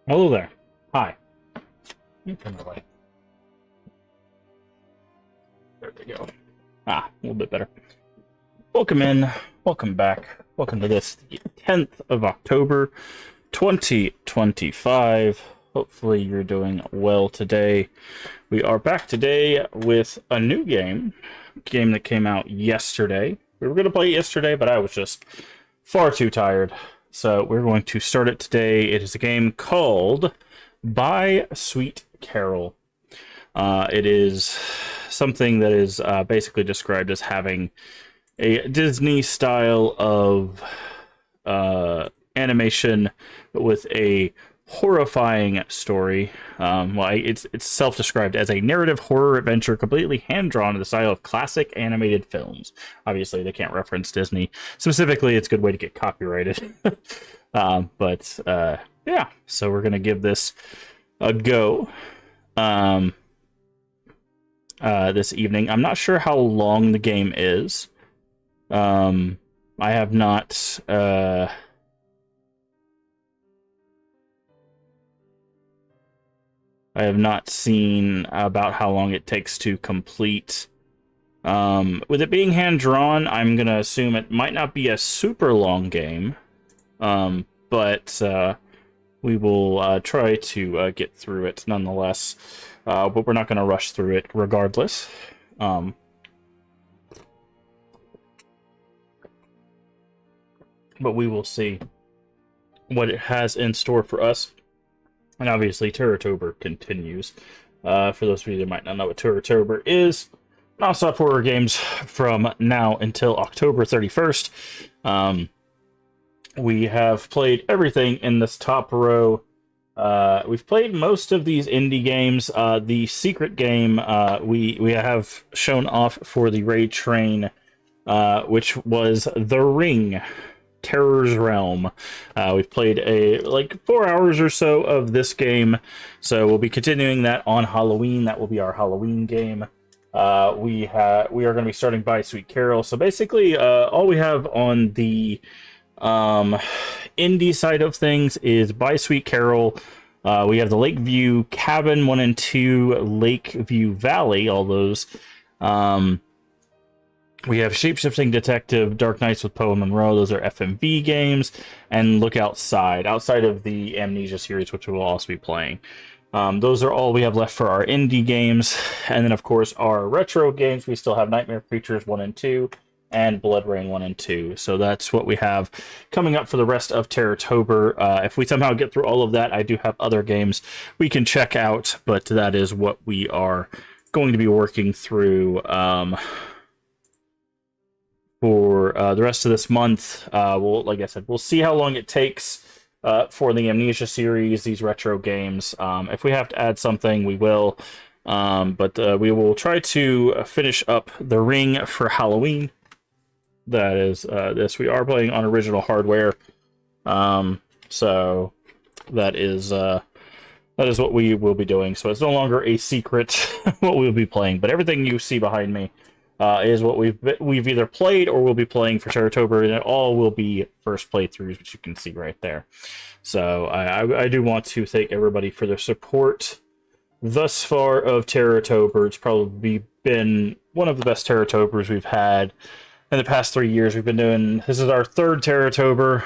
Hello there. Hi. You turn the light. There we go. A little bit better. Welcome in. Welcome back. Welcome to this, the 10th of October, 2025. Hopefully you're doing well today. We are back today with a new game that came out yesterday. We were going to play it yesterday, but I was just far too tired. So we're going to start it today. It is a game called By Sweet Carole. It is something that is basically described as having a Disney style of animation with a horrifying story. It's self-described as a narrative horror adventure completely hand-drawn in the style of classic animated films. Obviously, they can't reference Disney. Specifically, it's a good way to get copyrighted. Yeah, so we're going to give this a go this evening. I'm not sure how long the game is. I have not... I have not seen about how long it takes to complete. With it being hand-drawn, I'm going to assume it might not be a super long game. But we will try to get through it nonetheless. But we're not going to rush through it regardless. But we will see what it has in store for us. And obviously, Terrortober continues. For those of you that might not know what Terrortober is, non-stop horror games from now until October 31st. We have played everything in this top row. We've played most of these indie games. The secret game we have shown off for the Raid Train, which was The Ring. Terror's Realm. We've played like 4 hours or so of this game, so we'll be continuing that on Halloween. That will be our Halloween game. We are going to be starting By Sweet Carole. So basically, all we have on the indie side of things is By Sweet Carole. We have the Lakeview Cabin 1 and 2, Lakeview Valley, all those. We have Shapeshifting Detective, Dark Knights with Poe and Monroe. Those are FMV games. And Look Outside, outside of the Amnesia series, which we will also be playing. Those are all we have left for our indie games. And then, of course, our retro games. We still have Nightmare Creatures 1 and 2 and Blood Rain 1 and 2. So that's what we have coming up for the rest of Terrortober. If we somehow get through all of that, I do have other games we can check out. But that is what we are going to be working through for the rest of this month. Like I said, we'll see how long it takes for the Amnesia series, these retro games. If we have to add something, we will. But we will try to finish up The Ring for Halloween. That is this. We are playing on original hardware. So that is what we will be doing. So it's no longer a secret what we'll be playing. But everything you see behind me is what we've either played or will be playing for Terrortober, and it all will be first playthroughs, which you can see right there. So I do want to thank everybody for their support thus far of Terrortober. It's probably been one of the best Terrortobers we've had in the past 3 years. We've been doing, this is our third Terrortober.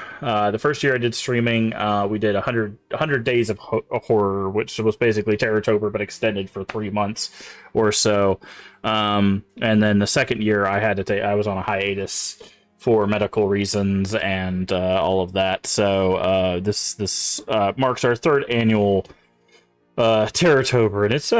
The first year I did streaming, we did 100 days of horror, which was basically Terrortober, but extended for 3 months or so. And then the second year I was on a hiatus for medical reasons and all of that. So this marks our third annual Terrortober, and it's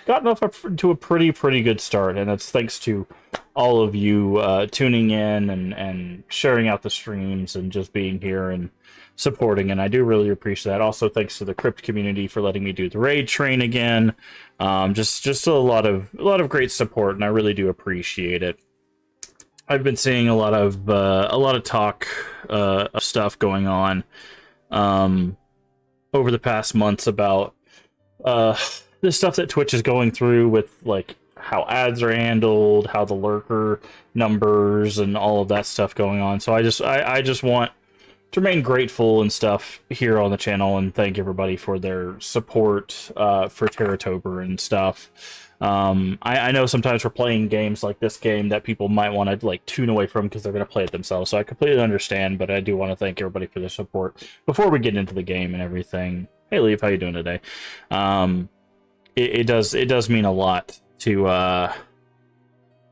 gotten off to a pretty good start, and that's thanks to all of you tuning in and sharing out the streams and just being here and supporting, and I do really appreciate that. Also, thanks to the Crypt community for letting me do the Raid Train again. Just a lot of great support, and I really do appreciate it. I've been seeing a lot of talk of stuff going on over the past months about the stuff that Twitch is going through with like how ads are handled, how the lurker numbers and all of that stuff going on. So I just want remain grateful and stuff here on the channel, and thank everybody for their support for Terratober and stuff. I know sometimes we're playing games like this game that people might want to like tune away from because they're going to play it themselves. So I completely understand, but I do want to thank everybody for their support before we get into the game and everything. Hey, Leaf, how you doing today? It does mean a lot to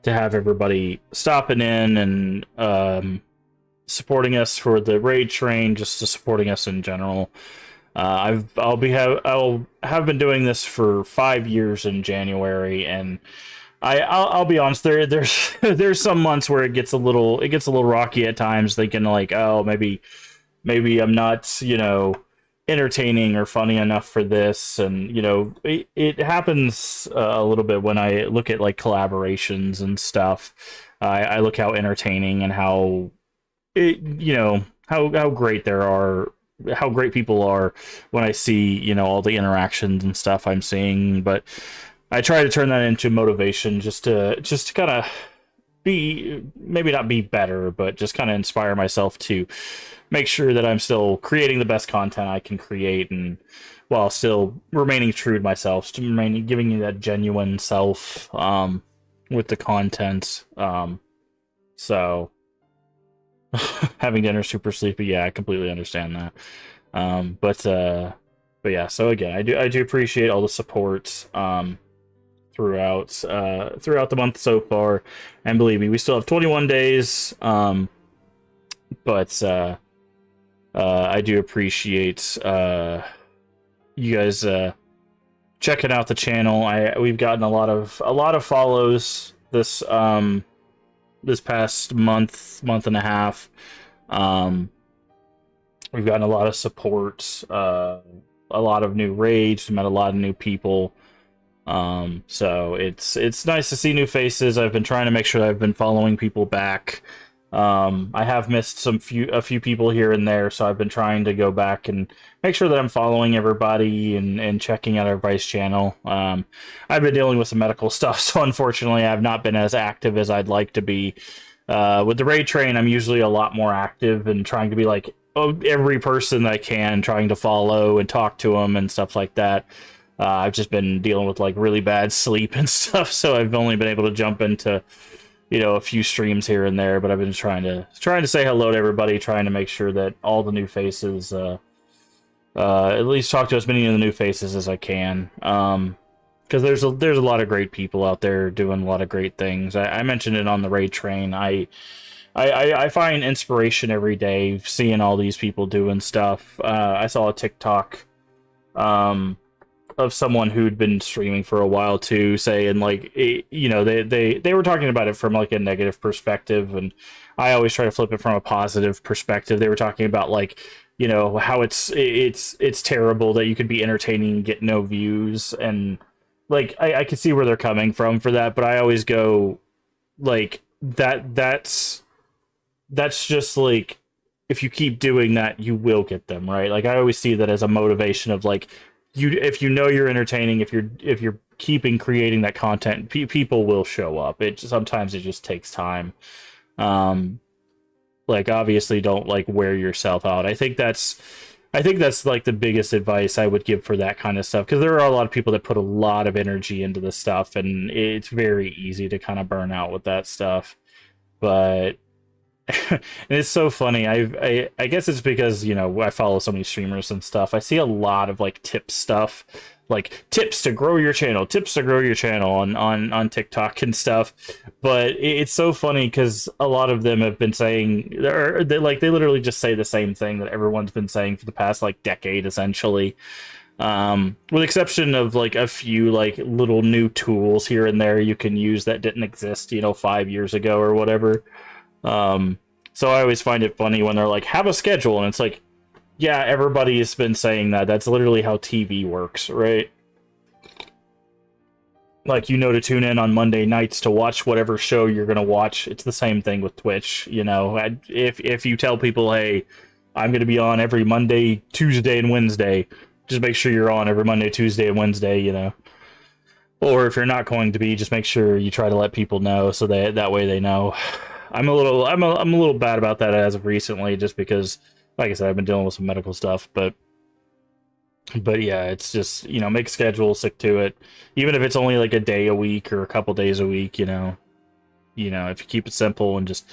have everybody stopping in and supporting us for the raid train, just to supporting us in general. I'll have been doing this for 5 years in January, and I'll be honest, there's some months where it gets a little rocky at times, thinking like, oh, maybe I'm not, entertaining or funny enough for this. And it happens a little bit when I look at like collaborations and stuff. I look how entertaining and how how great how great people are when I see all the interactions and stuff I'm seeing. But I try to turn that into motivation, just to kind of be, maybe not be better, but just kind of inspire myself to make sure that I'm still creating the best content I can create, and while still remaining true to myself, giving you that genuine self with the content. So having dinner super sleepy, yeah, I completely understand that. But yeah, so again, I do appreciate all the support throughout the month so far, and believe me, we still have 21 days. But I do appreciate you guys checking out the channel. We've gotten a lot of follows this past month and a half. We've gotten a lot of support, a lot of new raids, met a lot of new people. So it's nice to see new faces. I've been trying to make sure that I've been following people back. I have missed a few people here and there, so I've been trying to go back and make sure that I'm following everybody and checking out everybody's channel. I've been dealing with some medical stuff, so unfortunately I've not been as active as I'd like to be. With the raid train, I'm usually a lot more active and trying to be like every person that I can, trying to follow and talk to them and stuff like that. I've just been dealing with like really bad sleep and stuff, so I've only been able to jump into a few streams here and there, but I've been trying to say hello to everybody, trying to make sure that all the new faces, at least talk to as many of the new faces as I can, because there's a lot of great people out there doing a lot of great things. I mentioned it on the raid train. I find inspiration every day seeing all these people doing stuff. I saw a TikTok of someone who'd been streaming for a while too, saying like, they were talking about it from like a negative perspective, and I always try to flip it from a positive perspective. They were talking about like, how it's terrible that you could be entertaining and get no views, and like I can see where they're coming from for that, but I always go like that's just like, if you keep doing that, you will get them, right? Like I always see that as a motivation of like, if you're entertaining, if you're keeping creating that content, people will show up. Sometimes it just takes time. Like obviously don't like wear yourself out. I think that's like the biggest advice I would give for that kind of stuff, because there are a lot of people that put a lot of energy into this stuff, and it's very easy to kind of burn out with that stuff. But and it's so funny. I guess it's because I follow so many streamers and stuff. I see a lot of like tip stuff, like tips to grow your channel on TikTok and stuff. But it's so funny because a lot of them have been saying, they literally just say the same thing that everyone's been saying for the past like decade, essentially. With the exception of like a few like little new tools here and there you can use that didn't exist 5 years ago or whatever. So I always find it funny when they're like, have a schedule, and it's like, yeah, everybody's been saying that. That's literally how TV works, right? Like, to tune in on Monday nights to watch whatever show you're gonna watch. It's the same thing with Twitch, If you tell people, hey, I'm gonna be on every Monday, Tuesday, and Wednesday, just make sure you're on every Monday, Tuesday, and Wednesday, Or if you're not going to be, just make sure you try to let people know, so that way they know. I'm a little bad about that as of recently, just because like I said, I've been dealing with some medical stuff, but yeah, it's just, make a schedule, stick to it. Even if it's only like a day a week or a couple days a week, if you keep it simple and just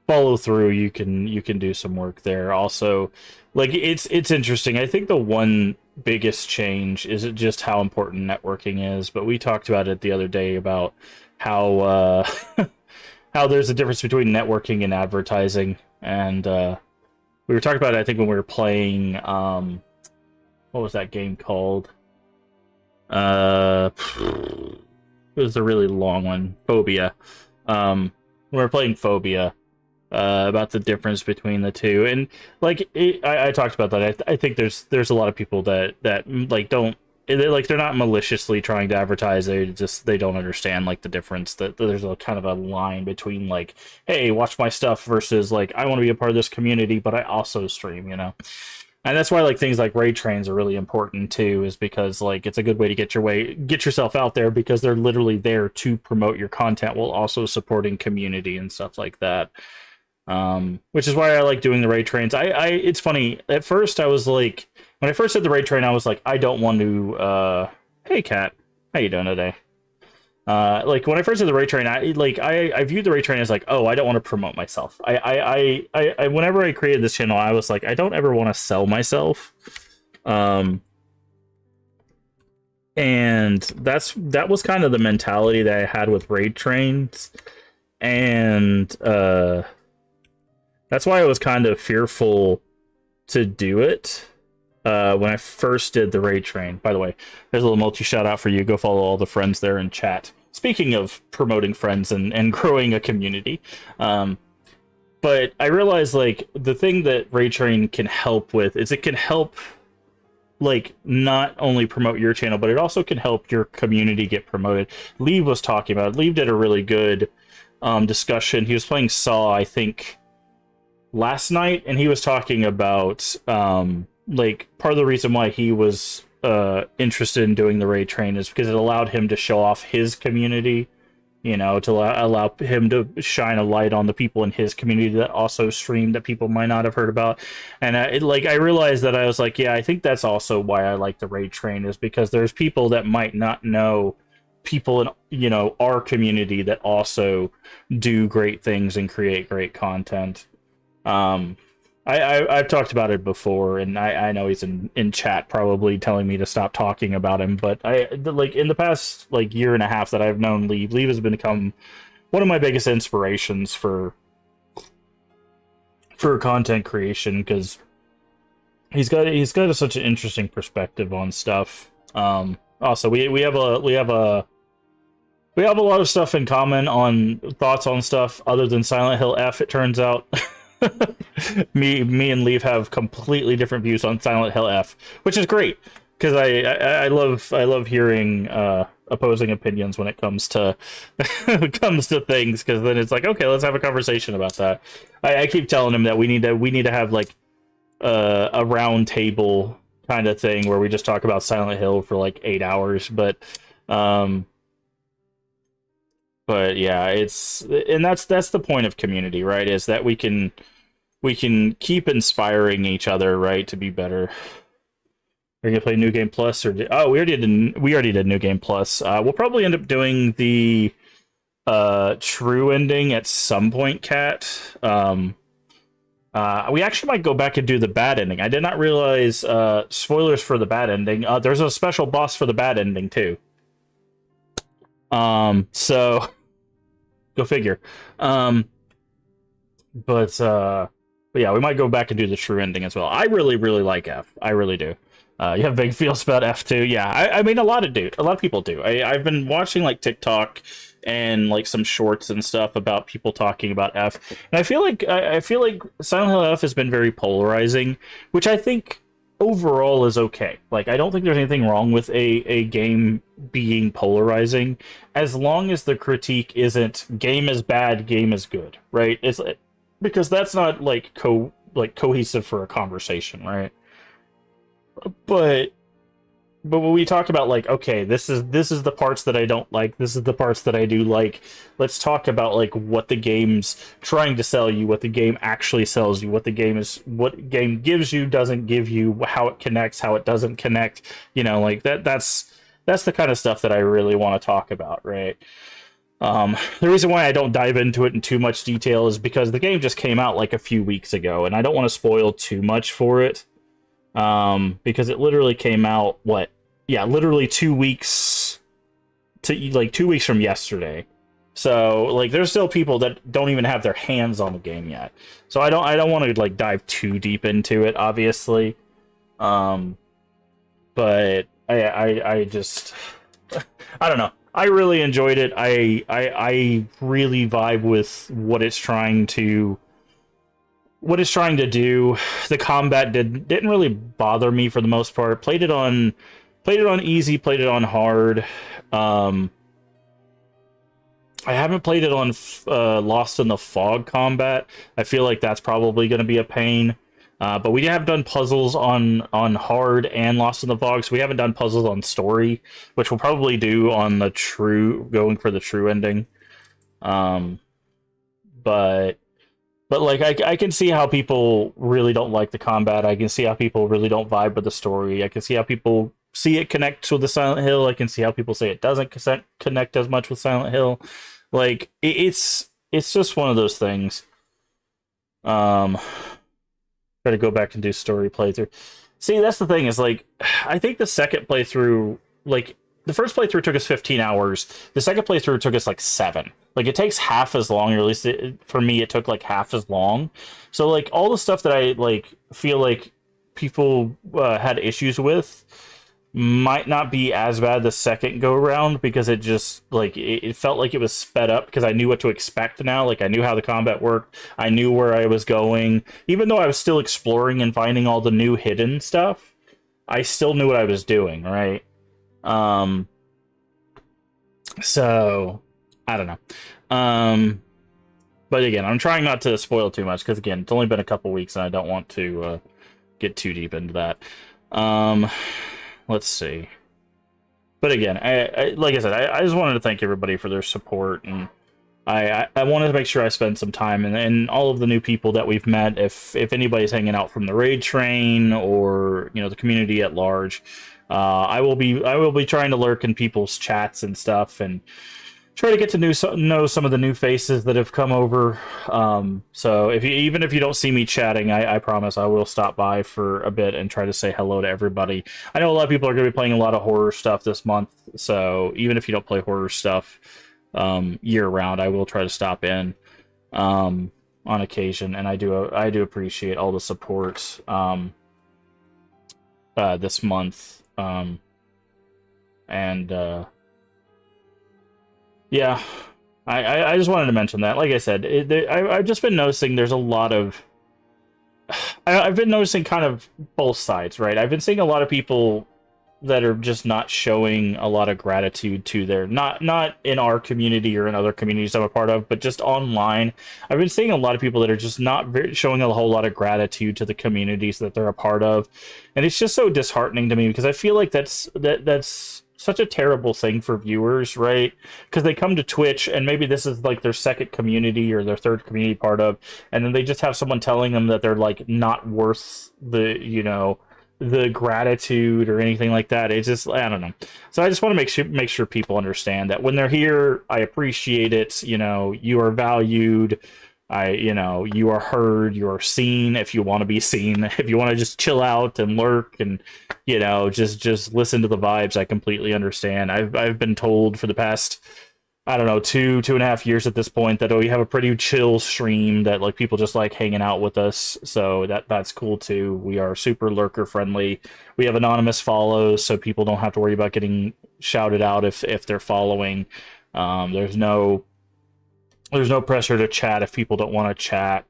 follow through, you can do some work there. Also, like it's interesting. I think the one biggest change is just how important networking is, but we talked about it the other day about how how there's a difference between networking and advertising, and we were talking about it, I think, when we were playing what was that game called? It was a really long one. Phobia. We were playing Phobia, about the difference between the two, and like I talked about that. I think there's a lot of people that like don't. They're not maliciously trying to advertise. They don't understand like the difference. That there's a kind of a line between like, hey, watch my stuff versus like, I want to be a part of this community, but I also stream. And that's why like things like raid trains are really important too, is because like it's a good way to get yourself out there, because they're literally there to promote your content while also supporting community and stuff like that. Which is why I like doing the raid trains. It's funny, at first I was like, when I first did the raid train, I was like, I don't want to hey Kat, how you doing today? Like when I first did the raid train, I viewed the raid train as like, oh, I don't want to promote myself. I whenever I created this channel, I was like, I don't ever want to sell myself. And that was kind of the mentality that I had with raid trains, and that's why I was kind of fearful to do it when I first did the raid train. By the way, there's a little multi shout out for you. Go follow all the friends there in chat. Speaking of promoting friends and growing a community, but I realized like the thing that raid train can help with is it can help like not only promote your channel, but it also can help your community get promoted. Lee was talking about it. Lee did a really good discussion. He was playing Saw, I think, last night, and he was talking about like part of the reason why he was interested in doing the raid train is because it allowed him to show off his community, to allow him to shine a light on the people in his community that also stream that people might not have heard about. And I realized that I was like, yeah, I think that's also why I like the raid train, is because there's people that might not know people in our community that also do great things and create great content. I've talked about it before, and I know he's in chat probably telling me to stop talking about him, but in the past like year and a half that I've known Lee has become one of my biggest inspirations for content creation, because he's got such an interesting perspective on stuff. Also, we have a lot of stuff in common on thoughts on stuff other than Silent Hill F, it turns out. me and Leaf have completely different views on Silent Hill F, which is great, because I love hearing opposing opinions when it comes to things, because then it's like, okay, let's have a conversation about that. I keep telling him that we need to have like a round table kind of thing where we just talk about Silent Hill for like 8 hours, but yeah, that's the point of community, right? Is that we can keep inspiring each other, right, to be better. Are you gonna play New Game Plus, or we already did New Game Plus. We'll probably end up doing the true ending at some point, Kat. We actually might go back and do the bad ending. I did not realize, spoilers for the bad ending. There's a special boss for the bad ending too. So go figure. But yeah, we might go back and do the true ending as well. I really, really like F. I really do. You have big feels about F too. Yeah, I mean, a lot of people do. I've been watching like TikTok and like some shorts and stuff about people talking about F, and I feel like Silent Hill F has been very polarizing, which I think overall is okay. Like, I don't think there's anything wrong with a game being polarizing, as long as the critique isn't game is bad, game is good, right? It's because that's not like cohesive for a conversation, right? But but when we talked about like, okay, this is the parts that I don't like, this is the parts that I do like. Let's talk about like what the game's trying to sell you, what the game actually sells you, what game gives you, doesn't give you, how it connects, how it doesn't connect. Like that's the kind of stuff that I really want to talk about, right? The reason why I don't dive into it in too much detail is because the game just came out like a few weeks ago, and I don't want to spoil too much for it. Because it literally came out, literally 2 weeks to like 2 weeks from yesterday. So like there's still people that don't even have their hands on the game yet. So I don't want to like dive too deep into it, obviously. But I just I don't know. I really enjoyed it. I really vibe with what it's trying to do. The combat didn't really bother me for the most part. Played it on easy, played it on hard. I haven't played it on Lost in the Fog combat. I feel like that's probably going to be a pain. But we have done puzzles on hard and Lost in the Fog, so we haven't done puzzles on story, which we'll probably do on going for the true ending. But like I can see how people really don't like the combat. I can see how people really don't vibe with the story. I can see how people see it connect with the Silent Hill. I can see how people say it doesn't connect as much with Silent Hill. Like it's just one of those things. Try to go back and do story playthrough. See, that's the thing is like I think the second playthrough, like the first playthrough took us 15 hours. The second playthrough took us like 7. Like it takes half as long, or at least for me, it took like half as long. So like all the stuff that I like feel like people had issues with might not be as bad the second go around, because it just like it felt like it was sped up because I knew what to expect now. Like I knew how the combat worked. I knew where I was going. Even though I was still exploring and finding all the new hidden stuff, I still knew what I was doing, right? So I don't know. But again, I'm trying not to spoil too much because again, it's only been a couple weeks and I don't want to get too deep into that. Let's see. But again, I like I said, I just wanted to thank everybody for their support, and I wanted to make sure I spend some time and all of the new people that we've met. If anybody's hanging out from the raid train or the community at large, I will be trying to lurk in people's chats and stuff and try to get to know some of the new faces that have come over. So even if you don't see me chatting, I promise I will stop by for a bit and try to say hello to everybody. I know a lot of people are going to be playing a lot of horror stuff this month, so even if you don't play horror stuff year round, I will try to stop in on occasion, and I do appreciate all the support this month. Yeah, I just wanted to mention that. Like I said, I've just been noticing there's a lot of... I've been noticing kind of both sides, right? I've been seeing a lot of people that are just not showing a lot of gratitude to their... Not in our community or in other communities I'm a part of, but just online. I've been seeing a lot of people that are just not showing a whole lot of gratitude to the communities that they're a part of. And it's just so disheartening to me because I feel like that's such a terrible thing for viewers, right? Because they come to Twitch and maybe this is like their second community or their third community part of, and then they just have someone telling them that they're like not worth the gratitude or anything like that. It's just, I don't know. So I just want to make sure people understand that when they're here, I appreciate it. You are valued. You are heard, you are seen if you want to be seen. If you want to just chill out and lurk and, just listen to the vibes, I completely understand. I've been told for the past, I don't know, 2.5 years at this point that, we have a pretty chill stream, that like people just like hanging out with us. So that's cool too. We are super lurker friendly. We have anonymous follows, so people don't have to worry about getting shouted out if they're following. There's no pressure to chat if people don't want to chat.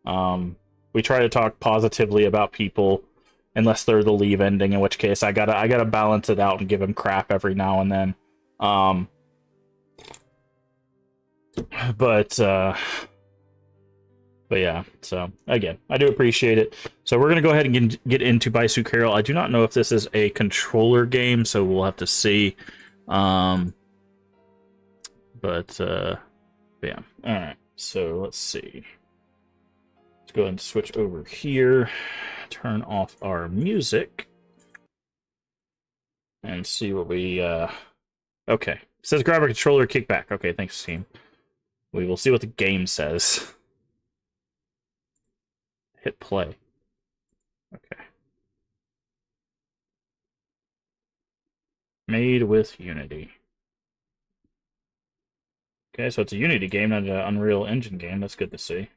We try to talk positively about people, unless they're the leave ending, in which case I gotta balance it out and give them crap every now and then. But yeah. So again, I do appreciate it. So we're going to go ahead and get into Baisu Carole. I do not know if this is a controller game, so we'll have to see. But yeah. All right. So let's see. Let's go ahead and switch over here. Turn off our music. And see what we... Okay. It says grab a controller, kick back. Okay, thanks, team. We will see what the game says. Hit play. Okay. Made with Unity. Okay, so it's a Unity game, not an Unreal Engine game. That's good to see.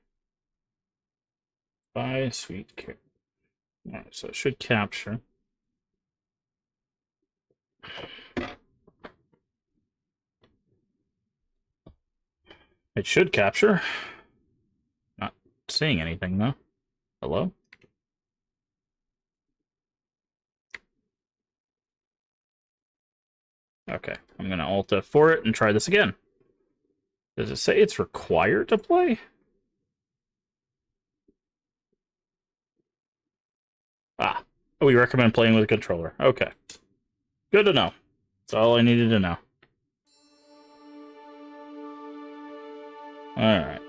By Sweet Carole. Alright, so it should capture. It should capture. Not seeing anything, though. Hello? Okay, I'm going to Alt F4 it and try this again. Does it say it's required to play? Ah, we recommend playing with a controller. Okay. Good to know. That's all I needed to know. Alright.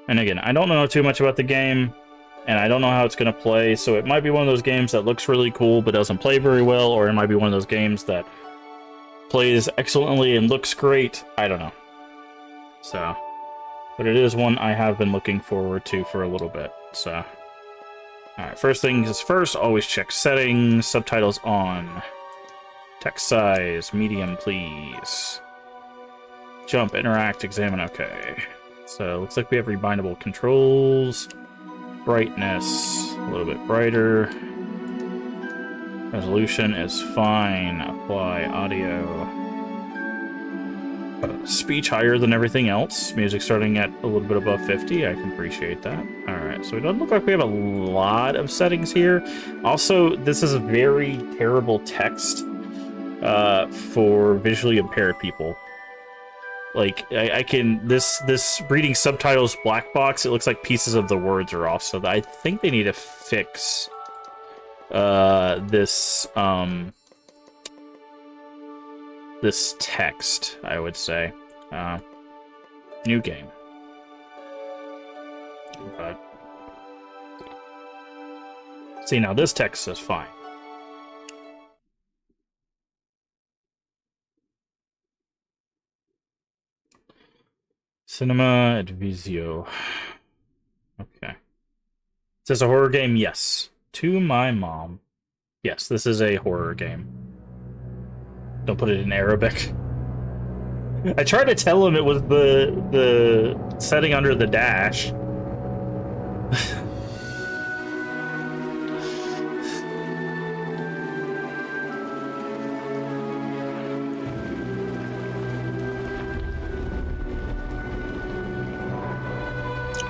And again, I don't know too much about the game, and I don't know how it's going to play, so it might be one of those games that looks really cool but doesn't play very well, or it might be one of those games that plays excellently and looks great. I don't know. So, but it is one I have been looking forward to for a little bit, so. Alright, first things is first, always check settings, subtitles on. Text size, medium, please. Jump, interact, examine, okay. So, looks like we have rebindable controls. Brightness, a little bit brighter. Resolution is fine. Apply audio. Speech higher than everything else. Music starting at a little bit above 50. I can appreciate that. Alright, so it doesn't look like we have a lot of settings here. Also, this is a very terrible text for visually impaired people. Like, I can... This reading subtitles black box, it looks like pieces of the words are off, so I think they need to fix this text, I would say. New game. But see, now this text is fine. Cinema at Visio. Okay. Is this a horror game? Yes. To my mom. Yes, this is a horror game. Don't put it in Arabic. I tried to tell him it was the setting under the dash.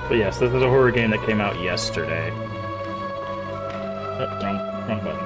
But yes, this is a horror game that came out yesterday. Oh, wrong button.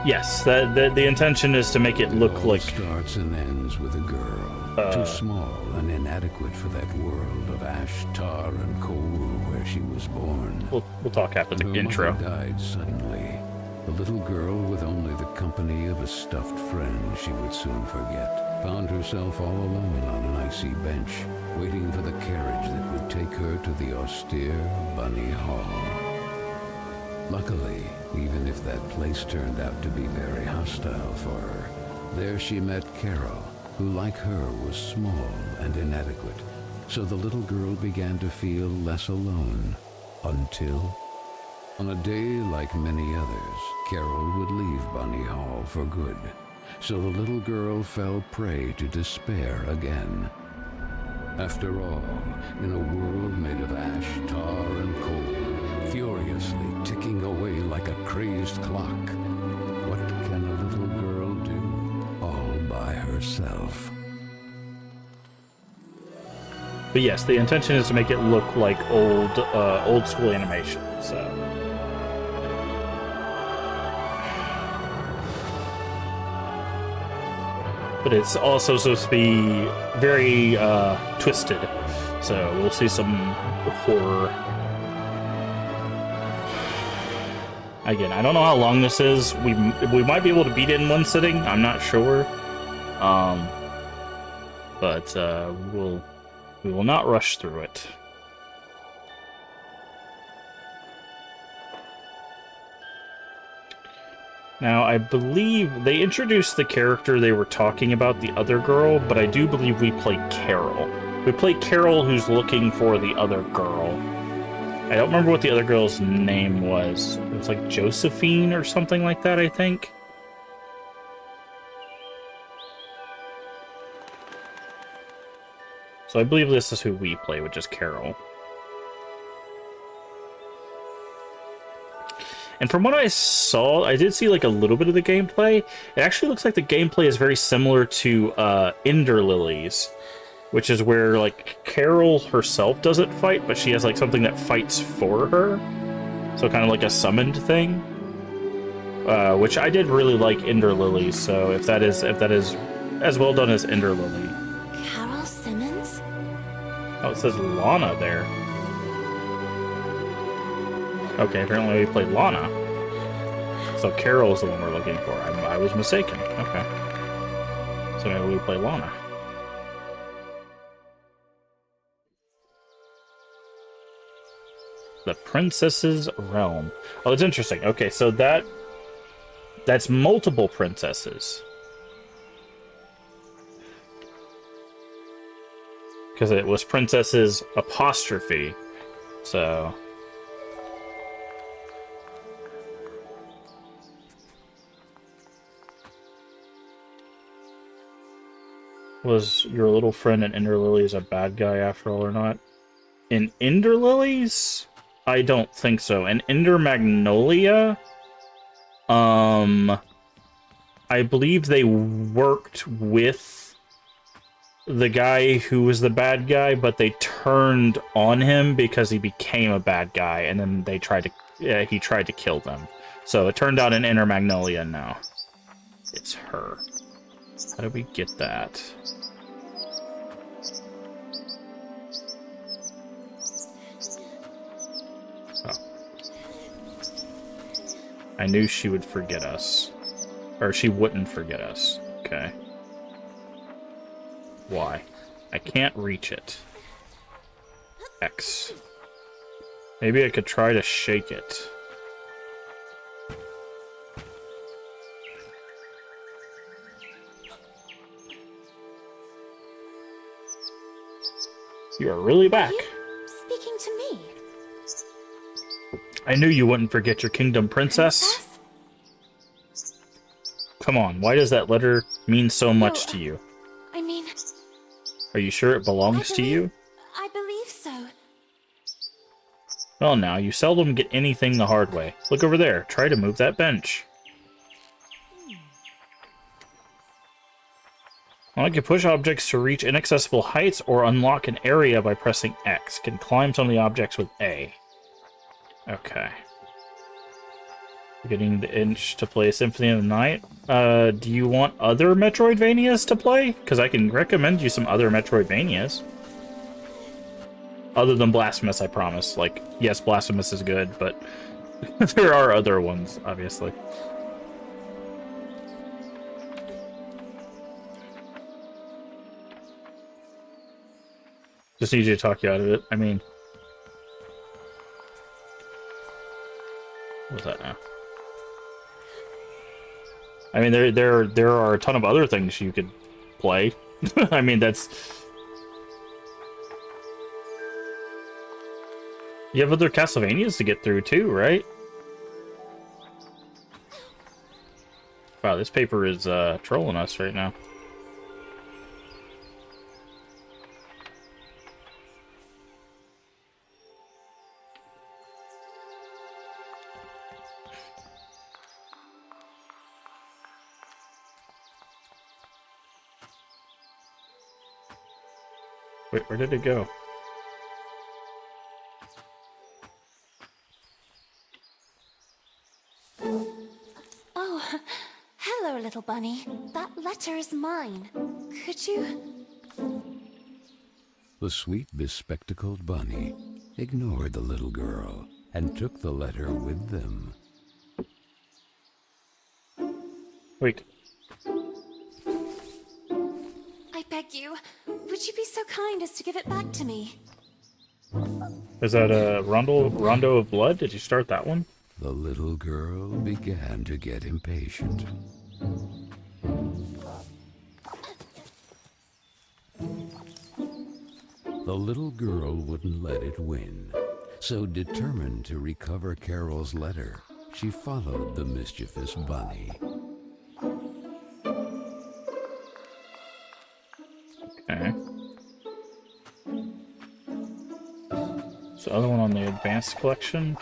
Yes, the intention is to make it look like... starts and ends with a girl, too small and inadequate for that world of ash, tar, and coal where she was born. We'll talk after the intro. Her mother died suddenly. The little girl, with only the company of a stuffed friend she would soon forget, found herself all alone on an icy bench, waiting for the carriage that would take her to the austere Bunny Hall. Luckily, even if that place turned out to be very hostile for her, there she met Carole, who like her was small and inadequate, so the little girl began to feel less alone, until... On a day like many others, Carole would leave Bunny Hall for good, so the little girl fell prey to despair again. After all, in a world made of ash, tar, and coal, furiously ticking away like a crazed clock, what can a little girl do all by herself? But yes, the intention is to make it look like old school animation, so... But it's also supposed to be very twisted So we'll see some horror. Again, I don't know how long this is. We might be able to beat it in one sitting. I'm not sure. But we will not rush through it. Now, I believe they introduced the character they were talking about, the other girl, but I do believe we played Carole. We played Carole, who's looking for the other girl. I don't remember what the other girl's name was. It was like Josephine or something like that, I think. So I believe this is who we play, which is Carole. And from what I saw, I did see like a little bit of the gameplay. It actually looks like the gameplay is very similar to Ender Lilies, which is where like Carole herself doesn't fight, but she has like something that fights for her. So kind of like a summoned thing, which I did really like Ender Lilies. So if that is as well done as Ender Lily. Carole Simmons? Oh, it says Lana there. Okay, apparently we played Lana. So Carole's the one we're looking for. I was mistaken. Okay. So maybe we play Lana. The Princess's Realm. Oh, it's interesting. Okay, so that's multiple princesses. Because it was Princesses apostrophe. So... Was your little friend in Ender Lilies a bad guy after all or not? In Ender Lilies? I don't think so. In Ender Magnolia, I believe they worked with the guy who was the bad guy, but they turned on him because he became a bad guy, and then they tried to he tried to kill them. So it turned out in Ender Magnolia now. It's her. How do we get that? Oh. I knew she would forget us. Or she wouldn't forget us. Okay. Why? I can't reach it. X. Maybe I could try to shake it. You are really back. Are you speaking to me? I knew you wouldn't forget your kingdom, princess. Come on, why does that letter mean so much to you? I mean... Are you sure it belongs to you? I believe so. Well now, you seldom get anything the hard way. Look over there. Try to move that bench. I can push objects to reach inaccessible heights or unlock an area by pressing X. Can climb some of the objects with A. Okay. Getting the inch to play Symphony of the Night. Do you want other Metroidvanias to play? Because I can recommend you some other Metroidvanias. Other than Blasphemous, I promise. Like, yes, Blasphemous is good, but there are other ones, obviously. Just need you to talk you out of it. I mean... What's that now? I mean, there are a ton of other things you could play. I mean, that's... You have other Castlevanias to get through, too, right? Wow, this paper is trolling us right now. Wait, where did it go? Oh, hello, little bunny. That letter is mine. Could you... The sweet, bespectacled bunny ignored the little girl and took the letter with them. Wait. I beg you, would you be so kind as to give it back to me? Is that a Rondo of Blood? Did you start that one? The little girl began to get impatient. The little girl wouldn't let it win, so determined to recover Carole's letter, she followed the mischievous bunny. Okay. So other one on the advanced collection.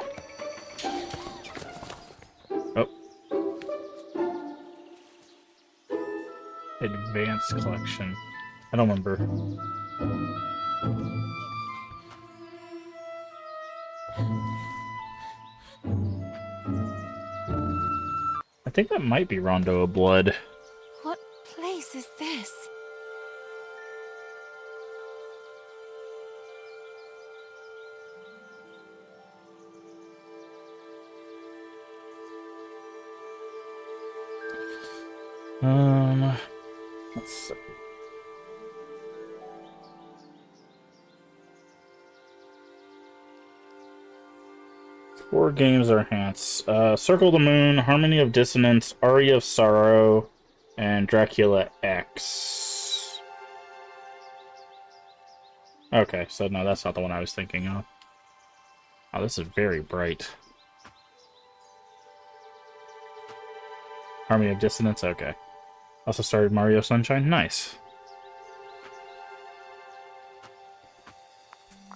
Oh. Advanced collection. I don't remember. I think that might be Rondo of Blood. What place is this? Let's see. Four games are enhanced. Circle the Moon, Harmony of Dissonance, Aria of Sorrow, and Dracula X. Okay, so no, that's not the one I was thinking of. Oh, this is very bright. Harmony of Dissonance, okay. Also started Mario Sunshine, nice.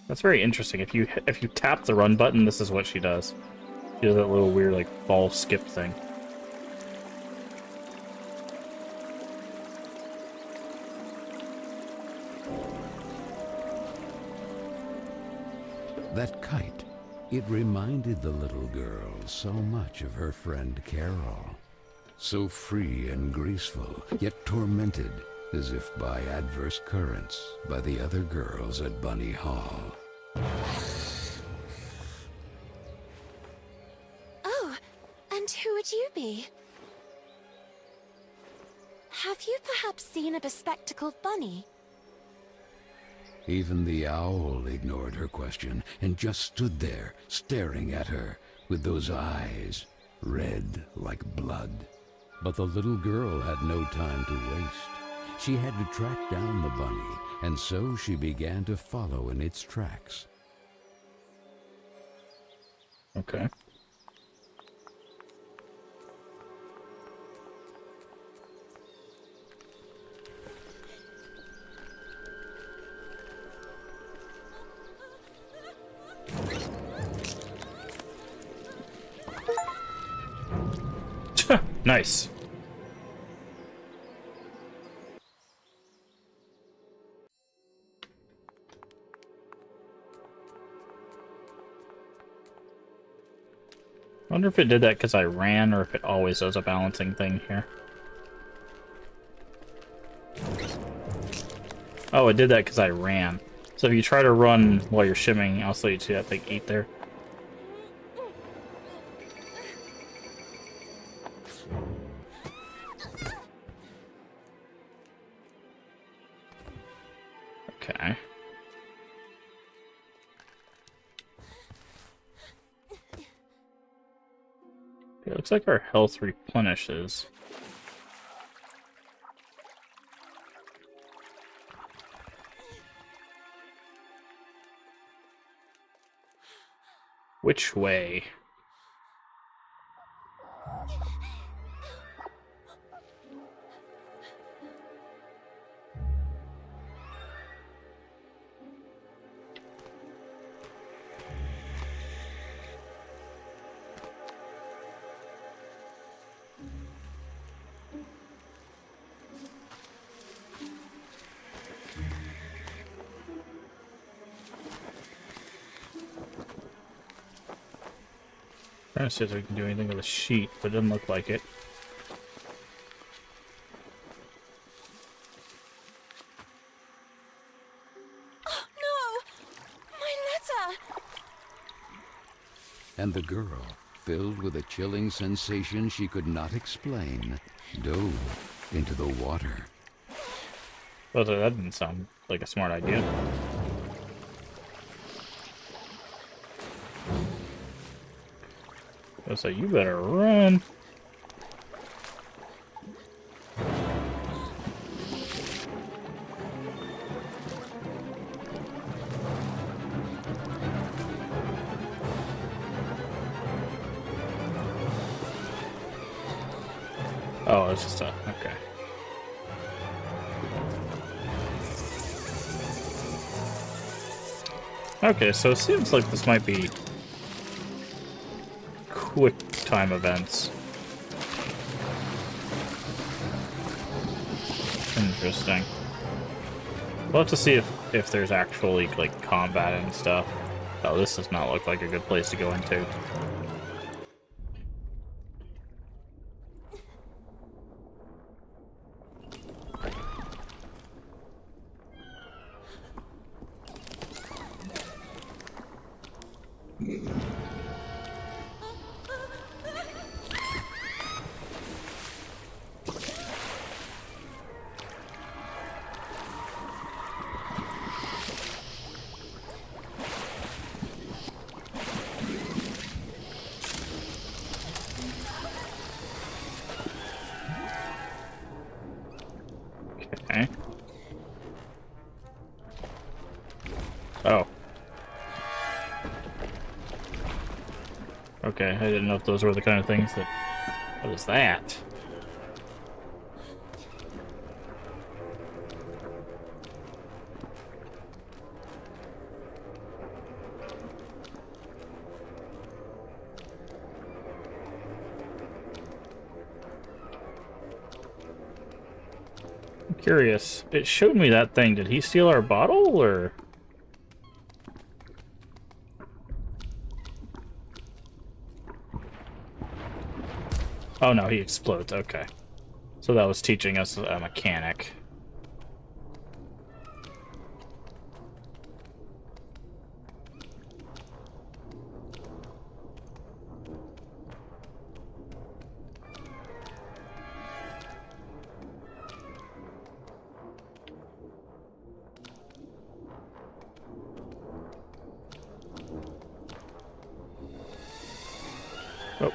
That's very interesting. If you tap the run button, this is what she does. She does that little weird like ball skip thing. That kite, it reminded the little girl so much of her friend Carole. So free and graceful, yet tormented, as if by adverse currents, by the other girls at Bunny Hall. Oh, and who would you be? Have you perhaps seen a bespectacled bunny? Even the owl ignored her question and just stood there, staring at her, with those eyes, red like blood. But the little girl had no time to waste. She had to track down the bunny, and so she began to follow in its tracks. Okay. Nice. I wonder if it did that because I ran, or if it always does a balancing thing here. Oh, it did that because I ran. So if you try to run while you're shimming, also you see that thing eat there. Okay. It looks like our health replenishes. Which way? Trying to see if we can do anything with a sheet, but it doesn't look like it. Oh, and the girl, filled with a chilling sensation she could not explain, dove into the water. Well, that didn't sound like a smart idea. So you better run. Oh, it's just a... okay. Okay, so it seems like this might be quick time events. Interesting. We'll have to see if there's actually, like, combat and stuff. Oh, this does not look like a good place to go into. Okay. Oh. Okay, I didn't know if those were the kind of things that... What is that? I'm curious. It showed me that thing. Did he steal our bottle, or...? Oh no, he explodes. Okay. So that was teaching us a mechanic. Oh.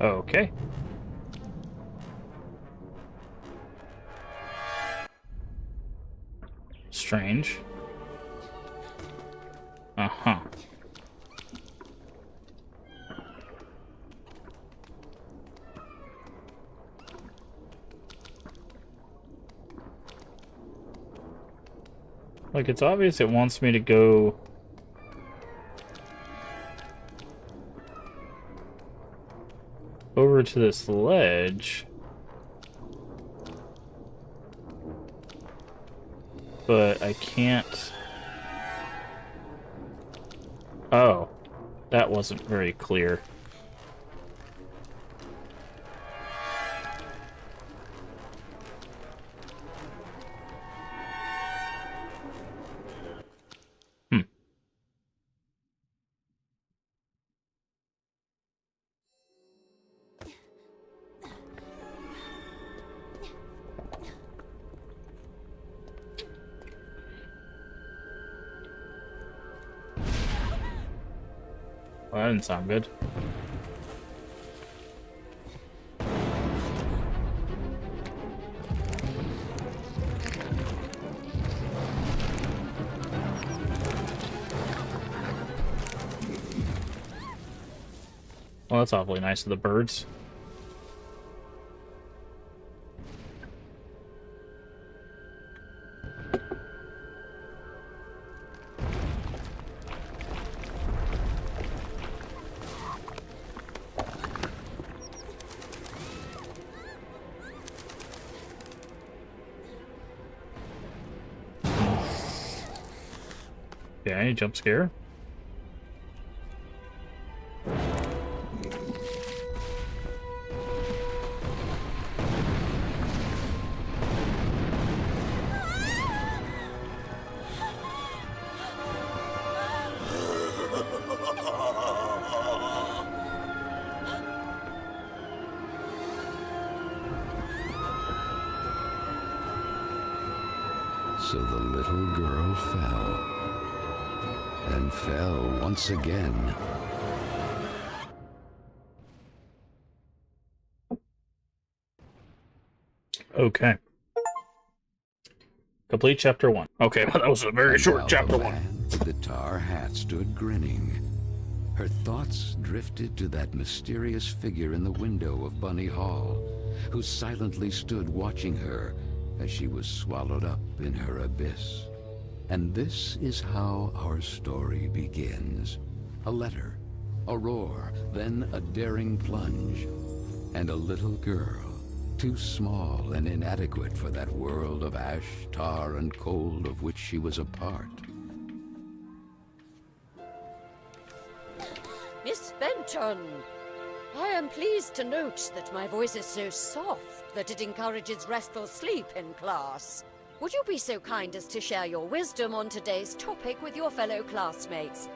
Okay. Strange. Uh-huh. Like, it's obvious it wants me to go... over to this ledge. But I can't... Oh. That wasn't very clear. Well, that didn't sound good. Well, that's awfully nice of the birds. Okay, jump scare. So the little girl fell. And fell once again. Okay. Complete chapter 1. Okay, well, that was a very And short now chapter the 1. man with the tar hat stood grinning. Her thoughts drifted to that mysterious figure in the window of Bunny Hall, who silently stood watching her as she was swallowed up in her abyss. And this is how our story begins. A letter, a roar, then a daring plunge, and a little girl, too small and inadequate for that world of ash, tar, and cold of which she was a part. Miss Benton, I am pleased to note that my voice is so soft that it encourages restful sleep in class. Would you be so kind as to share your wisdom on today's topic with your fellow classmates?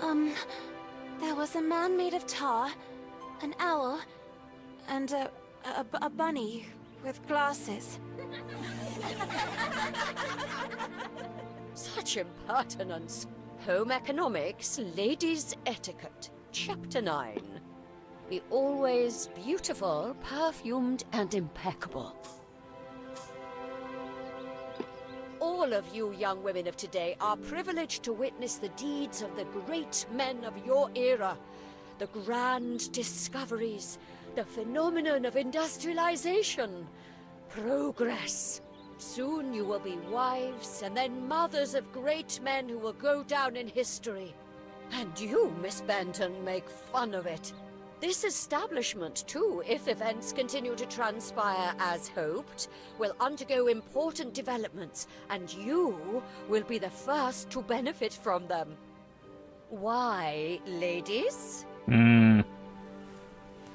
There was a man made of tar, an owl, and a bunny with glasses. Such impertinence. Home economics, ladies' etiquette. Chapter 9. Be always beautiful, perfumed, and impeccable. All of you young women of today are privileged to witness the deeds of the great men of your era. The grand discoveries, the phenomenon of industrialization, progress. Soon you will be wives and then mothers of great men who will go down in history. And you, Miss Benton, make fun of it. This establishment, too, if events continue to transpire as hoped, will undergo important developments, and you will be the first to benefit from them. Why, ladies? I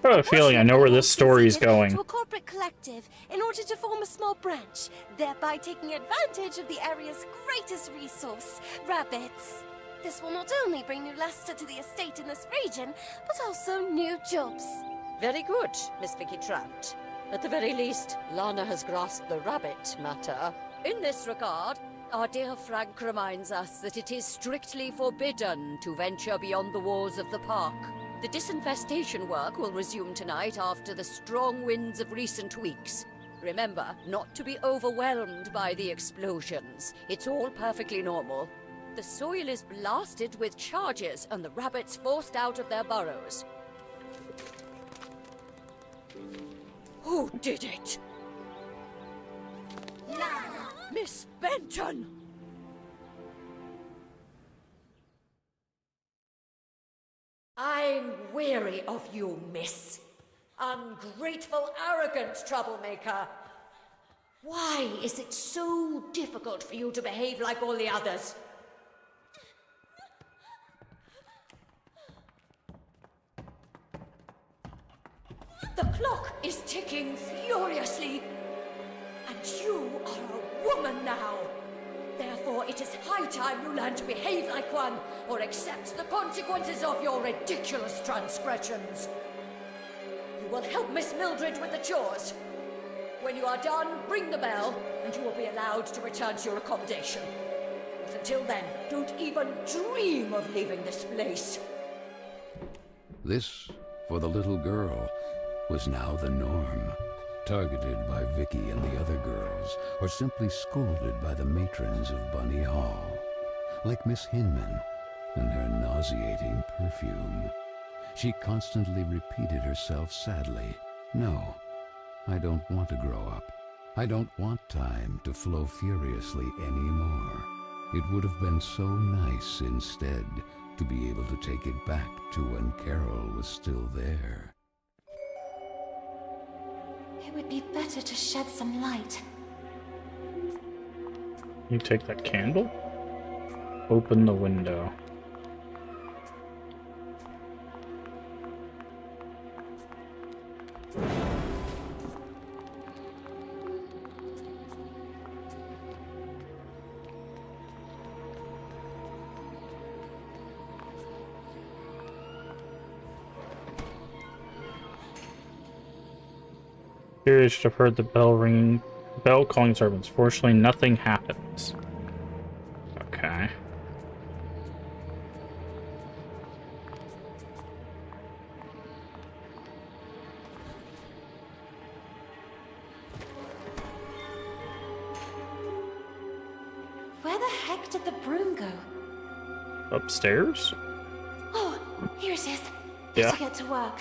have a feeling I know where this story is going. To a corporate collective in order to form a small branch, thereby taking advantage of the area's greatest resource, rabbits. This will not only bring new luster to the estate in this region, but also new jobs. Very good, Miss Vicky Trout. At the very least, Lana has grasped the rabbit matter. In this regard, our dear Frank reminds us that it is strictly forbidden to venture beyond the walls of the park. The disinfestation work will resume tonight after the strong winds of recent weeks. Remember, not to be overwhelmed by the explosions. It's all perfectly normal. The soil is blasted with charges and the rabbits forced out of their burrows. Who did it? Miss Benton! I'm weary of you, miss. Ungrateful, arrogant troublemaker. Why is it so difficult for you to behave like all the others? The clock is ticking furiously, and you are a woman now. Therefore, it is high time you learn to behave like one, or accept the consequences of your ridiculous transgressions. You will help Miss Mildred with the chores. When you are done, ring the bell, and you will be allowed to return to your accommodation. But until then, don't even dream of leaving this place. This, for the little girl, was now the norm, targeted by Vicky and the other girls, or simply scolded by the matrons of Bunny Hall, like Miss Hinman and her nauseating perfume. She constantly repeated herself sadly, "No, I don't want to grow up. I don't want time to flow furiously anymore. It would have been so nice instead to be able to take it back to when Carole was still there." It would be better to shed some light. You take that candle? Open the window. Here you should have heard the bell ringing, bell calling servants. Fortunately, nothing happens. Okay. Where the heck did the broom go? Upstairs? Oh, here it is. Yeah. Better get to work.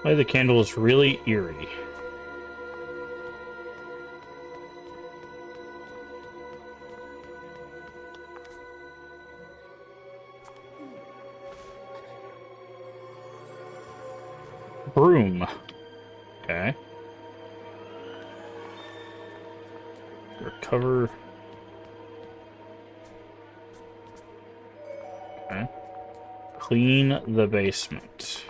Why the candle is really eerie. Broom. Okay. Recover. Okay. Clean the basement.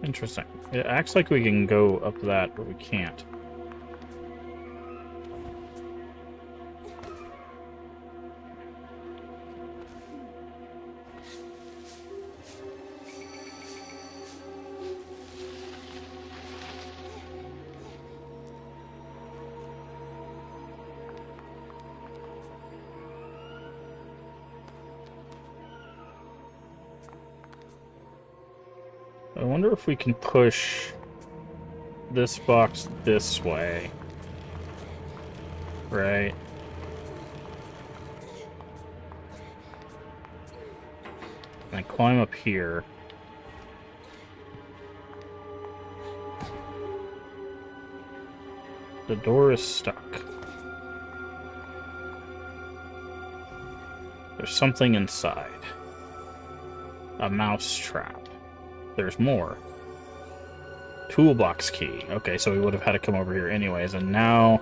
Interesting. It acts like we can go up that, but we can't. I wonder if we can push this box this way. Right. And I climb up here. The door is stuck. There's something inside. A mouse trap. There's more. Toolbox key. Okay, so we would have had to come over here anyways, and now...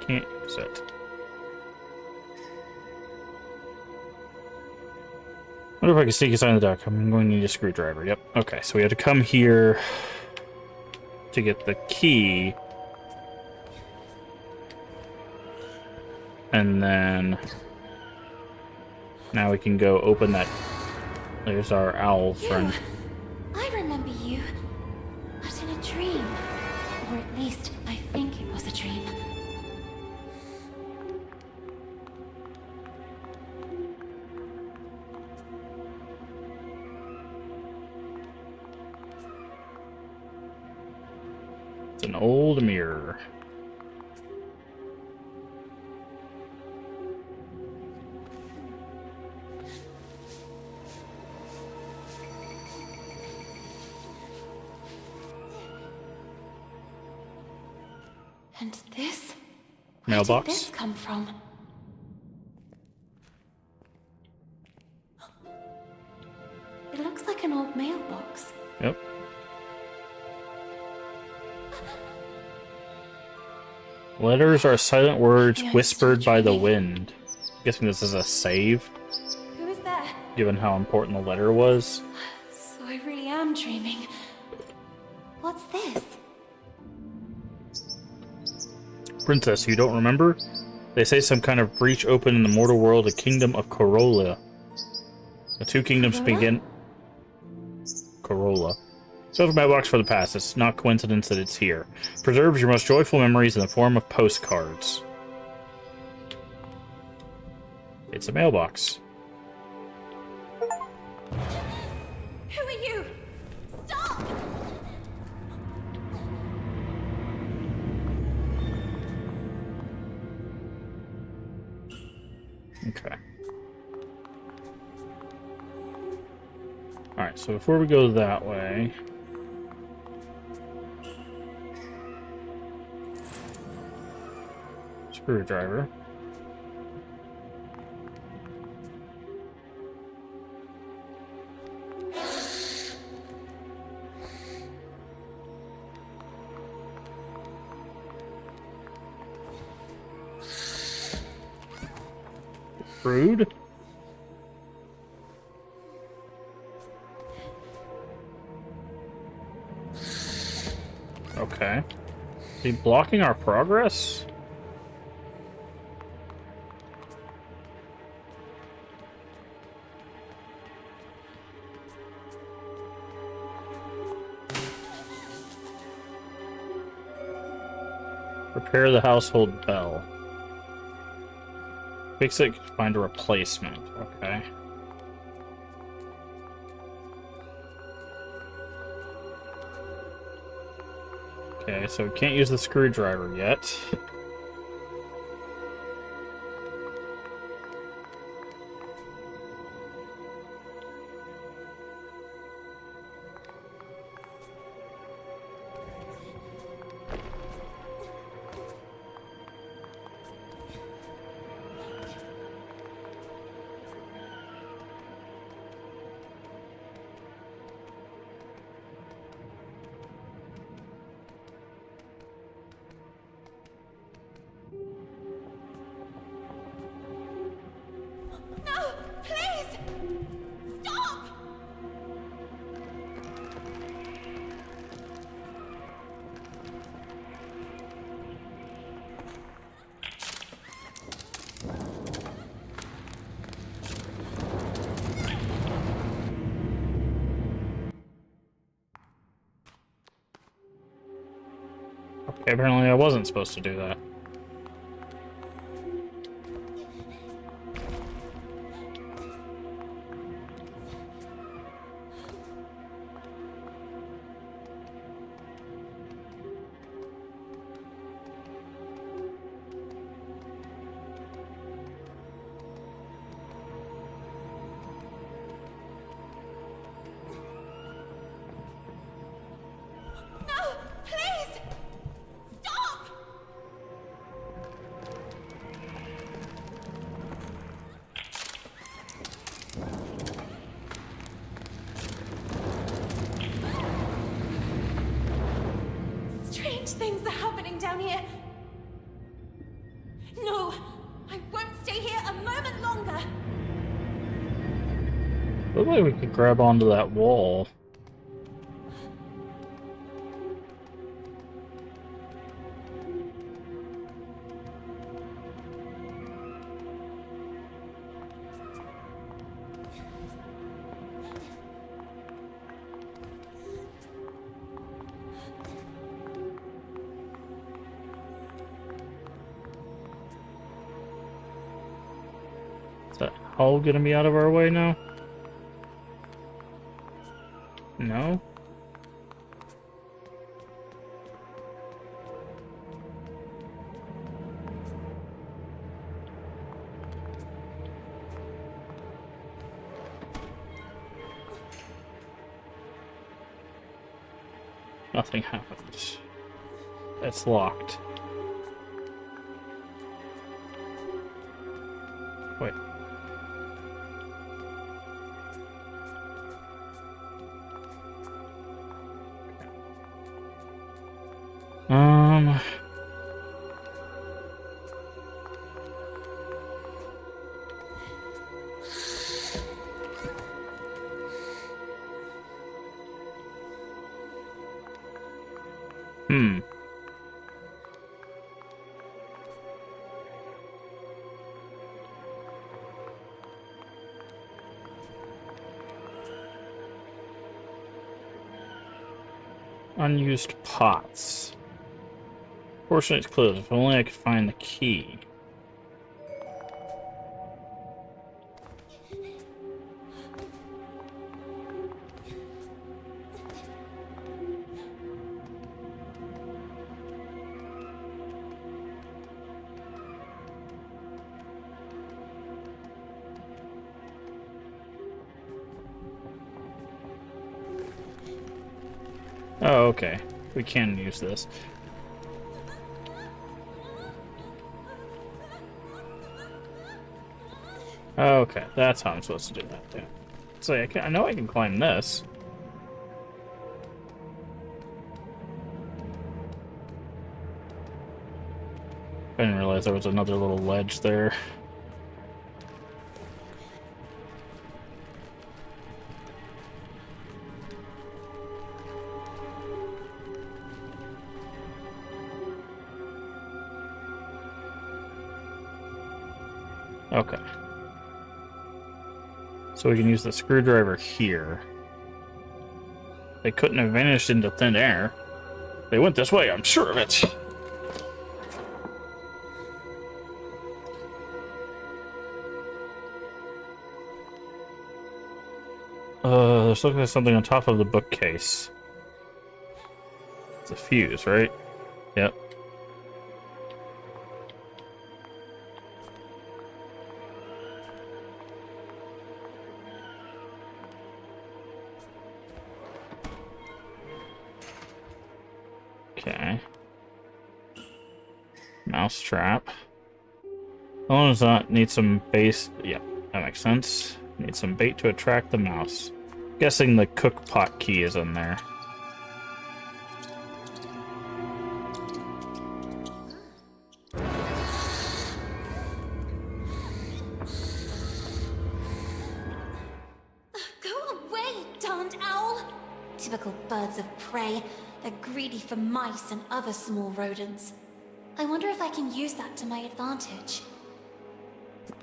Can't use it. I wonder if I can sneak inside the dock. I'm going to need a screwdriver. Yep. Okay, so we have to come here to get the key. And then... Now we can go open that. There's our owl friend. I remember you. But in a dream. Or at least, I think it was a dream. It's an old mirror. And this? Mailbox? Where did this come from? It looks like an old mailbox. Yep. Letters are silent words Yeah, whispered still by the dreaming. wind. I'm guessing this is a save, Who is there? given how important the letter was. So I really am dreaming. What's this? Princess, you don't remember? They say some kind of breach opened in the mortal world, the kingdom of Carole. The two kingdoms Corolla? begin... Carole. Social mailbox for the past. It's not coincidence that it's here. Preserves your most joyful memories in the form of postcards. It's a mailbox. Who are you? Stop! Okay. Alright, so before we go that way... Screwdriver. Rude. Okay. Is he blocking our progress? Repair the household bell. Fix it, find a replacement. Okay. Okay, so we can't use the screwdriver yet. No! Please! Stop! Okay, apparently I wasn't supposed to do that. No! Please! Stop! Strange things are happening down here. No! I won't stay here a moment longer! Looked like we could grab onto that wall. Is that hull gonna be out of our way now? No? Nothing happened. It's locked. Wait. Um... Hmm. Unused pots. Fortunately, it's closed. If only I could find the key. Oh, okay. We can use this. Okay, that's how I'm supposed to do that, too. So I know I can climb this. I didn't realize there was another little ledge there. Okay. So we can use the screwdriver here. They couldn't have vanished into thin air. They went this way, I'm sure of it. There's looking like something on top of the bookcase. It's a fuse, right? Yep. Okay. Mousetrap. Oh, does that need some base? Yeah, that makes sense. Need some bait to attract the mouse. Guessing the cook pot key is in there. Go away, darned owl! Typical birds of prey. They're greedy for mice and other small rodents. I wonder if I can use that to my advantage.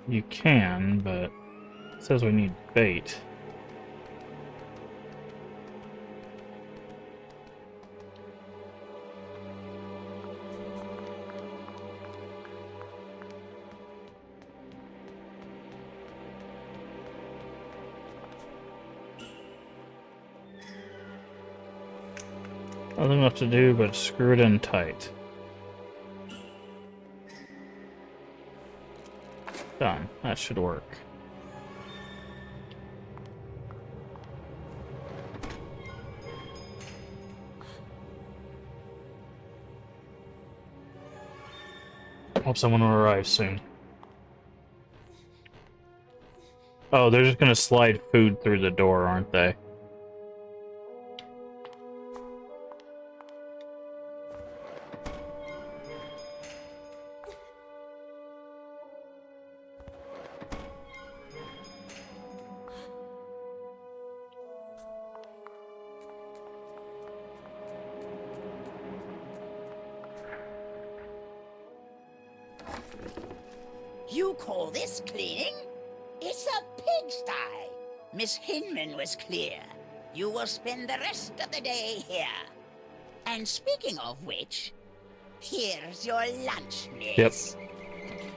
You can, but it says we need bait. Nothing left to do but screw it in tight. Done. That should work. Hope someone will arrive soon. Oh, they're just gonna slide food through the door, aren't they? You call this cleaning? It's a pigsty. Miss Hinman was clear. You will spend the rest of the day here. And speaking of which, here's your lunch, miss. Yep.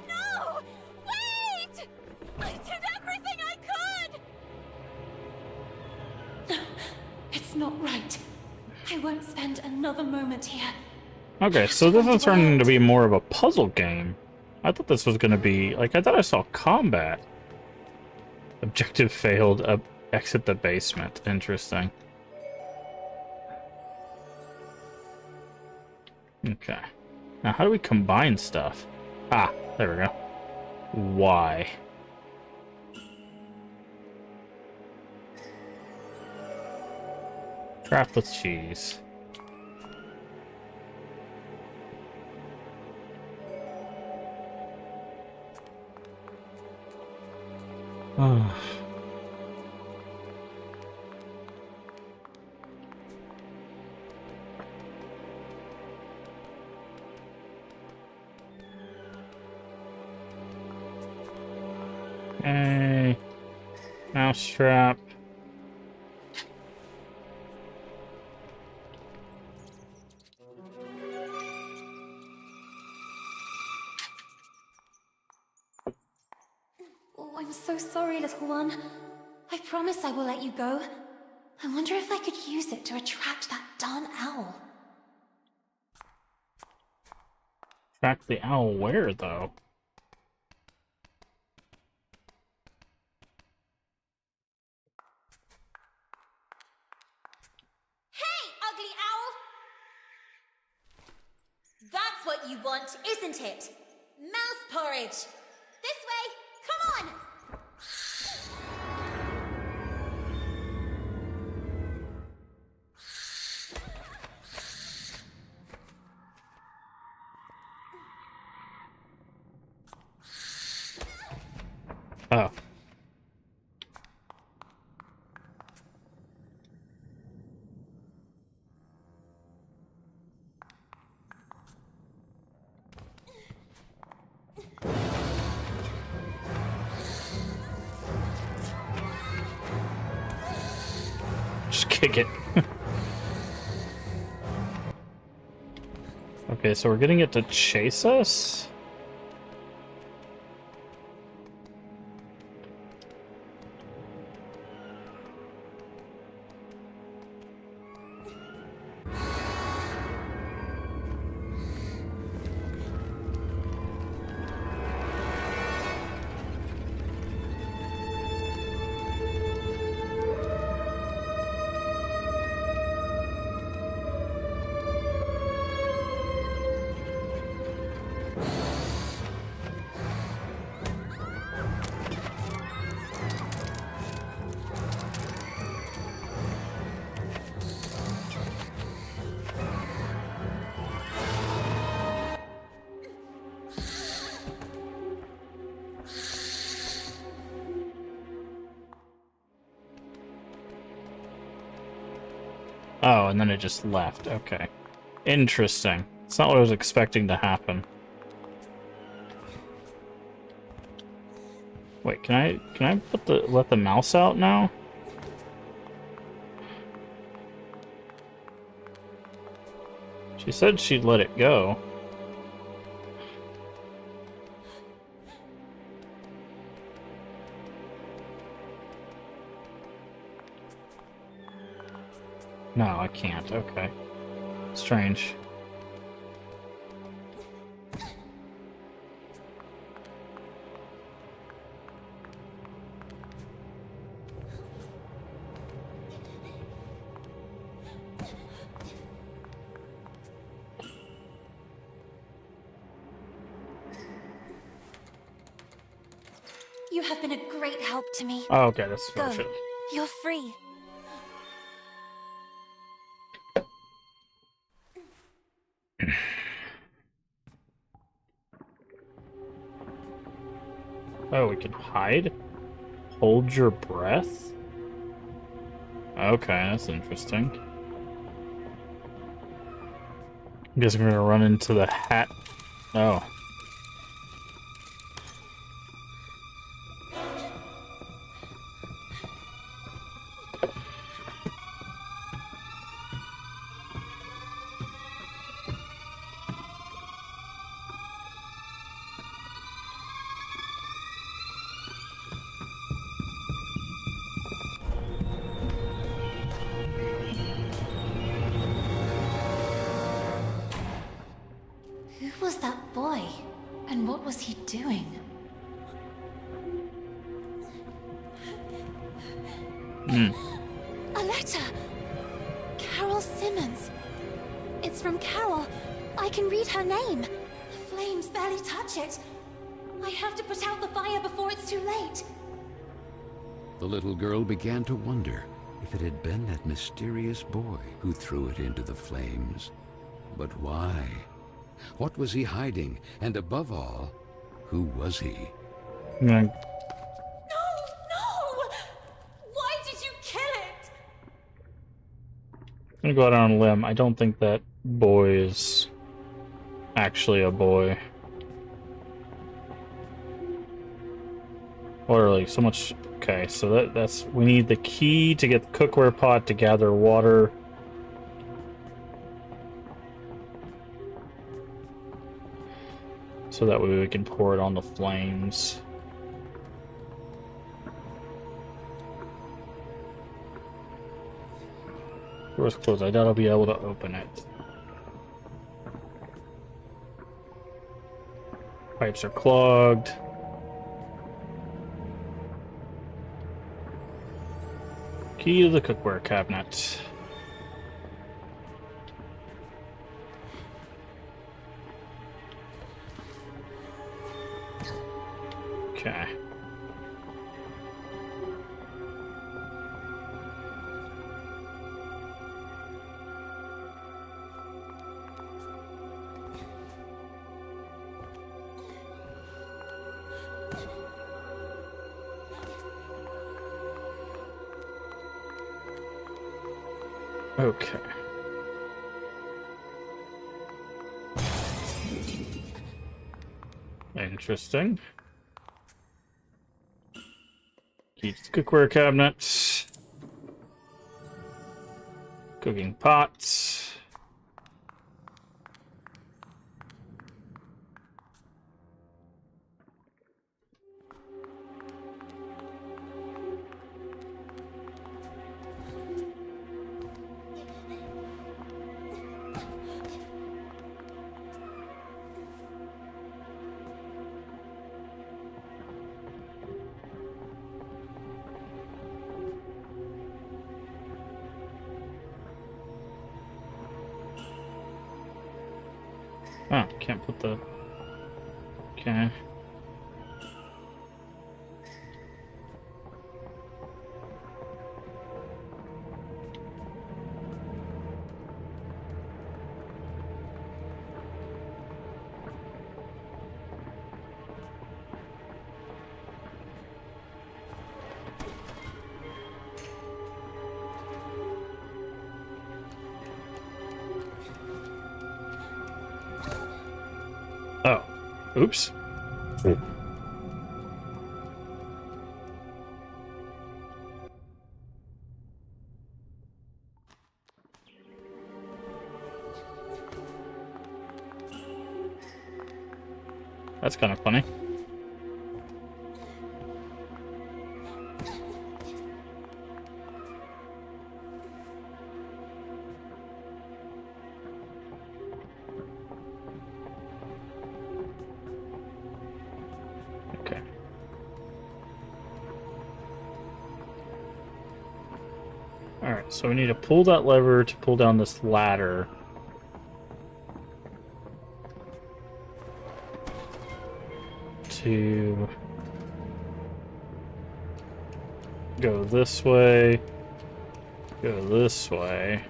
No! Wait! I did everything I could! It's not right. I won't spend another moment here. Okay, so this is turning to be more of a puzzle game. I thought this was going to be... Like, I thought I saw combat. Objective failed. Exit the basement. Interesting. Okay. Now, how do we combine stuff? Ah, there we go. Why? Craft with cheese. Oh. Hey, mousetrap. Oh, I'm so sorry, little one. I promise I will let you go. I wonder if I could use it to attract that darn owl. Track the owl where, though? Hey, ugly owl! That's what you want, isn't it? Mouse porridge! This way! Come on! Oh. kick it. Okay, so we're getting it to chase us? Oh, and then it just left. Okay. Interesting. It's not what I was expecting to happen. Wait, can I let the mouse out now? She said she'd let it go. No, I can't. Okay. Strange. You have been a great help to me. Oh, okay, that's Go. bullshit. You're free. Oh, we can hide? Hold your breath? Okay, that's interesting. I guess we're gonna run into the hat. Oh. Who was that boy? And what was he doing? A letter! Carole Simmons. It's from Carole. I can read her name. The flames barely touch it. I have to put out the fire before it's too late. The little girl began to wonder if it had been that mysterious boy who threw it into the flames. But why? What was he hiding? And above all, who was he? Yeah. No! No! Why did you kill it? I'm gonna go out on a limb. I don't think that boy is actually a boy. Or like so much. Okay, so that's we need the key to get the cookware pot to gather water. So that way we can pour it on the flames. Door's closed. I doubt I'll be able to open it. Pipes are clogged. Key to the cookware cabinet. Okay. Okay. Interesting. Key to the cookware cabinet. Cooking pots. Oh, can't put the... Okay. Oh. Oops. That's kind of funny. Okay. Alright, so we need to pull that lever to pull down this ladder. To go this way, go this way.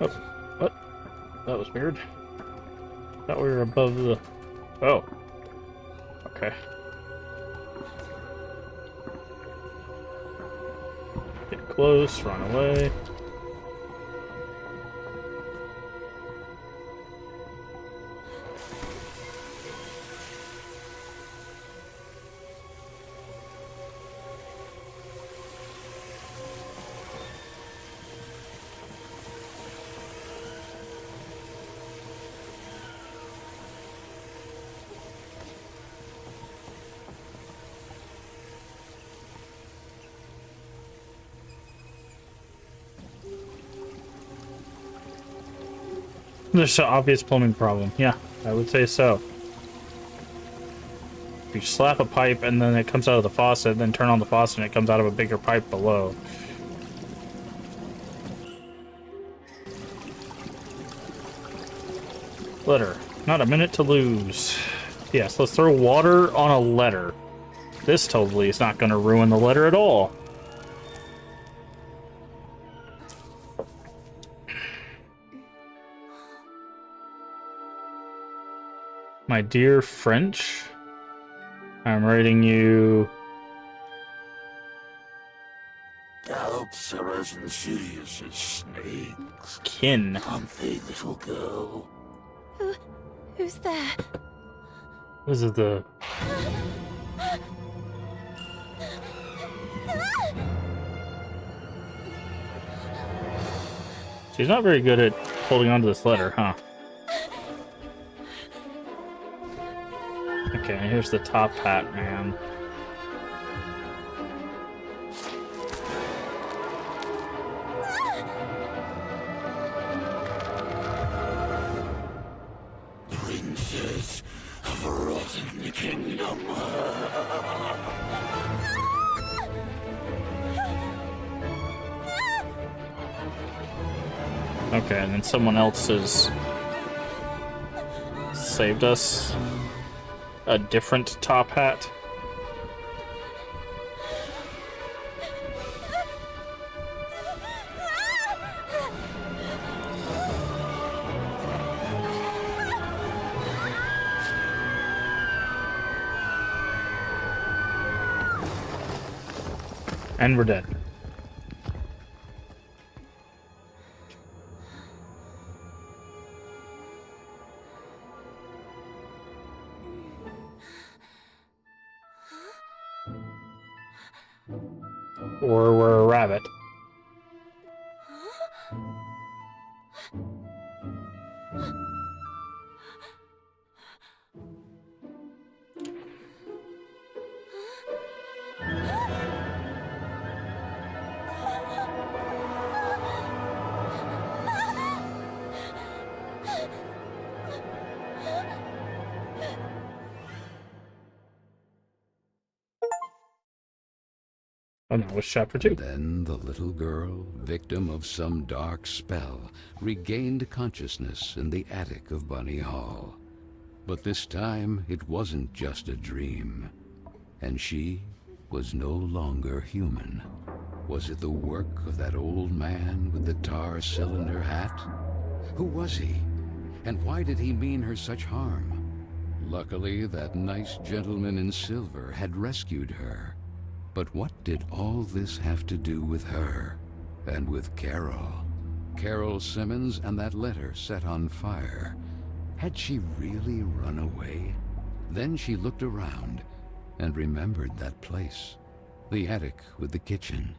Oh, what? That was weird. Thought we were above the... Oh. Okay. Get close, run away. There's an obvious plumbing problem. Yeah, I would say so. You slap a pipe and then it comes out of the faucet, then turn on the faucet and it comes out of a bigger pipe below. Letter. Not a minute to lose. Yes, let's throw water on a letter. This totally is not going to ruin the letter at all. My dear French, I'm writing you... Gallops are as insidious as snakes. Kin. Aren't they, little girl? Who's there? This is the... She's not very good at holding on to this letter, huh? Okay, here's the top hat, man. Princess of a rotten kingdom. Okay, and then someone else has saved us. A different top hat. And we're dead. Or we're a rabbit. And that was chapter 2. Then the little girl, victim of some dark spell, regained consciousness in the attic of Bunny Hall. But this time, it wasn't just a dream. And she was no longer human. Was it the work of that old man with the tar cylinder hat? Who was he? And why did he mean her such harm? Luckily, that nice gentleman in silver had rescued her. But what did all this have to do with her? And with Carole? Carole Simmons and that letter set on fire. Had she really run away? Then she looked around and remembered that place. The attic with the kitchen.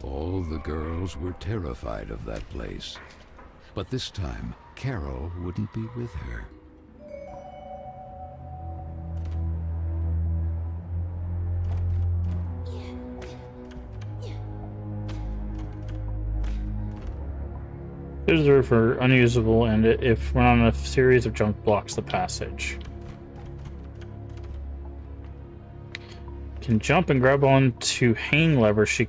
All the girls were terrified of that place. But this time, Carole wouldn't be with her. There's the roof are unusable, and if run on a series of junk blocks the passage. Can jump and grab on to hang lever. She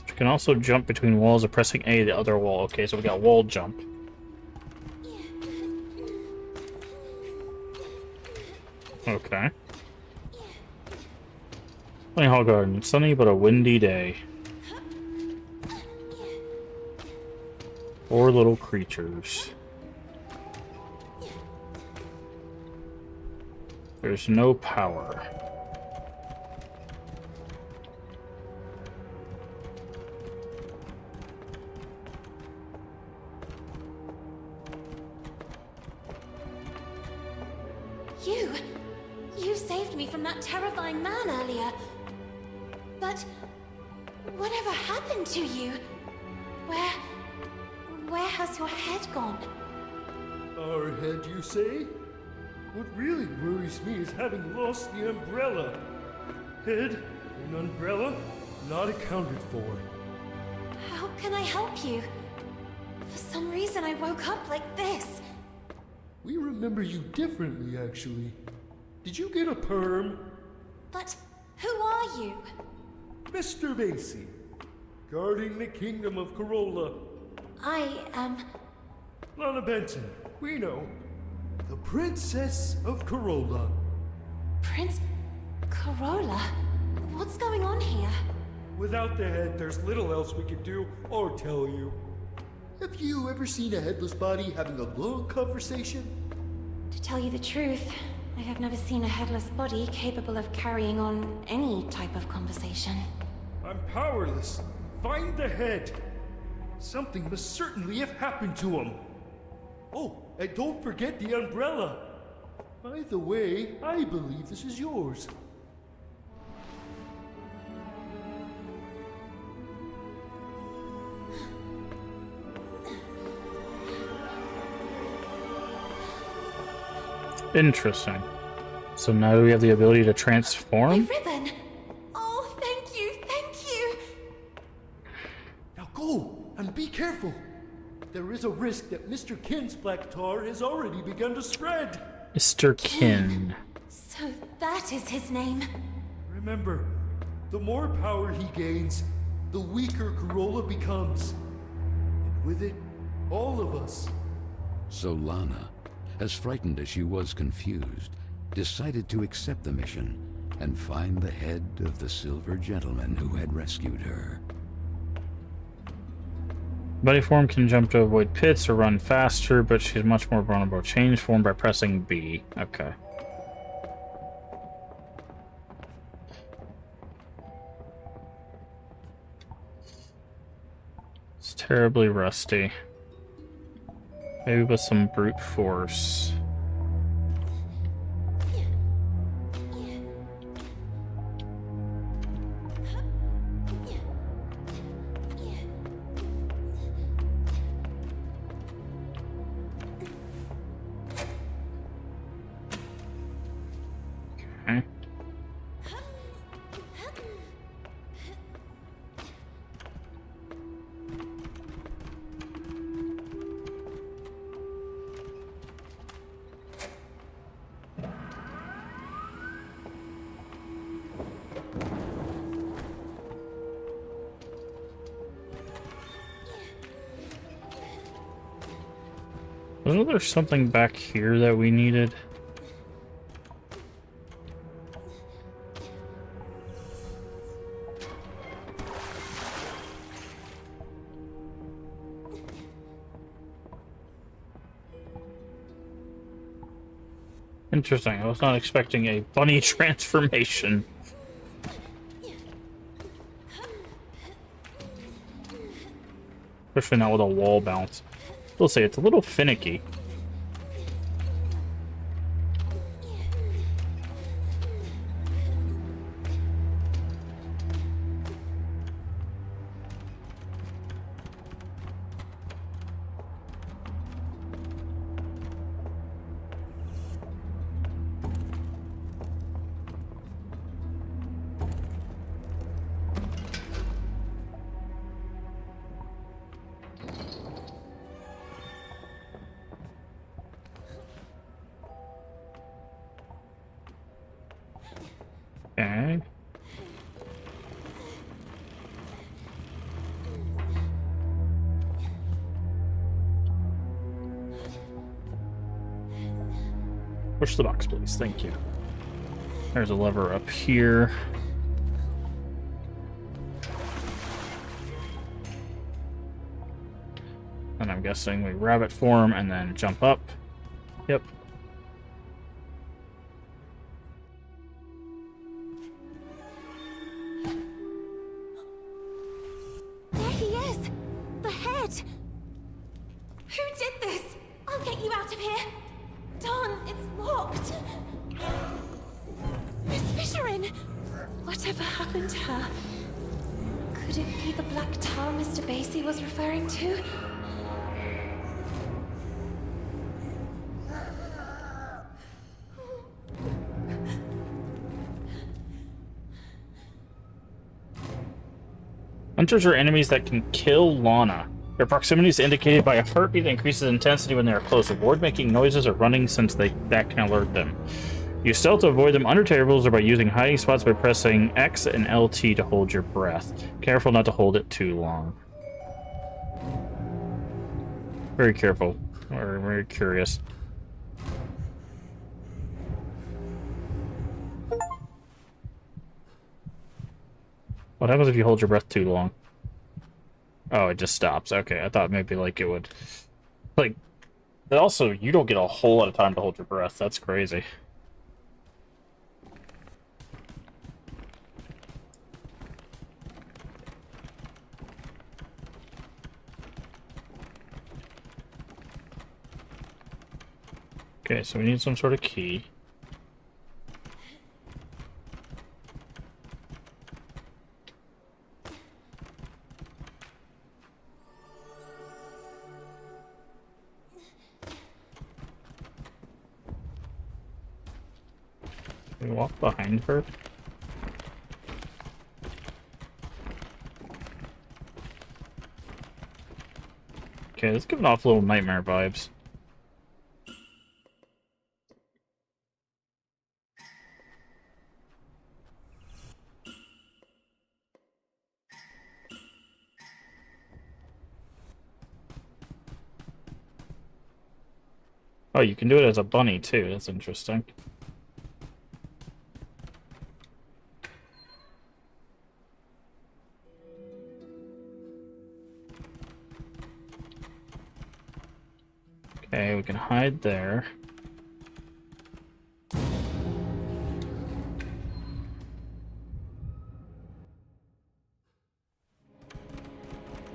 can also jump between walls of pressing A, the other wall. Okay, so we got wall jump. Okay. Bunny Hall Garden. Sunny but a windy day. 4 little creatures. There's no power. You saved me from that terrifying man earlier. But whatever happened to you? Where has your head gone? Our head, you say? What really worries me is having lost the umbrella. Head and umbrella not accounted for. How can I help you? For some reason I woke up like this. We remember you differently, actually. Did you get a perm? But who are you? Mr. Macy, guarding the kingdom of Carole. I am... Lana Benson, we know. The Princess of Carole. Prince... Carole? What's going on here? Without the head, there's little else we can do or tell you. Have you ever seen a headless body having a long conversation? To tell you the truth, I have never seen a headless body capable of carrying on any type of conversation. I'm powerless. Find the head. Something must certainly have happened to him. Oh, and don't forget the umbrella. By the way, I believe this is yours. Interesting. So now we have the ability to My transform? ribbon! Oh, thank you, thank you! Now go, and be careful. There is a risk that Mr. Kin's black tar has already begun to spread. Mr. Kin. So that is his name. Remember, the more power he gains, the weaker Carole becomes. And with it, all of us. So Lana, as frightened as she was confused, decided to accept the mission and find the head of the silver gentleman who had rescued her. Bunny form can jump to avoid pits or run faster, but she's much more vulnerable. Change form by pressing B. Okay. It's terribly rusty. Maybe with some brute force. Okay. Wasn't there something back here that we needed? Interesting. I was not expecting a bunny transformation. Especially not with a wall bounce. We'll say it's a little finicky. Okay. Push the box, please. Thank you. There's a lever up here. And I'm guessing we rabbit form and then jump up. Yep. There he is! The head! Who did this? I'll get you out of here! Dawn, it's locked! Miss Fisherin! Whatever happened to her? Could it be the black tar Mr. Basie was referring to? Hunters are enemies that can kill Lana. Their proximity is indicated by a heartbeat that increases intensity when they are close. Avoid making noises or running since that can alert them. Use stealth to avoid them under tables or by using hiding spots by pressing X and LT to hold your breath. Careful not to hold it too long. Very careful. Or very curious. What happens if you hold your breath too long? Oh, it just stops. Okay, I thought maybe like it would... Like, also, you don't get a whole lot of time to hold your breath. That's crazy. Okay, so we need some sort of key. Can we walk behind her? Okay, let's give it off little nightmare vibes. Oh, you can do it as a bunny too. That's interesting. Okay, we can hide there.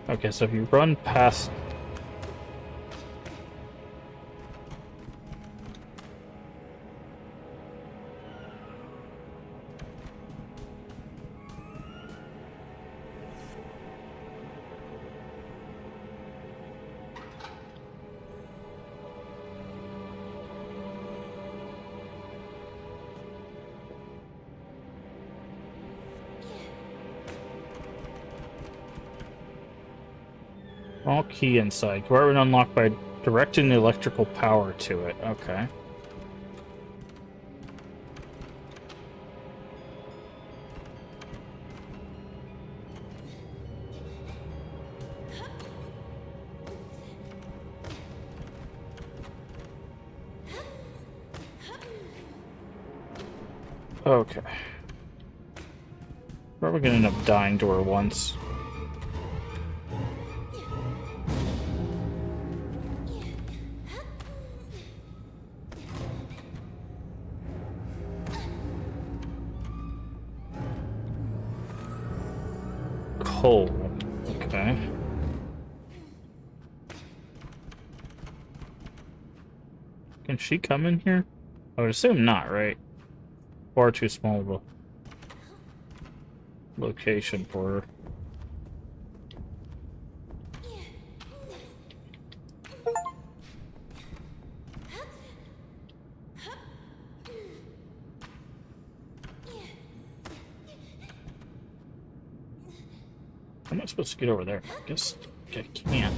Okay, so if you run past... Small key inside. Compartment unlocked by directing the electrical power to it. Okay. Okay. Probably gonna end up dying to her once. Carole. Okay. Can she come in here? I would assume not, right? Far too small of a location for her. How am I supposed to get over there? I guess I can't.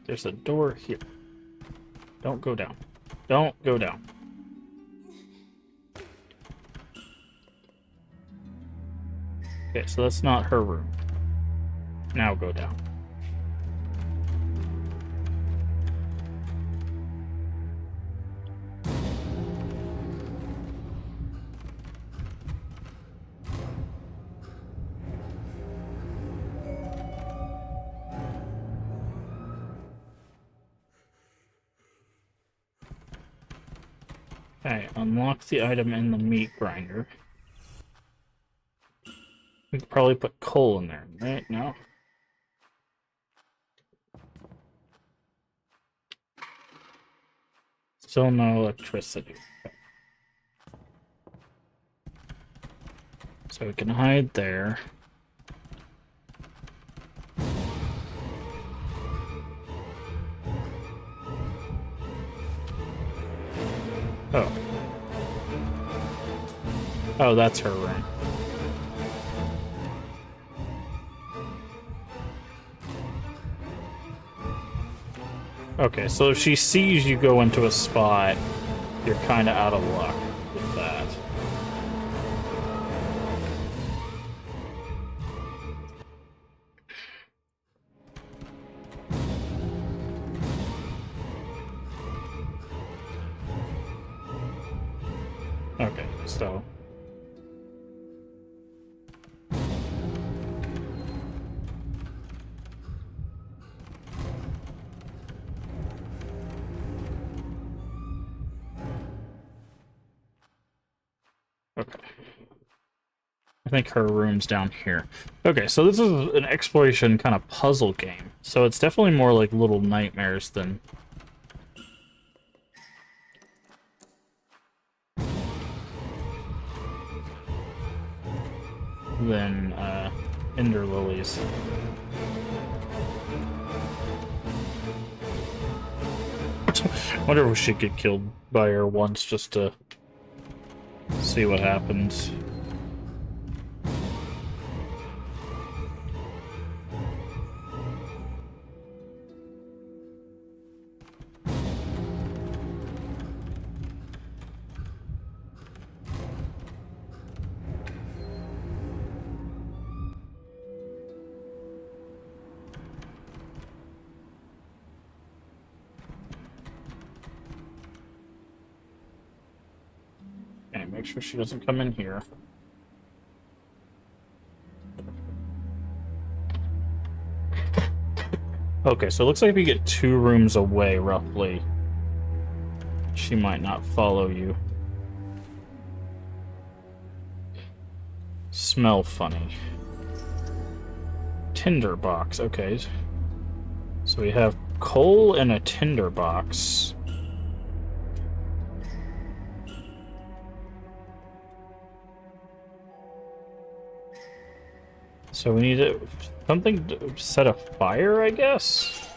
There's a door here. Don't go down. Don't go down. Okay, so that's not her room. Now go down. Okay, unlock the item in the meat grinder. We could probably put coal in there, right? No? Still no electricity. Okay. So we can hide there. Oh. Oh, that's her room. Okay, so if she sees you go into a spot, you're kind of out of luck with that. Okay, so... Okay. I think her room's down here. Okay, so this is an exploration kind of puzzle game. So it's definitely more like Little Nightmares than... Ender Lilies. I wonder if we should get killed by her once just to see what happens. Okay, make sure she doesn't come in here. Okay, so it looks like if you get 2 rooms away, roughly, she might not follow you. Smell funny. Tinder box, okay. So we have coal and a tinder box. So we need something to set a fire, I guess?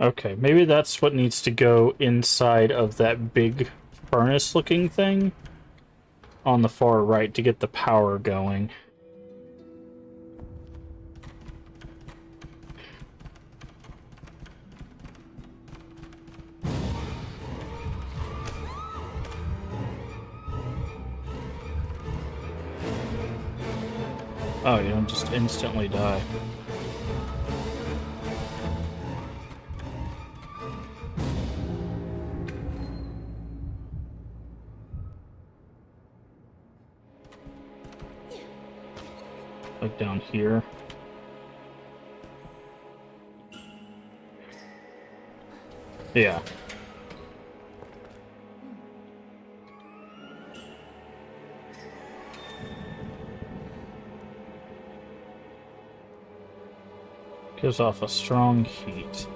Okay, maybe that's what needs to go inside of that big furnace-looking thing on the far right to get the power going. Oh, you don't just instantly die. Like down here. Yeah. Gives off a strong heat.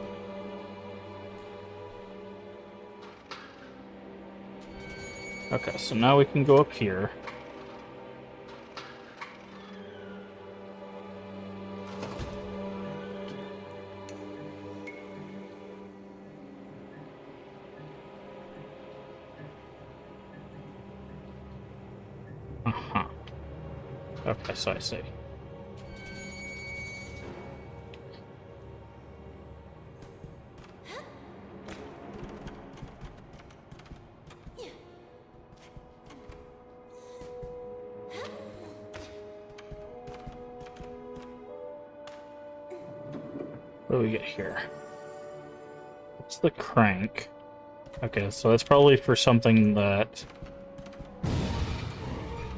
Okay, so now we can go up here. Uh-huh. Okay, so I see. What do we get here? What's the crank? Okay, so that's probably for something that...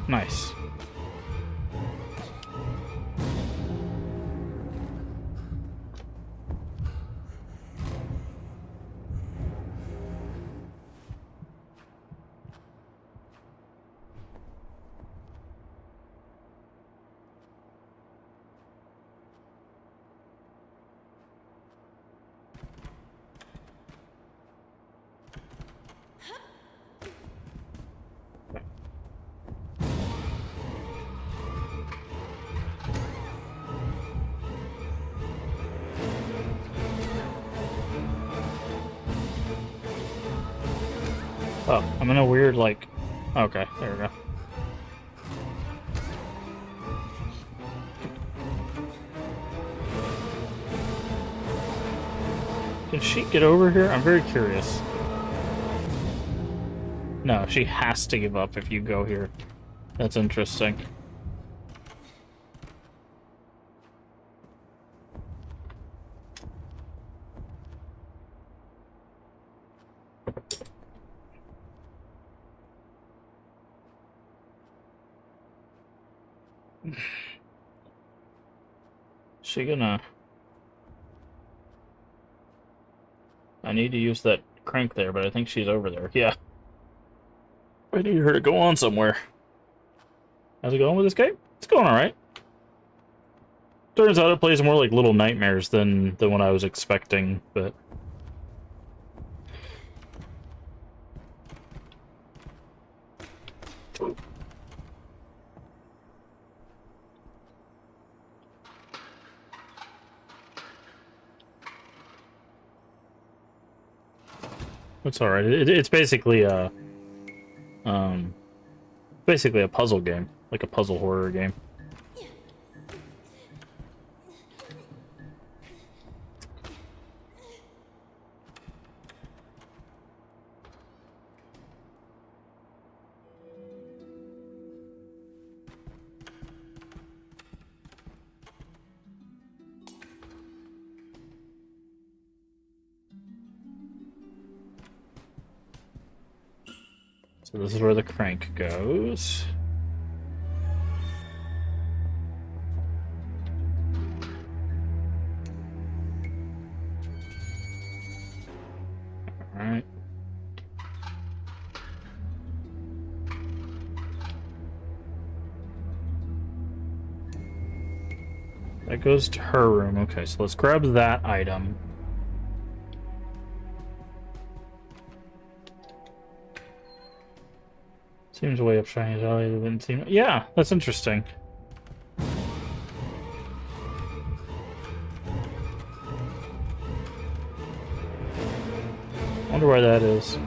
Nice. Oh, I'm in a weird, like... Okay, there we go. Can she get over here? I'm very curious. No, she has to give up if you go here. That's interesting. She gonna... I need to use that crank there, but I think she's over there. Yeah. I need her to go on somewhere. How's it going with this game? It's going alright. Turns out it plays more like Little Nightmares than what I was expecting, but... It's alright. It's basically a... basically a puzzle game. Like a puzzle horror game. So this is where the crank goes. That goes to her room. Okay, so let's grab that item. Seems way up Shiny's alley. It didn't seem. Yeah, that's interesting. Wonder why that is.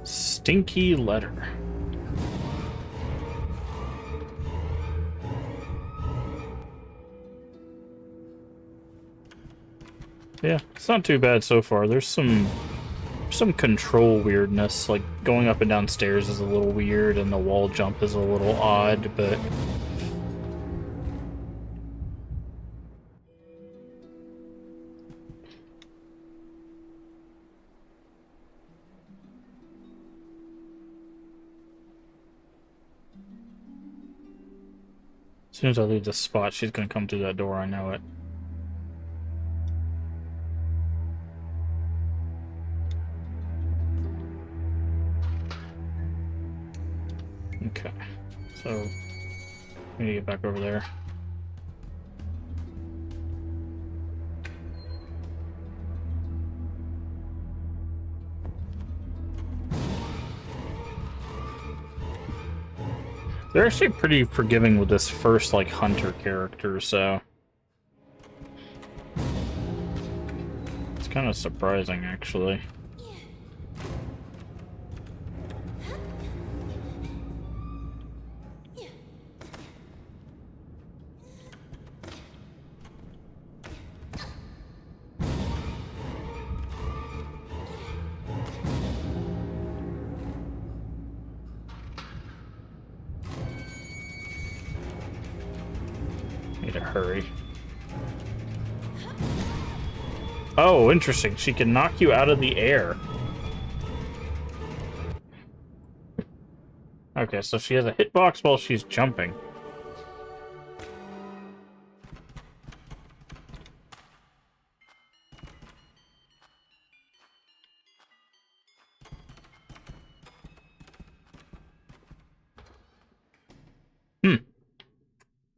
Stinky letter. Yeah, it's not too bad so far. There's some control weirdness, like going up and down stairs is a little weird and the wall jump is a little odd, but as soon as I leave this spot, she's gonna come through that door, I know it. Okay, so we need to get back over there. They're actually pretty forgiving with this first, like, hunter character, so it's kind of surprising, actually. Need to hurry. Oh, interesting. She can knock you out of the air. Okay, so she has a hitbox while she's jumping.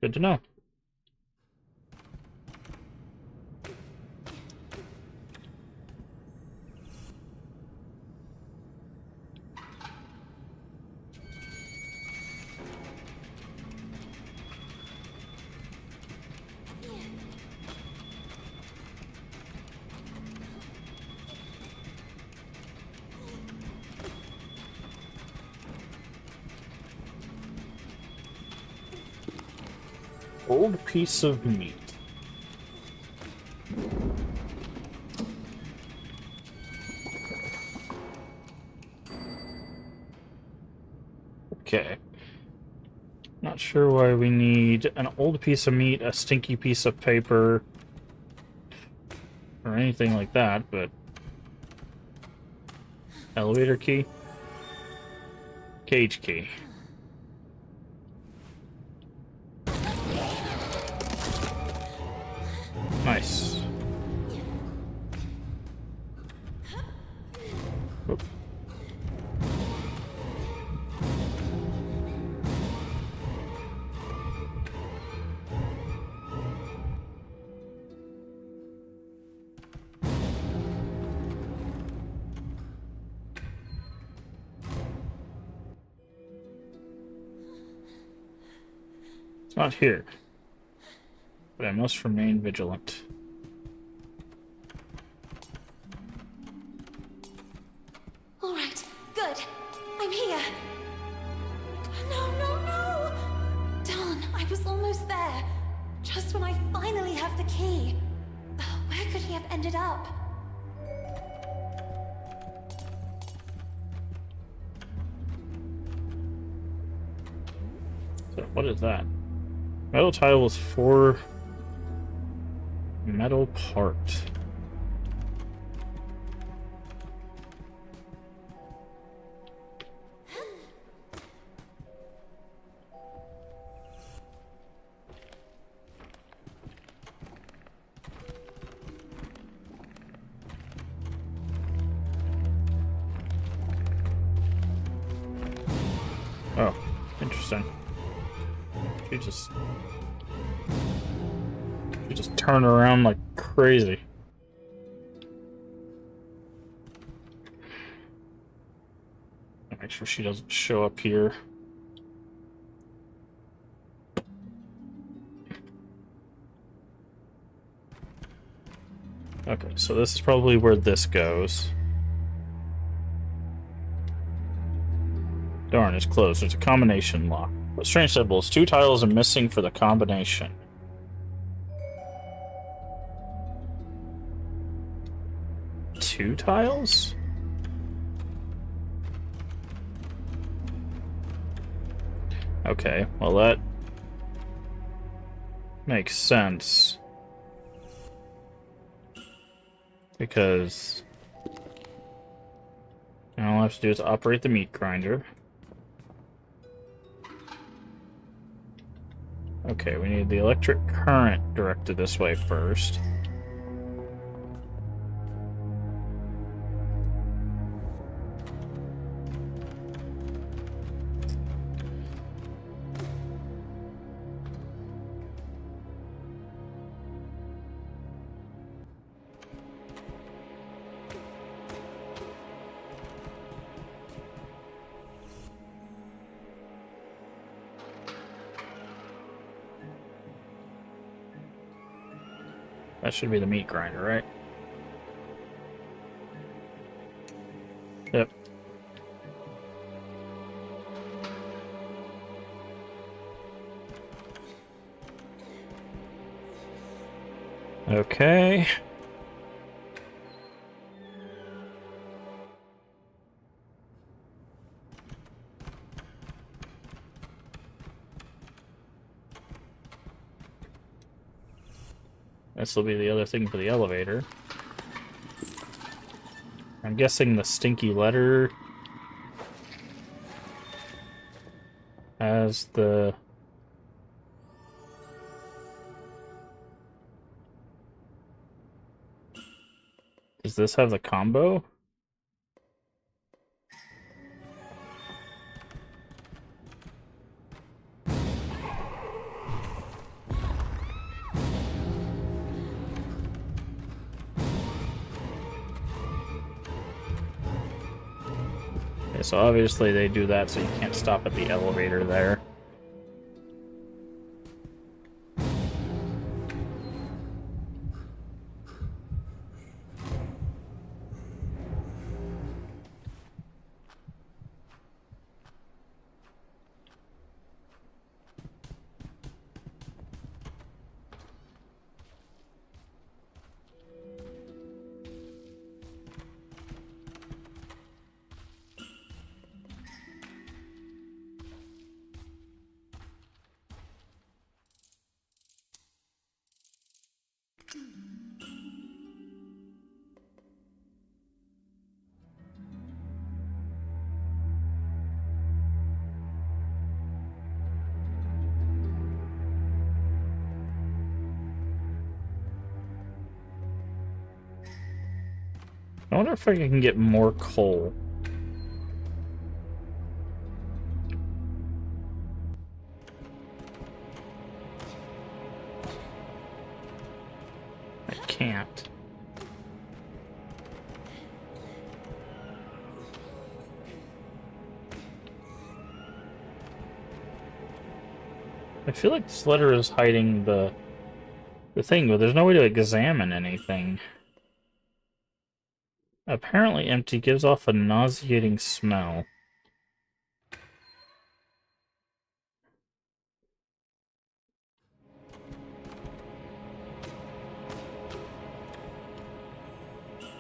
Good to know. Old piece of meat. Okay. Not sure why we need an old piece of meat, a stinky piece of paper, or anything like that, but... Elevator key? Cage key. Nice. Oop. It's not here, but I must remain vigilant. All right, good. I'm here. No, no, no! Darn, I was almost there. Just when I finally have the key. Where could he have ended up? So, what is that? Metal tile was 4 metal part. interesting. She just turned around like crazy. Make sure she doesn't show up here. Okay, so this is probably where this goes. Darn, it's closed. There's a combination lock. But strange symbols. 2 tiles are missing for the combination. Two tiles? Okay, well that makes sense. Because now all I have to do is operate the meat grinder. Okay, we need the electric current directed this way first. That should be the meat grinder, right? Yep. Okay. This will be the other thing for the elevator. I'm guessing the stinky letter has the... Does this have the combo? Okay, so obviously they do that so you can't stop at the elevator there. I wonder if I can get more coal. I can't. I feel like this letter is hiding the thing, but there's no way to examine anything. Apparently empty, gives off a nauseating smell.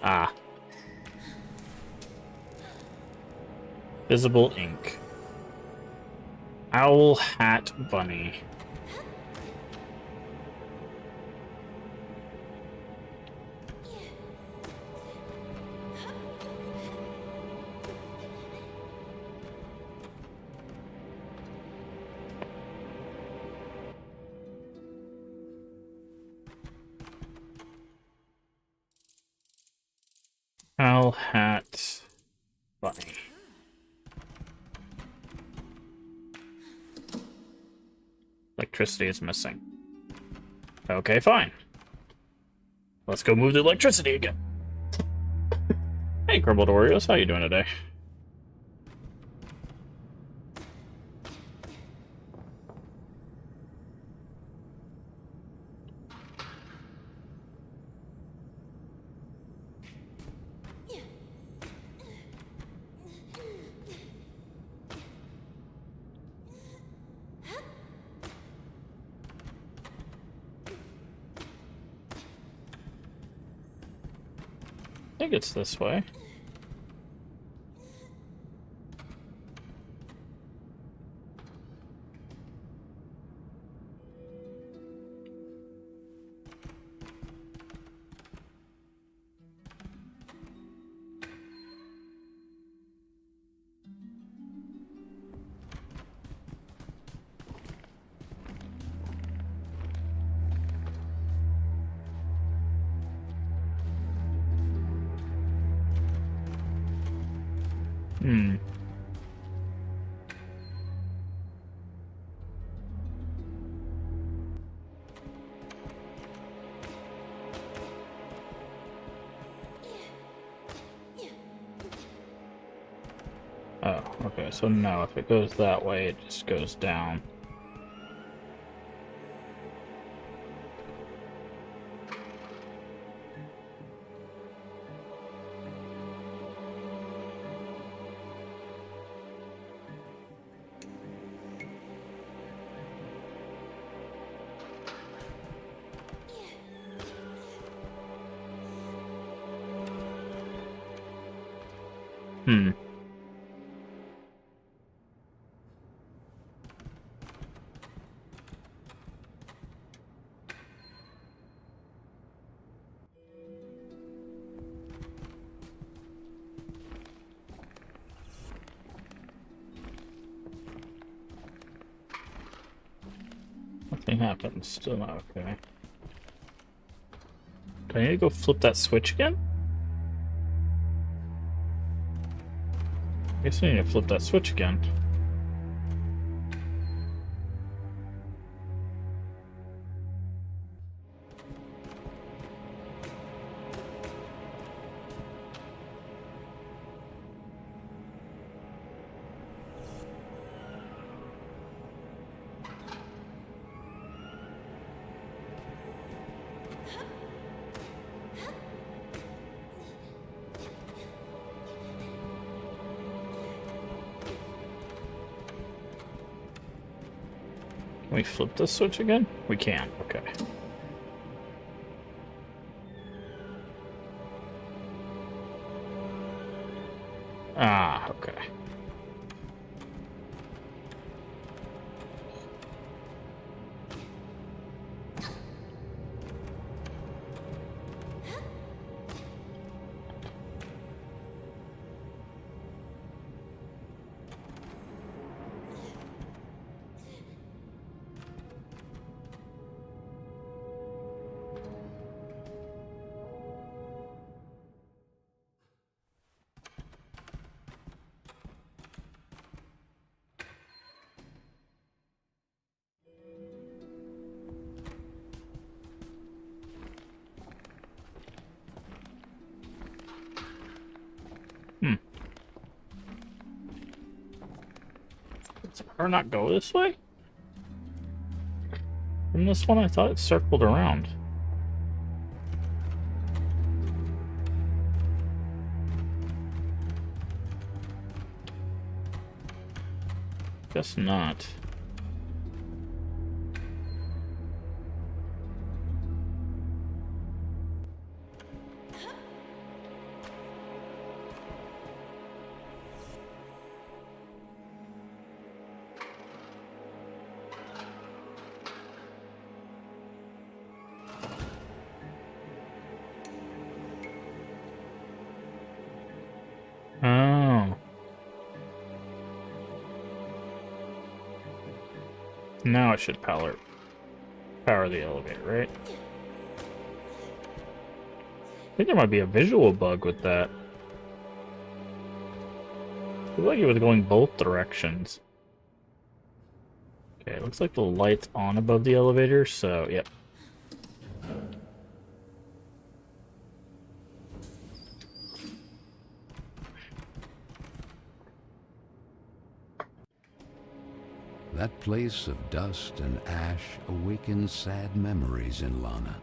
Ah. Visible ink. Owl Hat Bunny. Owl Hat Bunny. Electricity is missing. Okay, fine. Let's go move the electricity again. Hey, Crumbled Oreos, how you doing today? I think it's this way. Hmm. Oh, okay, so no, if it goes that way, it just goes down. Hmm. Nothing happens. Still not okay. Do I need to go flip that switch again? I guess I need to flip that switch again. Can we flip this switch again? We can, okay. Ah, okay. Does the car not go this way? From this one, I thought it circled around. Guess not. Oh. Now it should power the elevator, right? I think there might be a visual bug with that. I feel like it was going both directions. Okay, looks like the light's on above the elevator, so yep. That place of dust and ash awakened sad memories in Lana.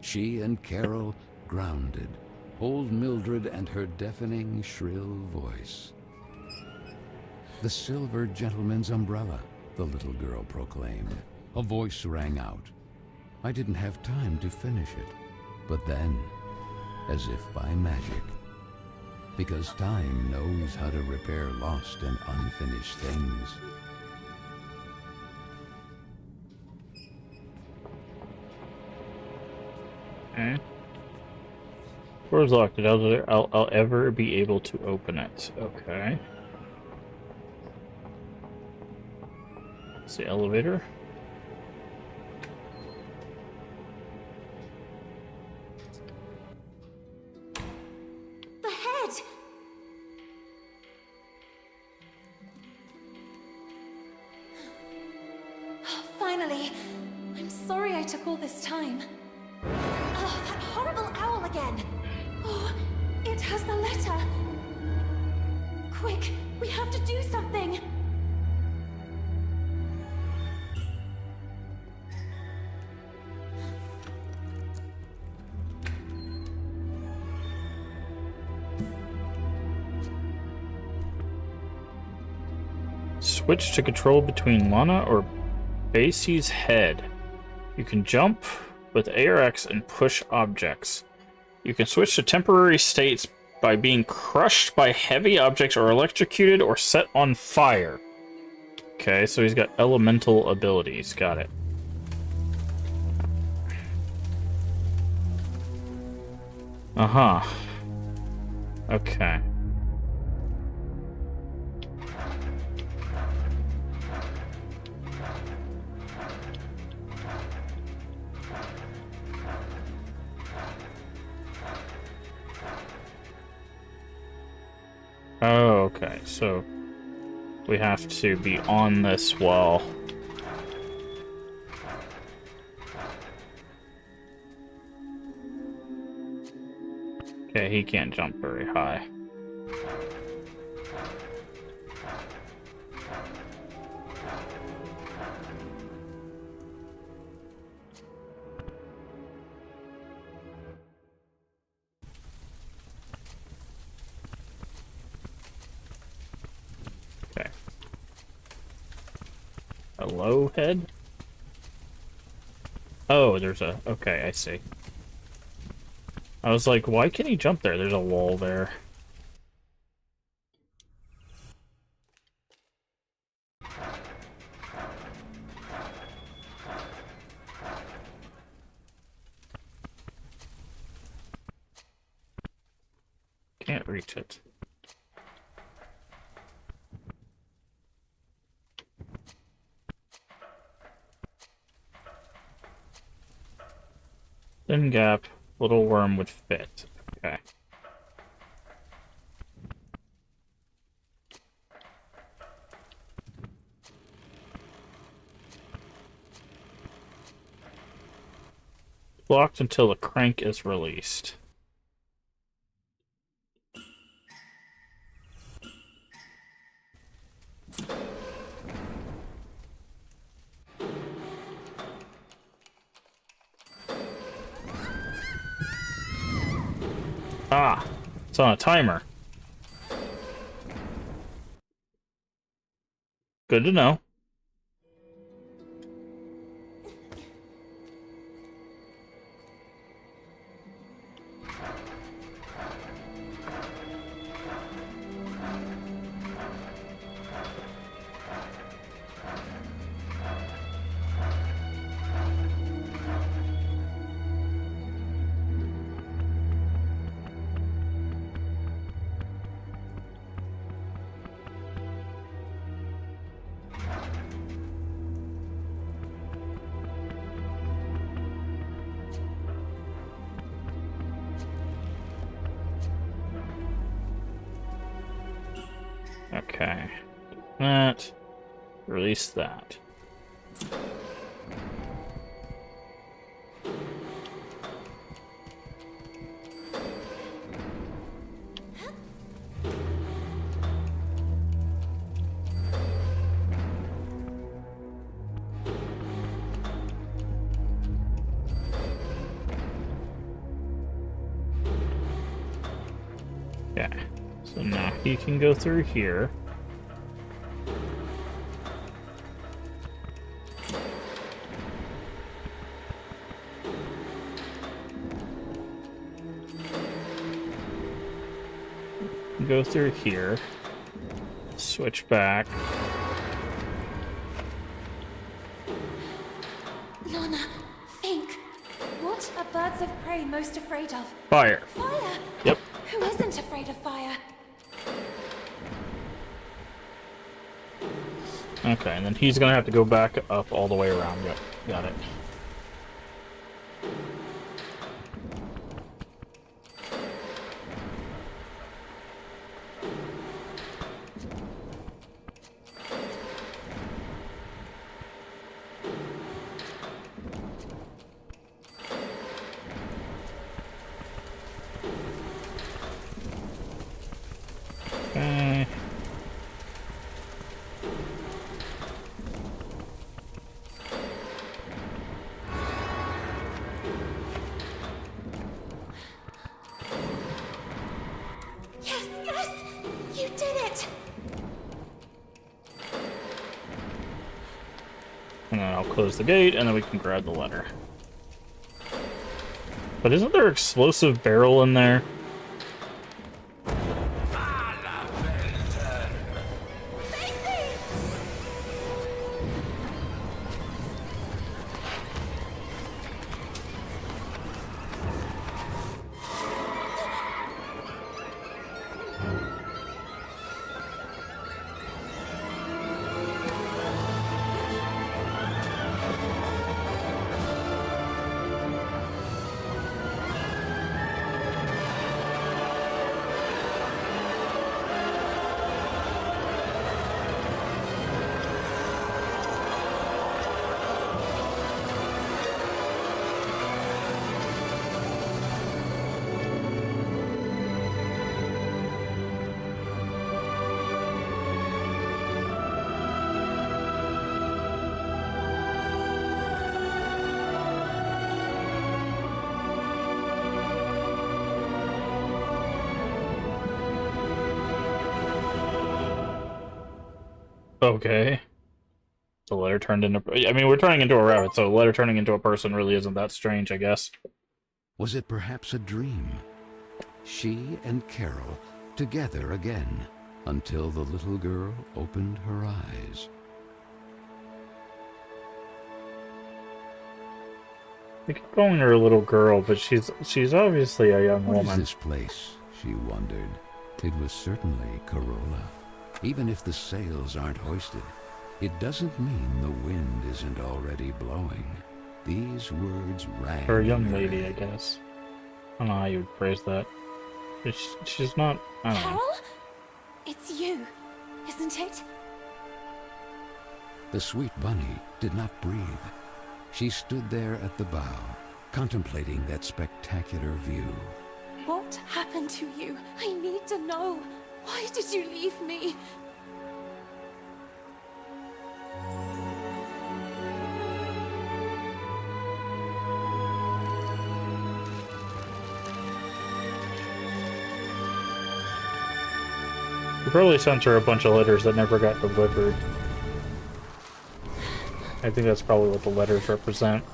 She and Carole grounded, old Mildred and her deafening, shrill voice. The silver gentleman's umbrella, the little girl proclaimed. A voice rang out. I didn't have time to finish it, but then, as if by magic, because time knows how to repair lost and unfinished things. Okay. Door's locked. I'll ever be able to open it. Okay. It's the elevator. The head! Finally! I'm sorry I took all this time. Oh, that horrible owl again! Oh, it has the letter! Quick, we have to do something! Switch to control between Lana or Basie's head. You can jump with A or X and push objects. You can switch to temporary states by being crushed by heavy objects or electrocuted or set on fire. Okay, so he's got elemental abilities. Got it. Uh-huh. Okay. Oh, okay, so we have to be on this wall. Okay, he can't jump very high. Okay. Hello, head? Oh, there's a... Okay, I see. I was like, why can't he jump there? There's a wall there. Can't reach it. Thin gap, little worm would fit. Okay. Blocked until the crank is released. Ah, it's on a timer. Good to know. Okay. That. Release that. He can go through here. Go through here. Switch back. Lana, think. What are birds of prey most afraid of? Fire. Fire! Yep. Who isn't afraid of fire? Okay, and then he's gonna have to go back up all the way around. Yep, got it. Okay. Yes, yes! You did it! And then I'll close the gate, and then we can grab the letter. But isn't there explosive barrel in there? Okay. The letter turned into... I mean, we're turning into a rabbit, so the letter turning into a person really isn't that strange, I guess. Was it perhaps a dream? She and Carole together again, until the little girl opened her eyes. They keep calling her a little girl, but she's obviously a young What is woman. this place? She wondered. It was certainly Carole. Even if the sails aren't hoisted, it doesn't mean the wind isn't already blowing. These words rang. Or a young in her lady, I head. guess. I don't know how you would phrase that. She's not... I don't know. Carole? It's you, isn't it? The sweet bunny did not breathe. She stood there at the bow, contemplating that spectacular view. What happened to you? I need to know. Why did you leave me? We probably sent her a bunch of letters that never got delivered. I think that's probably what the letters represent.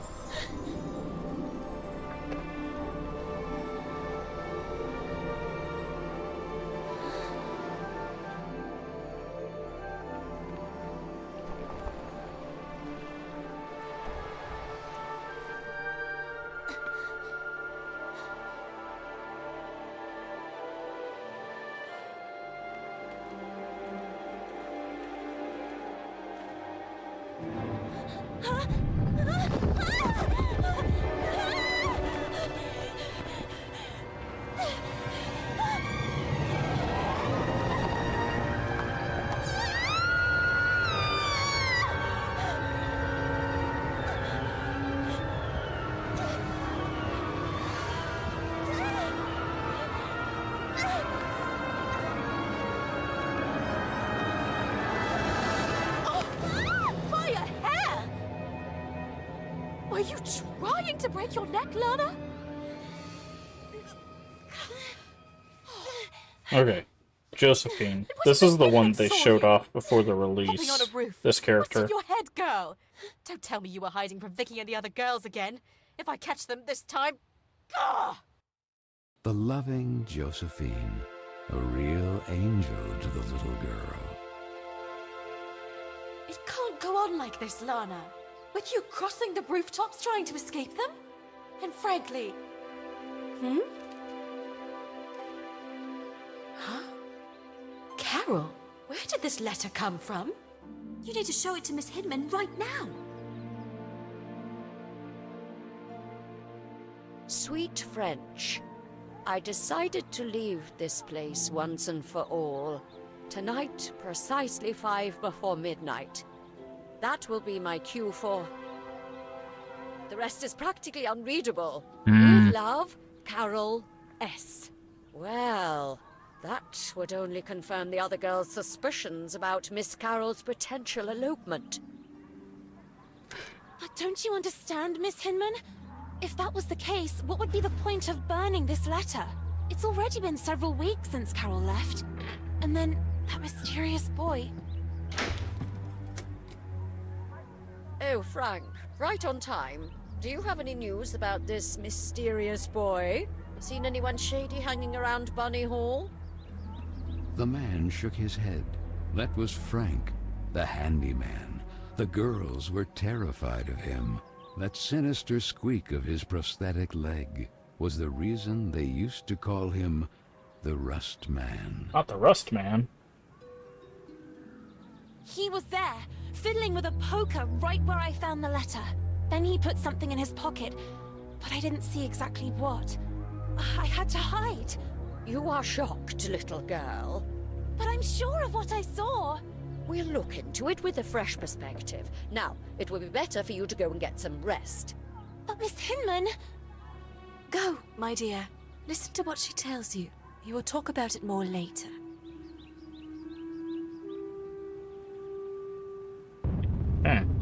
By a hair! Are you trying to break your neck, Lana? Okay. Josephine. It This wasn't is the me one that they saw showed you. off before the Hopping release. on a roof. This What's character. in your head, girl? Don't tell me you were hiding from Vicky and the other girls again. If I catch them this time... Ah! The loving Josephine, a real angel to the little girl. It can't go on like this, Lana. With you crossing the rooftops trying to escape them? And frankly... Huh? Carole, where did this letter come from? You need to show it to Miss Hinman right now. Sweet French, I decided to leave this place once and for all. Tonight, precisely 5 before midnight. That will be my cue for... The rest is practically unreadable. With love, Carole S. Well, that would only confirm the other girl's suspicions about Miss Carole's potential elopement. But don't you understand, Miss Hinman? If that was the case, what would be the point of burning this letter? It's already been several weeks since Carole left. And then, that mysterious boy. Oh, Frank, right on time. Do you have any news about this mysterious boy? Seen anyone shady hanging around Bunny Hall? The man shook his head. That was Frank, the handyman. The girls were terrified of him. That sinister squeak of his prosthetic leg was the reason they used to call him the Rust Man. Not the Rust Man. He was there, fiddling with a poker right where I found the letter. Then he put something in his pocket, but I didn't see exactly what. I had to hide. You are shocked, little girl. But I'm sure of what I saw. We'll look into it with a fresh perspective. Now, it would be better for you to go and get some rest. But Miss Hinman... Go, my dear. Listen to what she tells you. You will talk about it more later.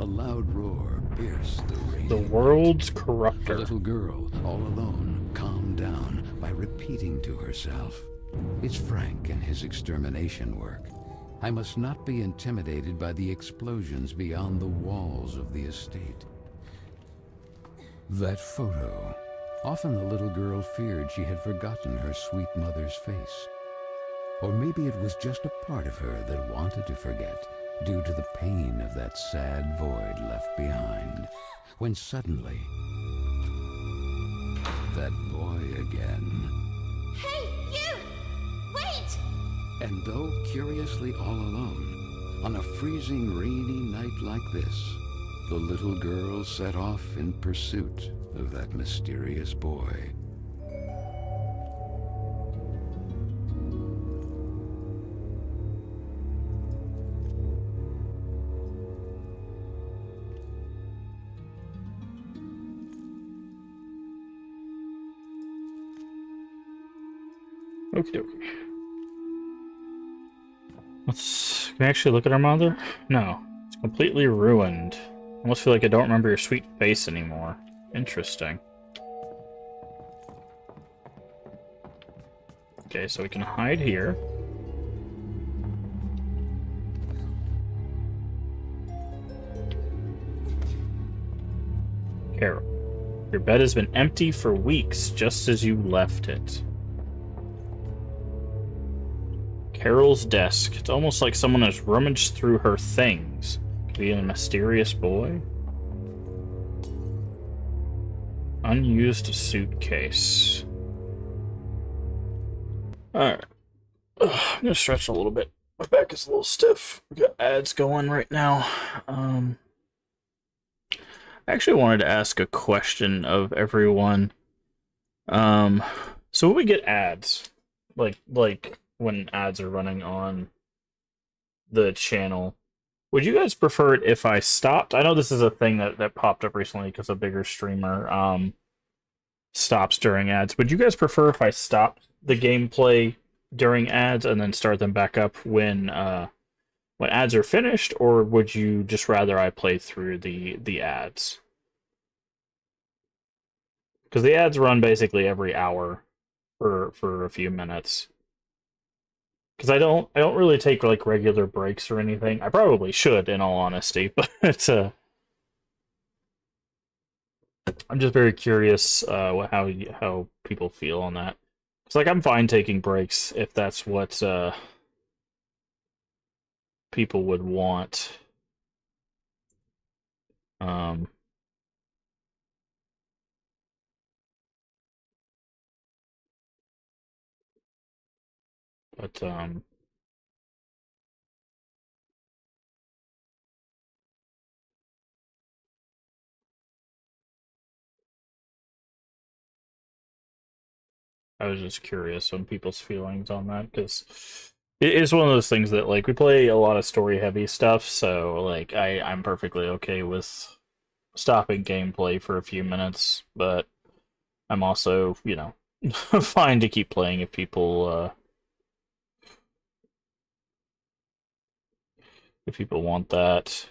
A loud roar pierced the rain. The world's The corrupter. little girl, all alone, calmed down by repeating to herself, "It's Frank and his extermination work. I must not be intimidated by the explosions beyond the walls of the estate." That photo. Often the little girl feared she had forgotten her sweet mother's face. Or maybe it was just a part of her that wanted to forget, due to the pain of that sad void left behind. When suddenly, that boy again. Hey, you! Wait! And though curiously all alone, on a freezing rainy night like this, the little girl set off in pursuit of that mysterious boy. Okie dokie. Can we actually look at our mother? No. It's completely ruined. I almost feel like I don't remember your sweet face anymore. Interesting. Okay, so we can hide here. Carole, your bed has been empty for weeks, just as you left it. Carole's desk. It's almost like someone has rummaged through her things. Could be a mysterious boy. Unused suitcase. Alright. I'm gonna stretch a little bit. My back is a little stiff. We got ads going right now. I actually wanted to ask a question of everyone. So when we get ads, like when ads are running on the channel, would you guys prefer it if I stopped? I know this is a thing that popped up recently because a bigger streamer stops during ads. Would you guys prefer if I stopped the gameplay during ads and then start them back up when ads are finished, or would you just rather I play through the ads? Because the ads run basically every hour for a few minutes. because I don't really take like regular breaks or anything. I probably should, in all honesty, but I'm just very curious how people feel on that. It's like I'm fine taking breaks if that's what people would want. Um, but I was just curious on people's feelings on that because it is one of those things that like we play a lot of story heavy stuff, so like I'm perfectly okay with stopping gameplay for a few minutes, but I'm also, fine to keep playing if people want that.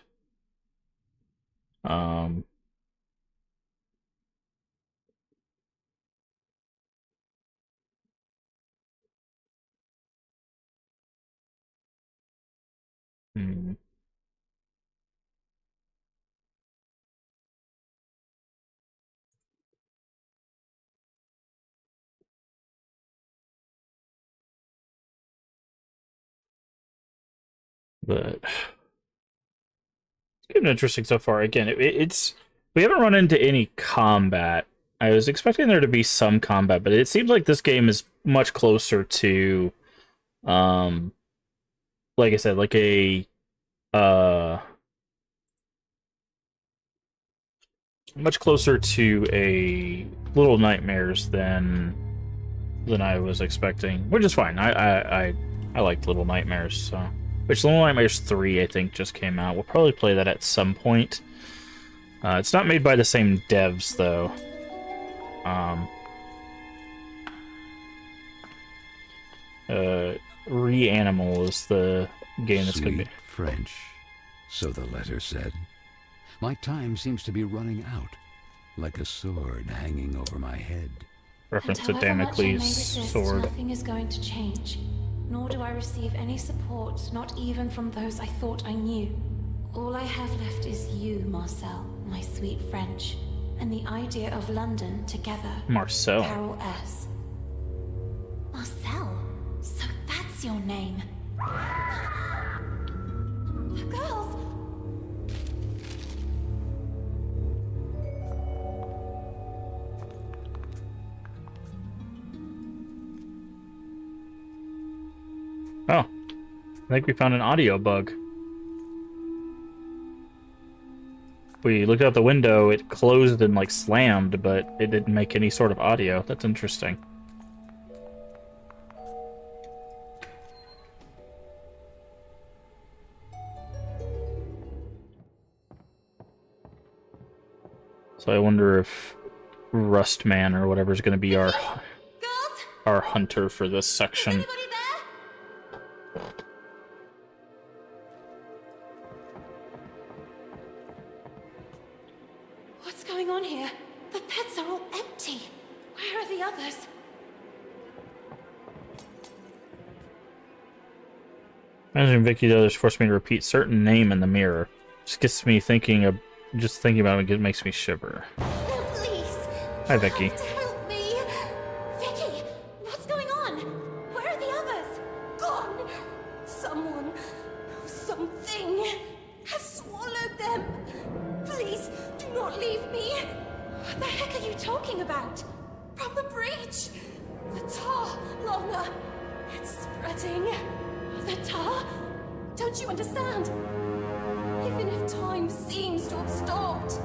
Um, hmm, but it's been interesting so far. Again, it's we haven't run into any combat. I was expecting there to be some combat, but it seems like this game is much closer to, um, like I said, like a uh, much closer to a Little Nightmares than I was expecting, which is fine. I liked Little Nightmares, so. Which Little Nightmares 3, I think, just came out. We'll probably play that at some point. It's not made by the same devs, though. Reanimal is the game that's going to be... French, so the letter said. My time seems to be running out, like a sword hanging over my head. Reference to And however much I may Damocles' resist, sword. nothing is going to change. Nor do I receive any support, not even from those I thought I knew. All I have left is you, Marcel, my sweet French, and the idea of London together. Marcel. Carole S. Marcel? So that's your name. Girls! Oh, I think we found an audio bug. We looked out the window, it closed and like slammed, but it didn't make any sort of audio. That's interesting. So I wonder if Rustman or whatever is going to be Girls? our hunter for this section. Anybody there? What's going on here? The pets are all empty. Where are the others? Imagine Vicky the others forced me to repeat certain name in the mirror. Just gets me thinking of just thinking about it makes me shiver. No, please. Hi, Vicky. You have to help me. Vicky, what's going on? Where are the others? Gone. Someone, something has swallowed them. Please, do not leave me. What the heck are you talking about? From the breach. The tar, longer. It's spreading. The tar? Don't you understand? Even if time seems to have stopped,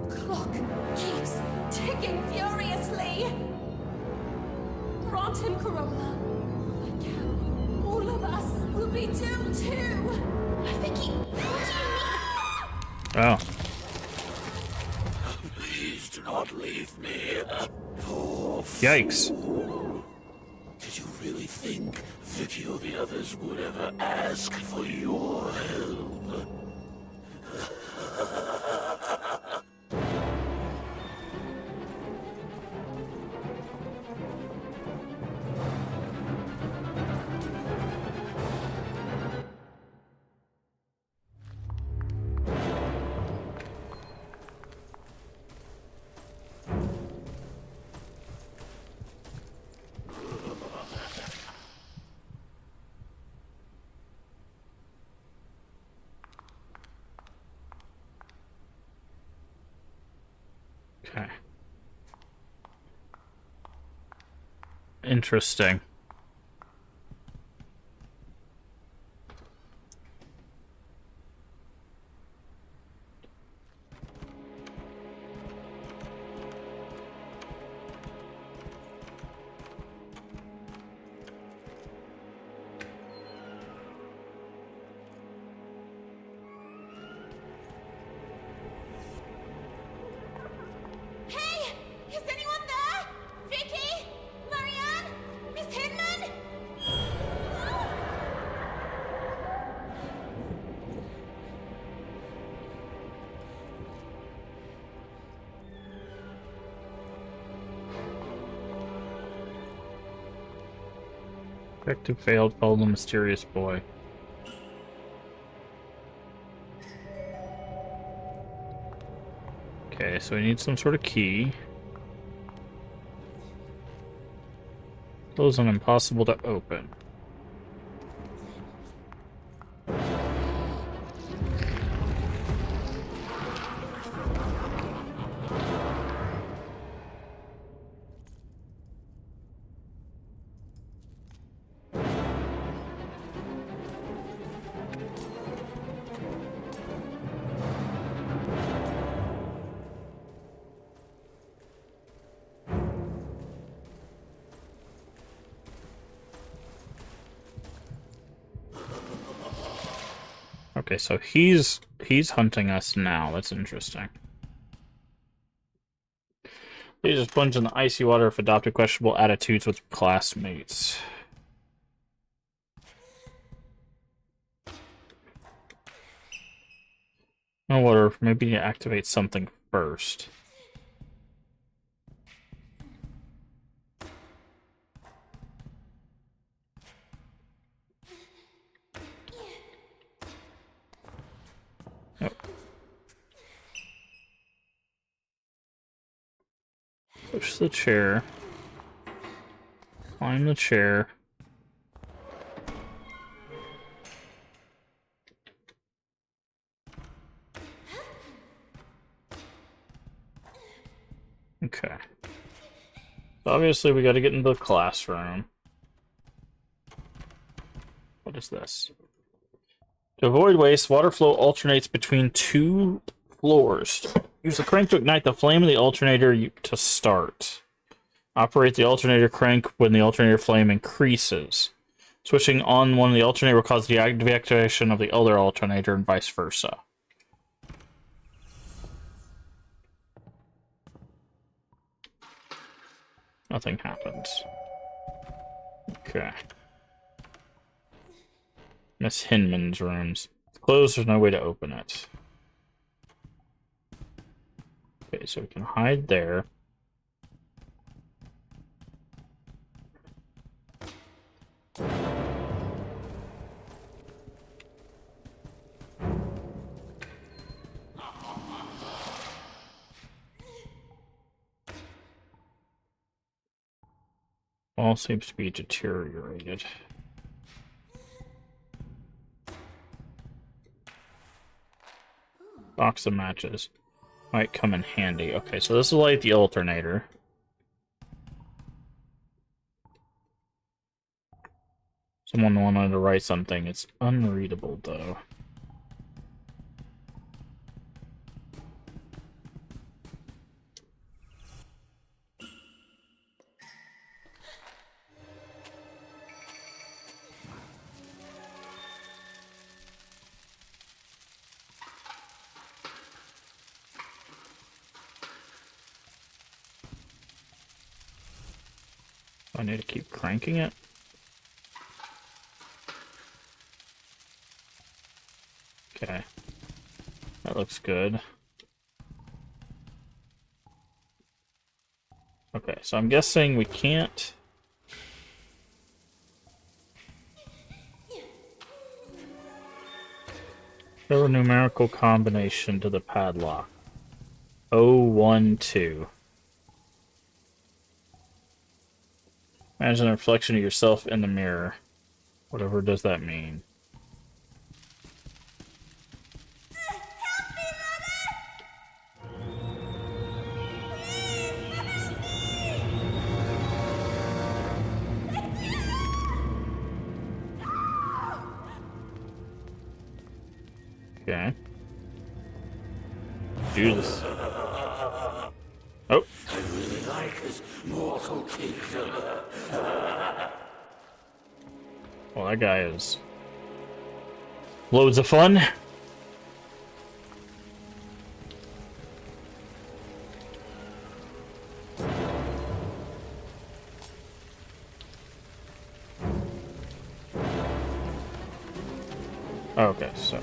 the clock keeps ticking furiously. Grant him, Carola. I can. All of us will be doomed too. Vicky, what do you mean? Oh. Please do not leave me. Poor Yikes. fool. Did you really think Vicky or the others would ever ask for your help? Okay. Interesting. Hey! Is anyone there? Vicky? Marianne? Miss Hinman? Objective failed, follow the mysterious boy. Okay, so we need some sort of key. Those are impossible to open. Okay, so he's hunting us now. That's interesting. They just plunge in the icy water if adopted questionable attitudes with classmates. No water. Maybe you activate something first. Push the chair. Climb the chair. Okay. So obviously we gotta get into the classroom. What is this? To avoid waste, water flow alternates between two floors. Use the crank to ignite the flame of the alternator to start. Operate the alternator crank when the alternator flame increases. Switching on one of the alternator will cause the deactivation of the other alternator and vice versa. Nothing happens. Okay. Miss Hinman's rooms. It's closed, there's no way to open it. Okay, so we can hide there. All seems to be deteriorated. Box of matches. Might come in handy. Okay, so this is like the alternator. Someone wanted to write something. It's unreadable, though. I need to keep cranking it. Okay. That looks good. Okay, so I'm guessing we can't... Show a numerical combination to the padlock. 012. Imagine a reflection of yourself in the mirror. Whatever does that mean. Help me, Mother! Okay. Do this. Oh. I really like this mortal kingdom. Well, that guy is loads of fun. Okay, so.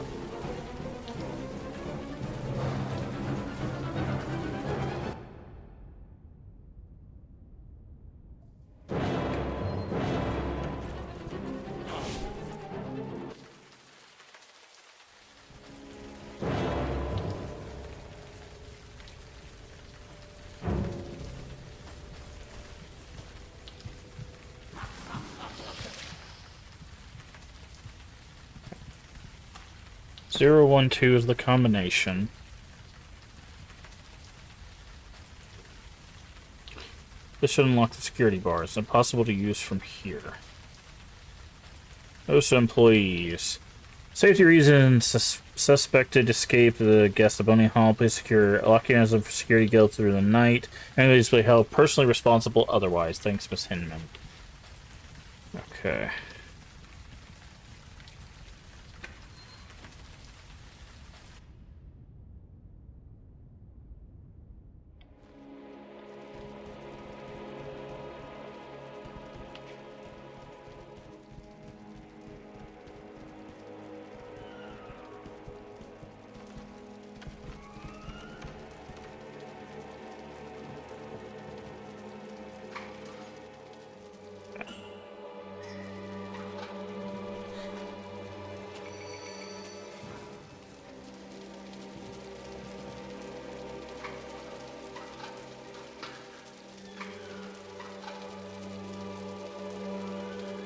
Zero, 1, 2 is the combination. This should unlock the security bars. Impossible to use from here. Those employees. Safety reasons, suspected escape the guest of Boney Hall. Please secure locking as a security guild through the night. Anybody's be held personally responsible otherwise. Thanks, Miss Hinman. Okay.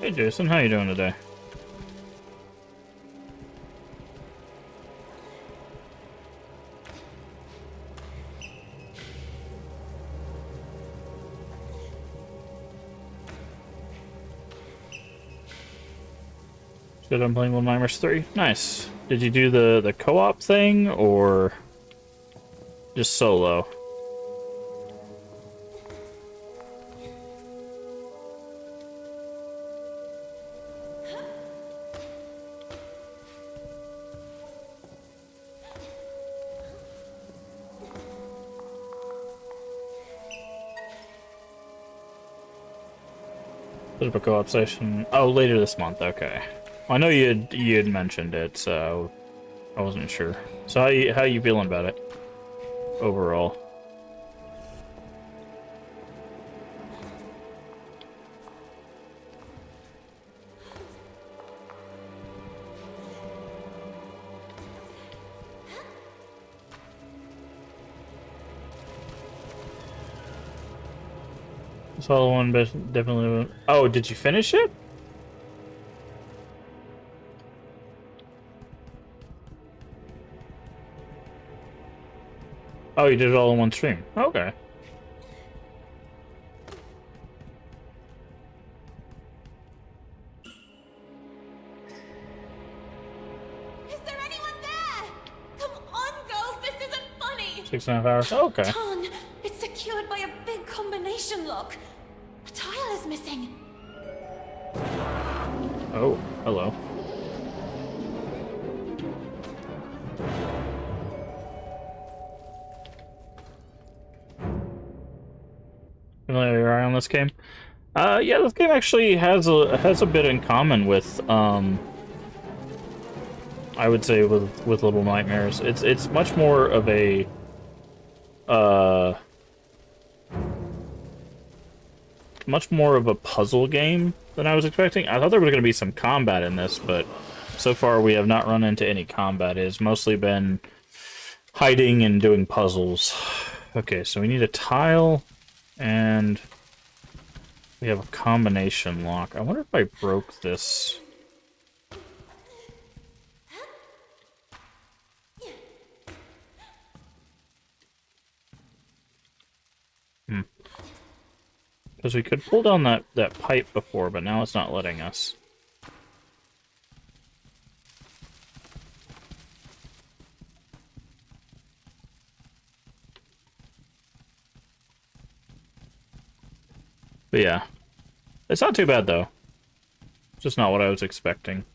Hey Jason, how you doing today? Good, I'm playing Little Nightmares 3. Nice. Did you do the co-op thing or just solo? Bit of a co-op session. Oh, later this month. Okay. I know you had mentioned it, so I wasn't sure. So how you feeling about it overall? Saw one, but definitely. Oh, did you finish it? Oh, you did it all in one stream. Okay. Is there anyone there? Come on, girls, this isn't funny! 6.5 hours. Okay. Ton, it's secured by a big combination lock. A tile is missing. Oh, hello. Familiar on this game? Yeah, this game actually has a bit in common with I would say with Little Nightmares. It's much more of a much more of a puzzle game than I was expecting. I thought there was going to be some combat in this, but so far we have not run into any combat. It has mostly been hiding and doing puzzles. Okay, so we need a tile, and we have a combination lock. I wonder if I broke this. Because we could pull down that pipe before, but now it's not letting us. But yeah. It's not too bad, though. Just not what I was expecting.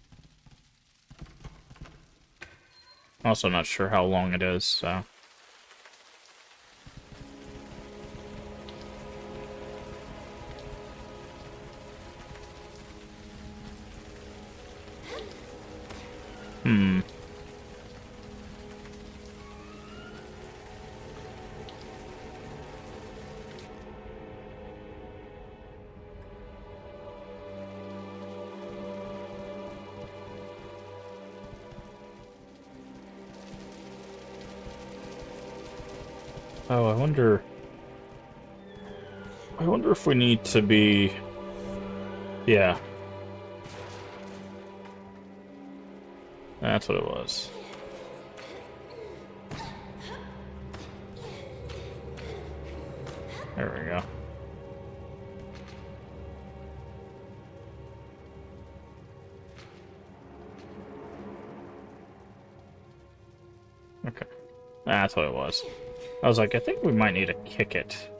Also not sure how long it is, so... Oh, I wonder if we need to be... Yeah. That's what it was. There we go. Okay. That's what it was. I was like, I think we might need to kick it.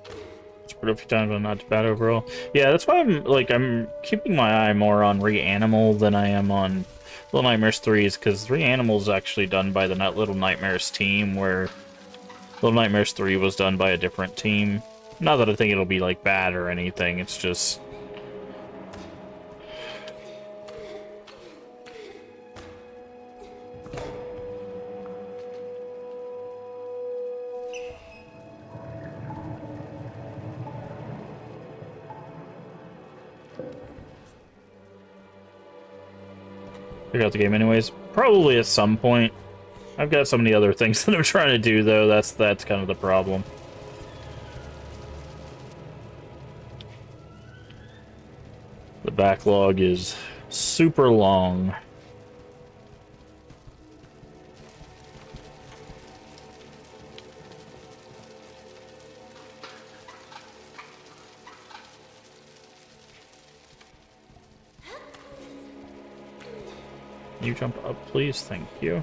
It's pretty few times, but not too bad overall. Yeah, that's why I'm keeping my eye more on Reanimal than I am on Little Nightmares 3's, because Reanimal is actually done by the Little Nightmares team, where Little Nightmares 3 was done by a different team. Not that I think it'll be, like, bad or anything, it's just... Figure out the game anyways. Probably at some point. I've got so many other things that I'm trying to do, though. That's kind of the problem. The backlog is super long. You jump up, please. Thank you.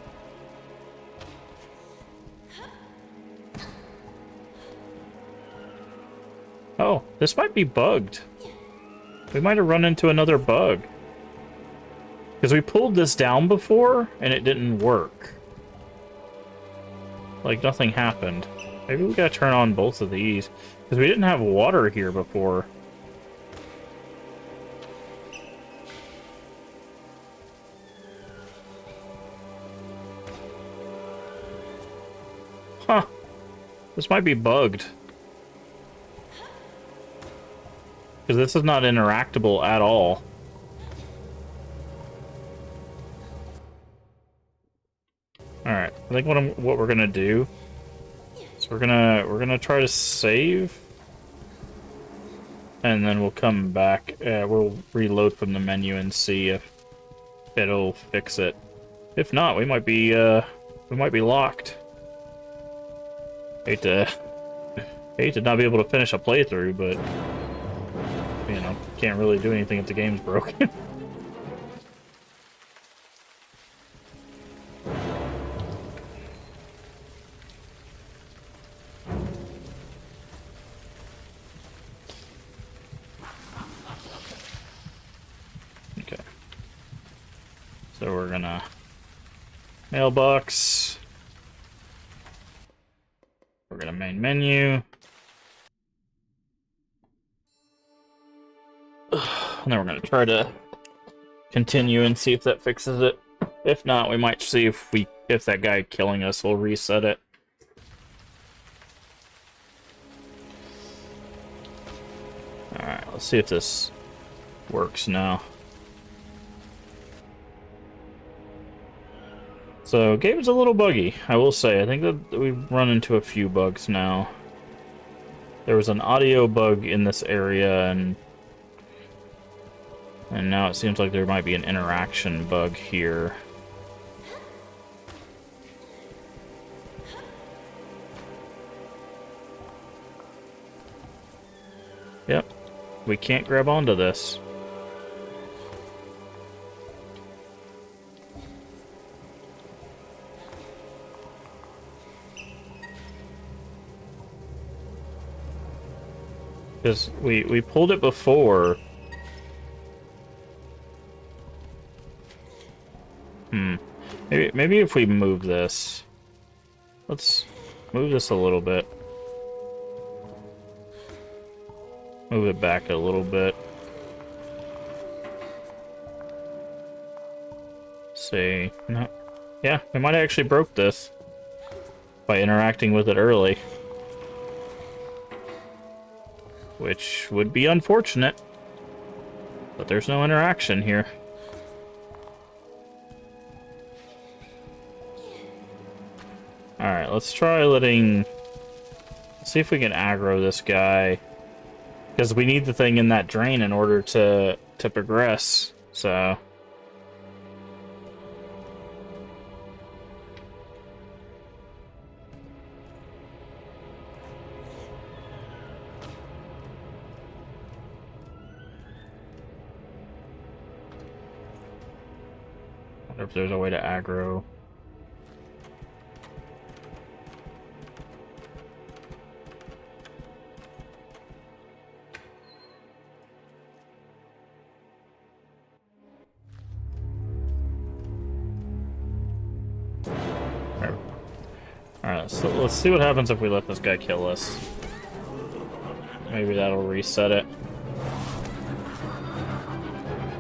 Oh, this might be bugged. We might have run into another bug. Because we pulled this down before, and it didn't work. Like, nothing happened. Maybe we gotta turn on both of these. Because we didn't have water here before. Huh. This might be bugged. Because this is not interactable at all. Alright, I think what we're gonna do is we're gonna try to save, and then we'll come back. We'll reload from the menu and see if it'll fix it. If not, we might be locked. Hate to not be able to finish a playthrough, but you know, can't really do anything if the game's broken. Okay. So we're gonna mailbox. We're gonna main menu. And then we're gonna try to continue and see if that fixes it. If not, we might see if that guy killing us will reset it. Alright, let's see if this works now. So, game's a little buggy, I will say. I think that we've run into a few bugs now. There was an audio bug in this area, and now it seems like there might be an interaction bug here. Yep, we can't grab onto this. Because we pulled it before. Maybe if we move this. Let's move this a little bit. Move it back a little bit. See. No. Yeah, we might have actually broke this by interacting with it early. Which would be unfortunate. But there's no interaction here. Alright, let's try letting... see if we can aggro this guy. Because we need the thing in that drain in order to progress, so... wonder if there's a way to aggro. Alright, so let's see what happens if we let this guy kill us. Maybe that'll reset it.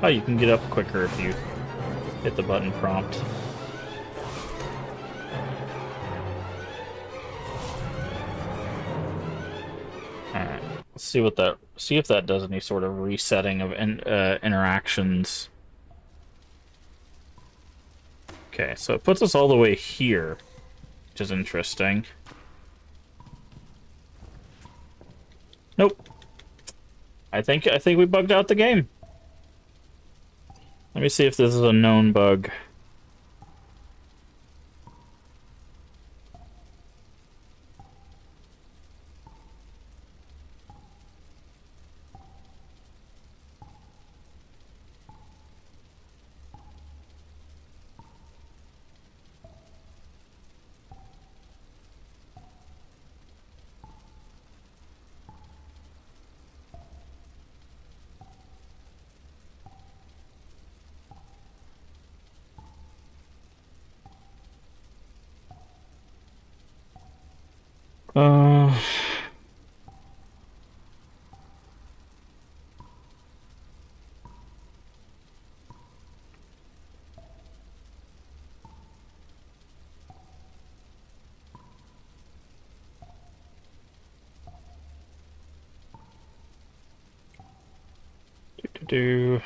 Oh, you can get up quicker if you hit the button prompt. Alright, let's see what that... see if that does any sort of resetting of interactions. Okay, so it puts us all the way here, which is interesting. Nope. I think we bugged out the game. Let me see if this is a known bug. Uh... do.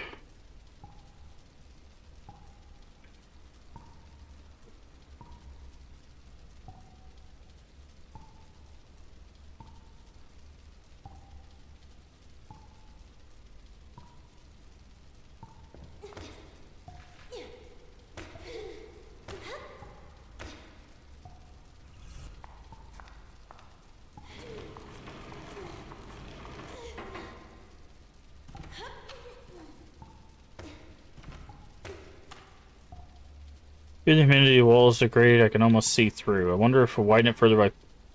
If the humidity walls degrade, I can almost see through. I wonder if we widen it further,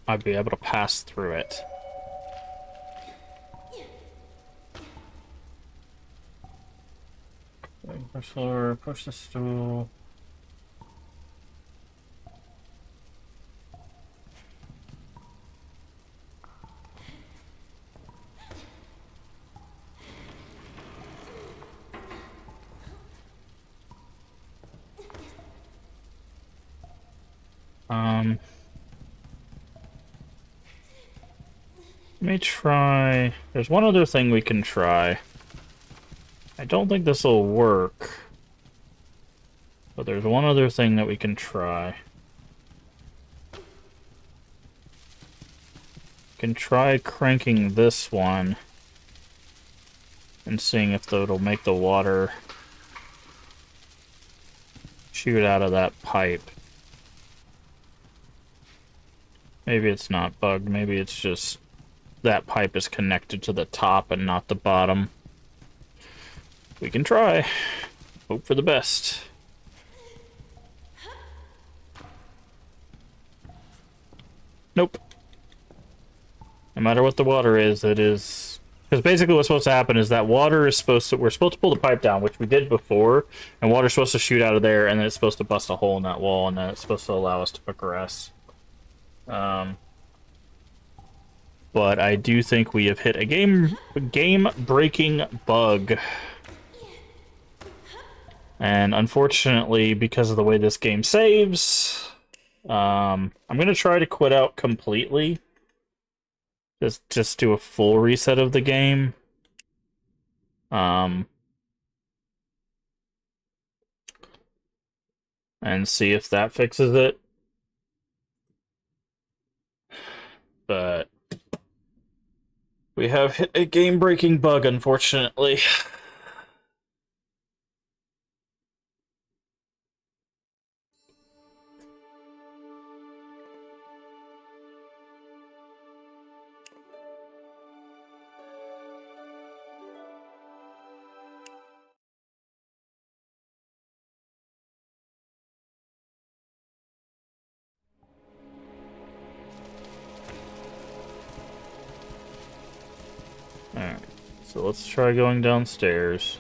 I'd be able to pass through it. Push lower, push the stool. Let me try... there's one other thing we can try. I don't think this will work. But there's one other thing that we can try. Can try cranking this one and seeing if it'll make the water shoot out of that pipe. Maybe it's not bugged, maybe it's just that pipe is connected to the top and not the bottom. We can try. Hope for the best. Nope. No matter what the water is, it is Because basically what's supposed to happen is that water is supposed to... We're supposed to pull the pipe down, which we did before, and water's supposed to shoot out of there, and then it's supposed to bust a hole in that wall, and then it's supposed to allow us to progress. But I do think we have hit a game-breaking bug. And unfortunately, because of the way this game saves, I'm going to try to quit out completely. Just do a full reset of the game. And see if that fixes it. But we have hit a game-breaking bug, unfortunately. Alright, so let's try going downstairs.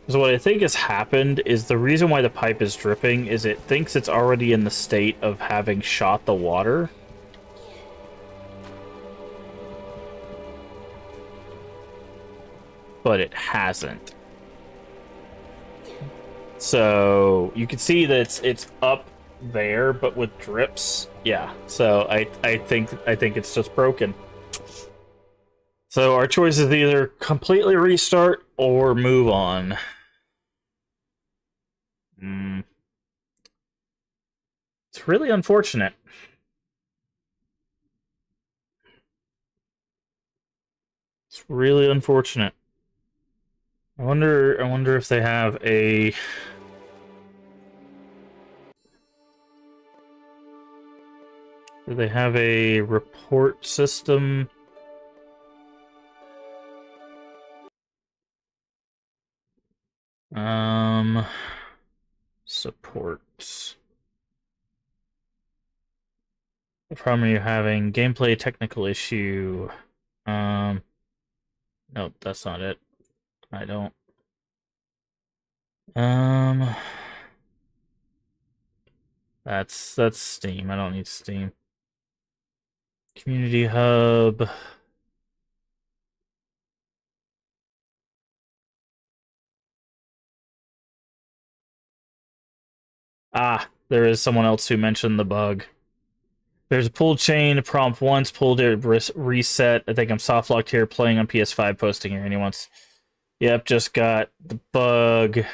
So what I think has happened is the reason why the pipe is dripping is it thinks it's already in the state of having shot the water. But it hasn't. So you can see that it's up there, but with drips. Yeah. So I think it's just broken. So our choice is either completely restart or move on. It's really unfortunate. It's really unfortunate. I wonder if they have a... Do they have a report system? Supports. What problem are you having? Gameplay technical issue. Nope, that's not it. I don't. That's Steam. I don't need Steam. Community Hub. Ah, there is someone else who mentioned the bug. There's a pull chain, prompt once, pulled it, reset. I think I'm soft locked here, playing on PS5, posting here. Anyone wants... Yep, just got the bug.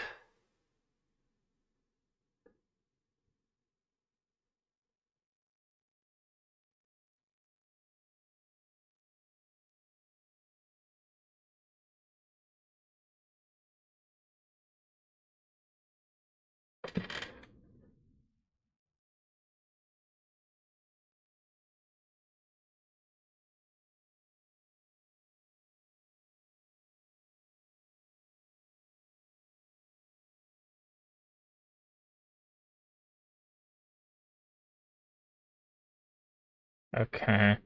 Okay.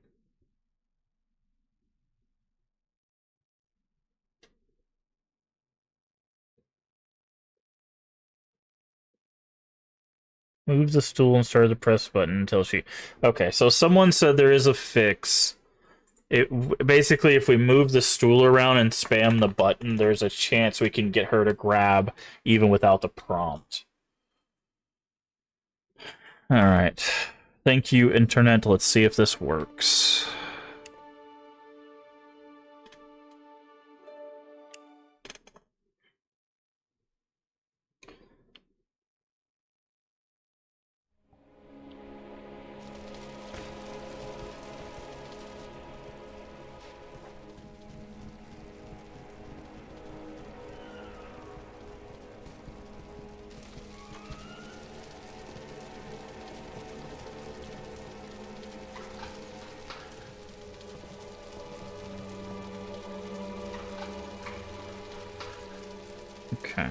Move the stool and start the press button until she... Okay, so someone said there is a fix. Basically, if we move the stool around and spam the button, there's a chance we can get her to grab even without the prompt. Alright. Thank you, Internet. Let's see if this works. Okay.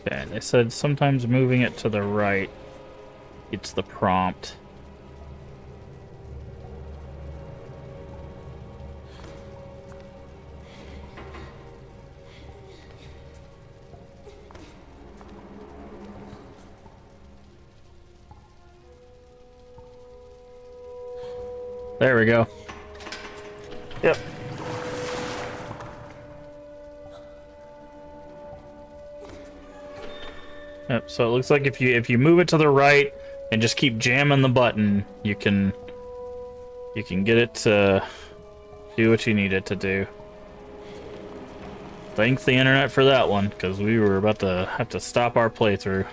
Okay, they said sometimes moving it to the right gets the prompt. There we go. Yep. Yep, so it looks like if you move it to the right and just keep jamming the button, you can get it to do what you need it to do. Thank the internet for that one, because we were about to have to stop our playthrough.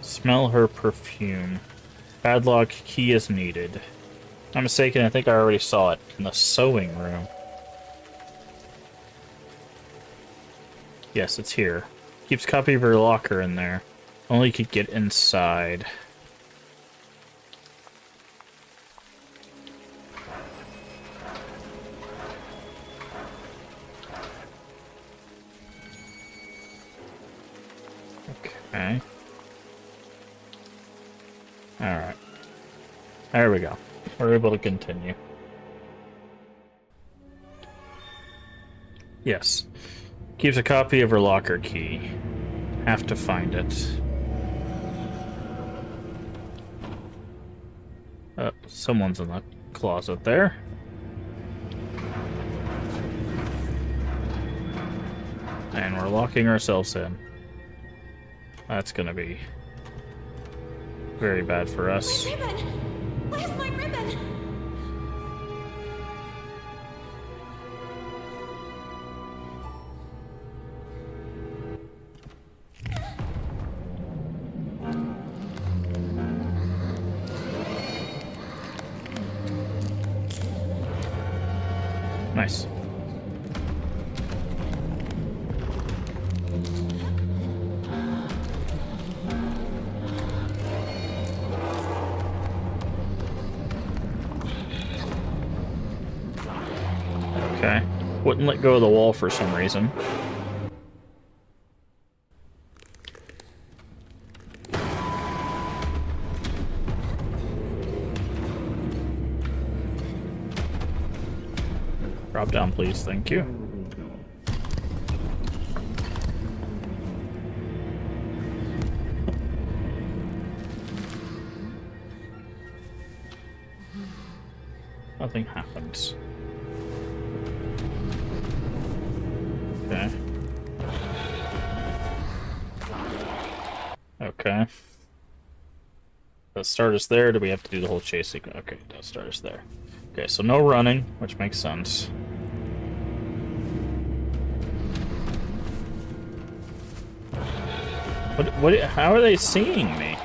Smell her perfume. Padlock key is needed. If I'm mistaken, I think I already saw it in the sewing room. Yes, it's here. Keeps copy of her locker in there. Only could get inside. Okay. Alright. There we go. We're able to continue. Yes. Keeps a copy of her locker key. Have to find it. Someone's in the closet there. And we're locking ourselves in. That's gonna be very bad for us. My ribbon! Where's my ribbon? Nice. Okay. Wouldn't let go of the wall for some reason. Drop down, please. Thank you. Nothing happens. Okay. Okay. Does start us there? Do we have to do the whole chase sequence? Okay, does start us there. Okay, so no running, which makes sense. How are they seeing me?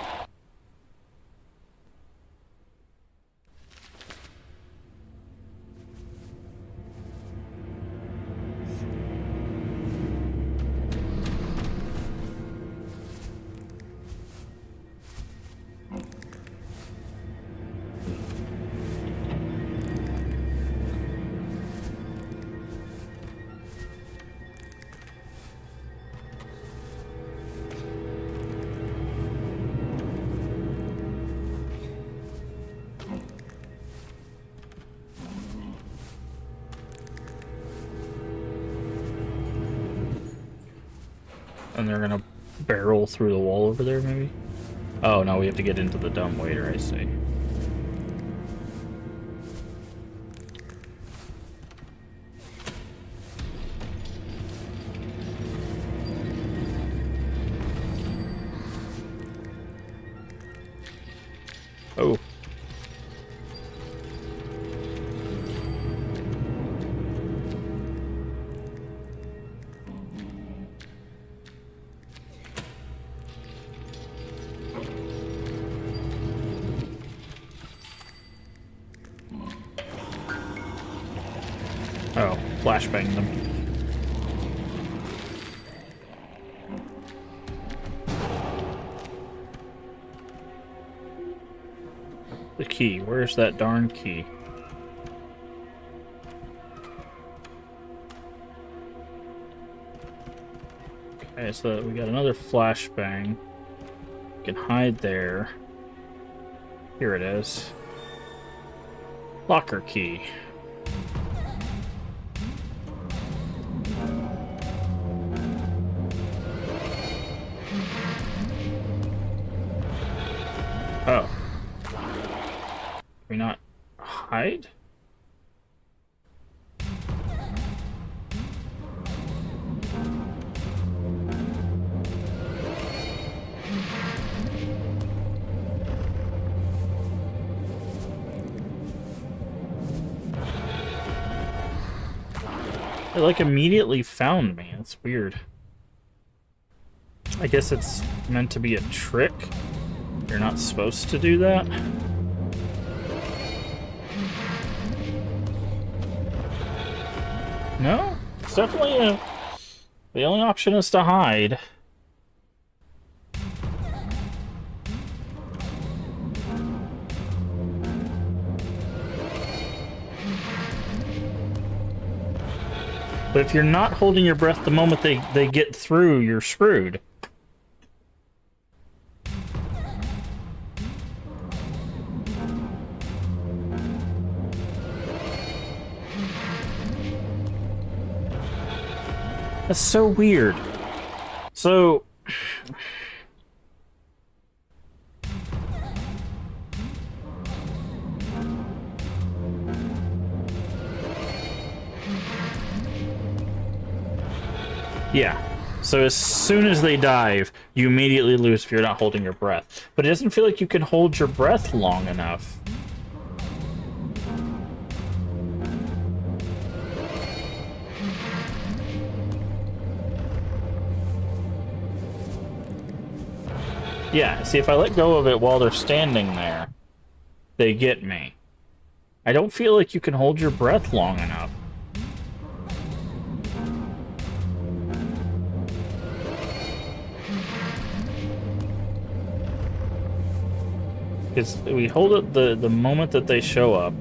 And they're gonna barrel through the wall over there, maybe? Oh, no, we have to get into the dumb waiter, I see. Oh. flashbang them. The key. Where's that darn key? Okay, so we got another flashbang. We can hide there. Here it is. Locker key. Oh. Can we not hide? It like immediately found me. That's weird. I guess it's meant to be a trick. You're not supposed to do that. No? It's definitely a... The only option is to hide. But if you're not holding your breath the moment they get through, you're screwed. That's so weird. So... Yeah. So as soon as they dive, you immediately lose if you're not holding your breath. But it doesn't feel like you can hold your breath long enough. Yeah, see, if I let go of it while they're standing there, they get me. I don't feel like you can hold your breath long enough. Because we hold it the moment that they show up.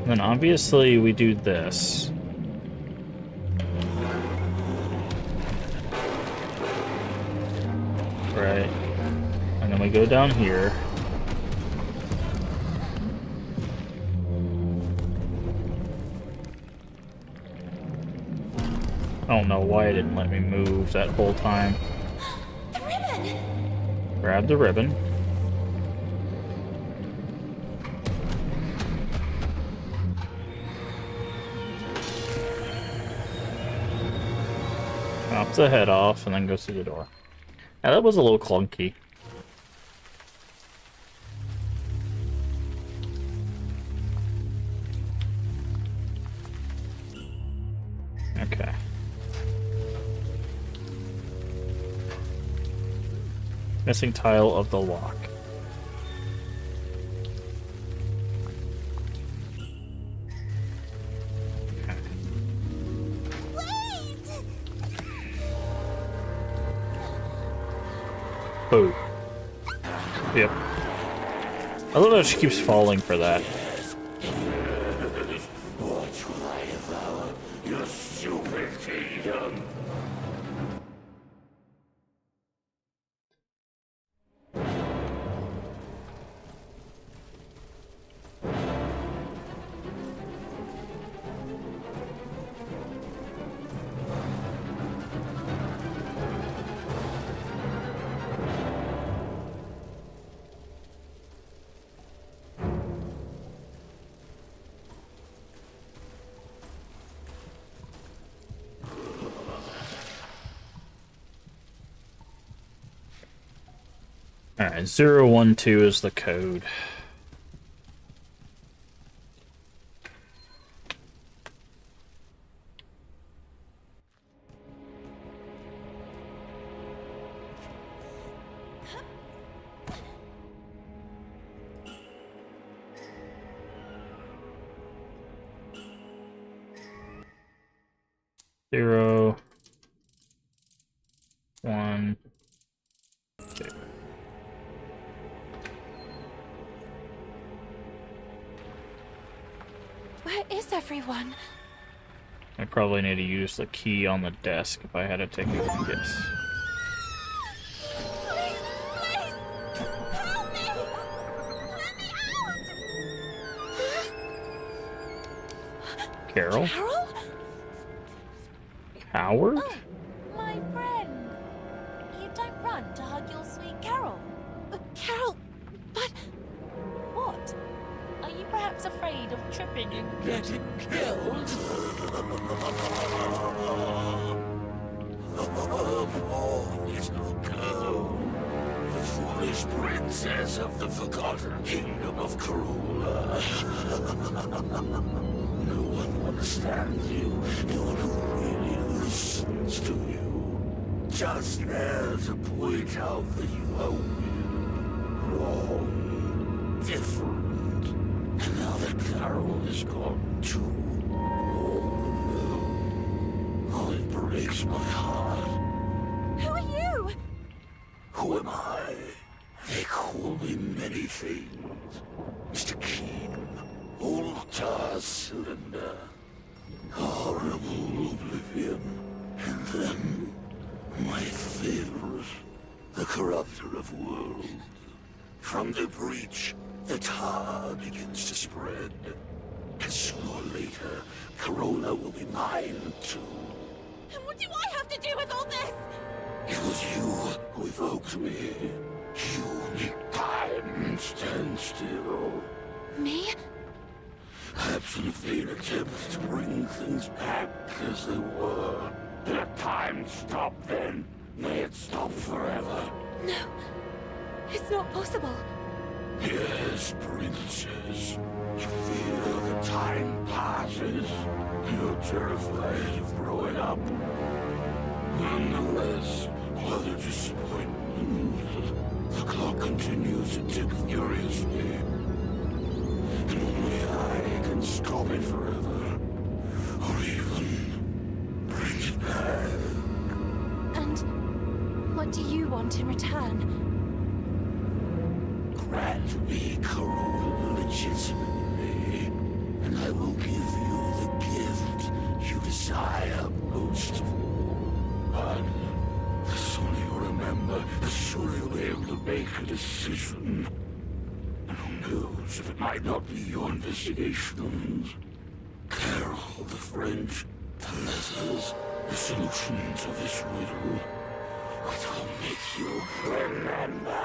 And then obviously we do this. Right. And then we go down here. I don't know why it didn't let me move that whole time. The ribbon! Grab the ribbon. Chop the head off and then go through the door. Now that was a little clunky. Okay. Missing tile of the lock. Okay. Wait! Boo. Yep. I love how she keeps falling for that. What will I devour? Your stupid kingdom. Alright, 012 is the code. 0, 1, 2. Where is everyone? I probably need to use the key on the desk if I had to take a guess. Please, please! Help me! Let me out! Carole? Carole? Howard? Oh, my friend. You don't run to hug your sweet Carole. Carole, but... What? Are you perhaps afraid of tripping and Getting killed? Oh, little girl. The foolish princess of the forgotten kingdom of Carole. No one understands you. No one who really listens to you. Just there to point out that you are weird, wrong, different. And now that Carole is gone too, oh, it breaks my heart. who are you? Who am I? They call me many things. Mr. Keen, Old Tar Cylinder, Horrible Oblivion, and then my favorite, the Corrupter of Worlds. From the breach, the tar begins to spread. And sooner or later, Corona will be mine too. And what do I have to do with all this? It was you who evoked me. You make time stand still. Me? Perhaps in a vain attempt to bring things back as they were. Let time stop then. May it stop forever. No. It's not possible. Yes, princess. You feel the time passes. You're terrified of growing up. Nonetheless, while the disappointment, the clock continues to tick furiously. And only I can stop it forever. Or even bring it back. And what do you want in return? Grant me Carole legitimately, and I will give you the gift you desire most of all. But the sooner you remember, the sooner you'll be able to make a decision. And who knows if it might not be your investigations. Carole, the French, the letters, the solutions of this riddle. What will make you remember?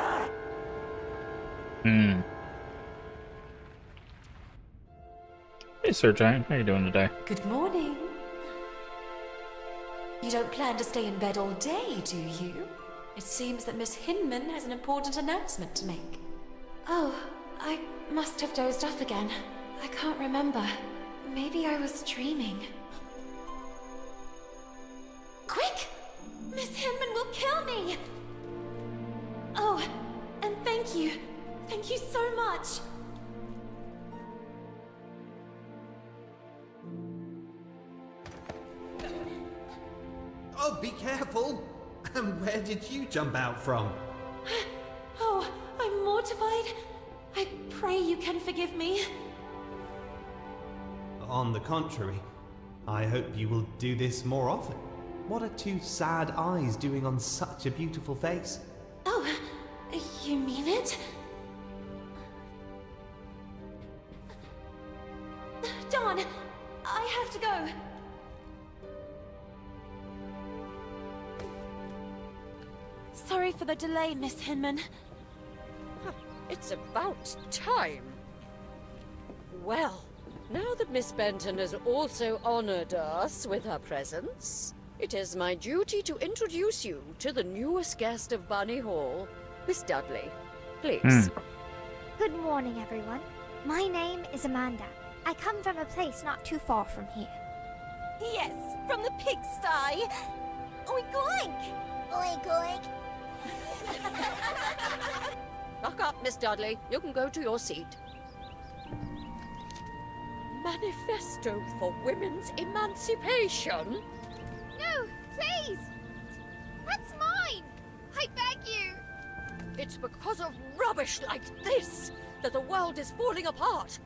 Hey, Sir Giant. How you doing today? Good morning. You don't plan to stay in bed all day, do you? It seems that Miss Hinman has an important announcement to make. Oh, I must have dozed off again. I can't remember. Maybe I was dreaming. Quick! Miss Hinman will kill me! Oh, and thank you. Thank you so much. Oh, be careful! And where did you jump out from? Oh, I'm mortified. I pray you can forgive me. On the contrary, I hope you will do this more often. What are two sad eyes doing on such a beautiful face? Oh, you mean it? Dawn, I have to go. Sorry for the delay, Miss Hinman. It's about time. Well, now that Miss Benton has also honored us with her presence, it is my duty to introduce you to the newest guest of Bunny Hall, Miss Dudley. Please. Good morning, everyone. My name is Amanda. I come from a place not too far from here. Yes, from the pigsty. Oink oink! Oink, oink. Buck up, Miss Dudley. You can go to your seat. Manifesto for Women's Emancipation? No, please! That's mine! I beg you! It's because of rubbish like this that the world is falling apart.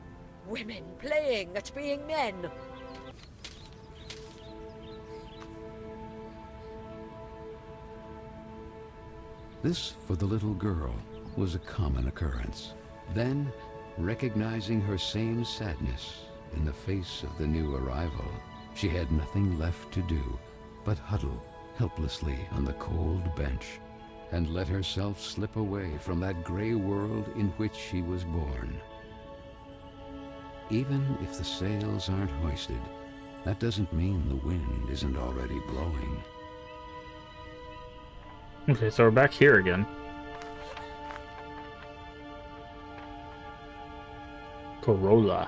Women playing at being men. This, for the little girl, was a common occurrence. Then, recognizing her same sadness in the face of the new arrival, she had nothing left to do but huddle helplessly on the cold bench and let herself slip away from that gray world in which she was born. Even if the sails aren't hoisted, that doesn't mean the wind isn't already blowing. Okay, so we're back here again. Carole.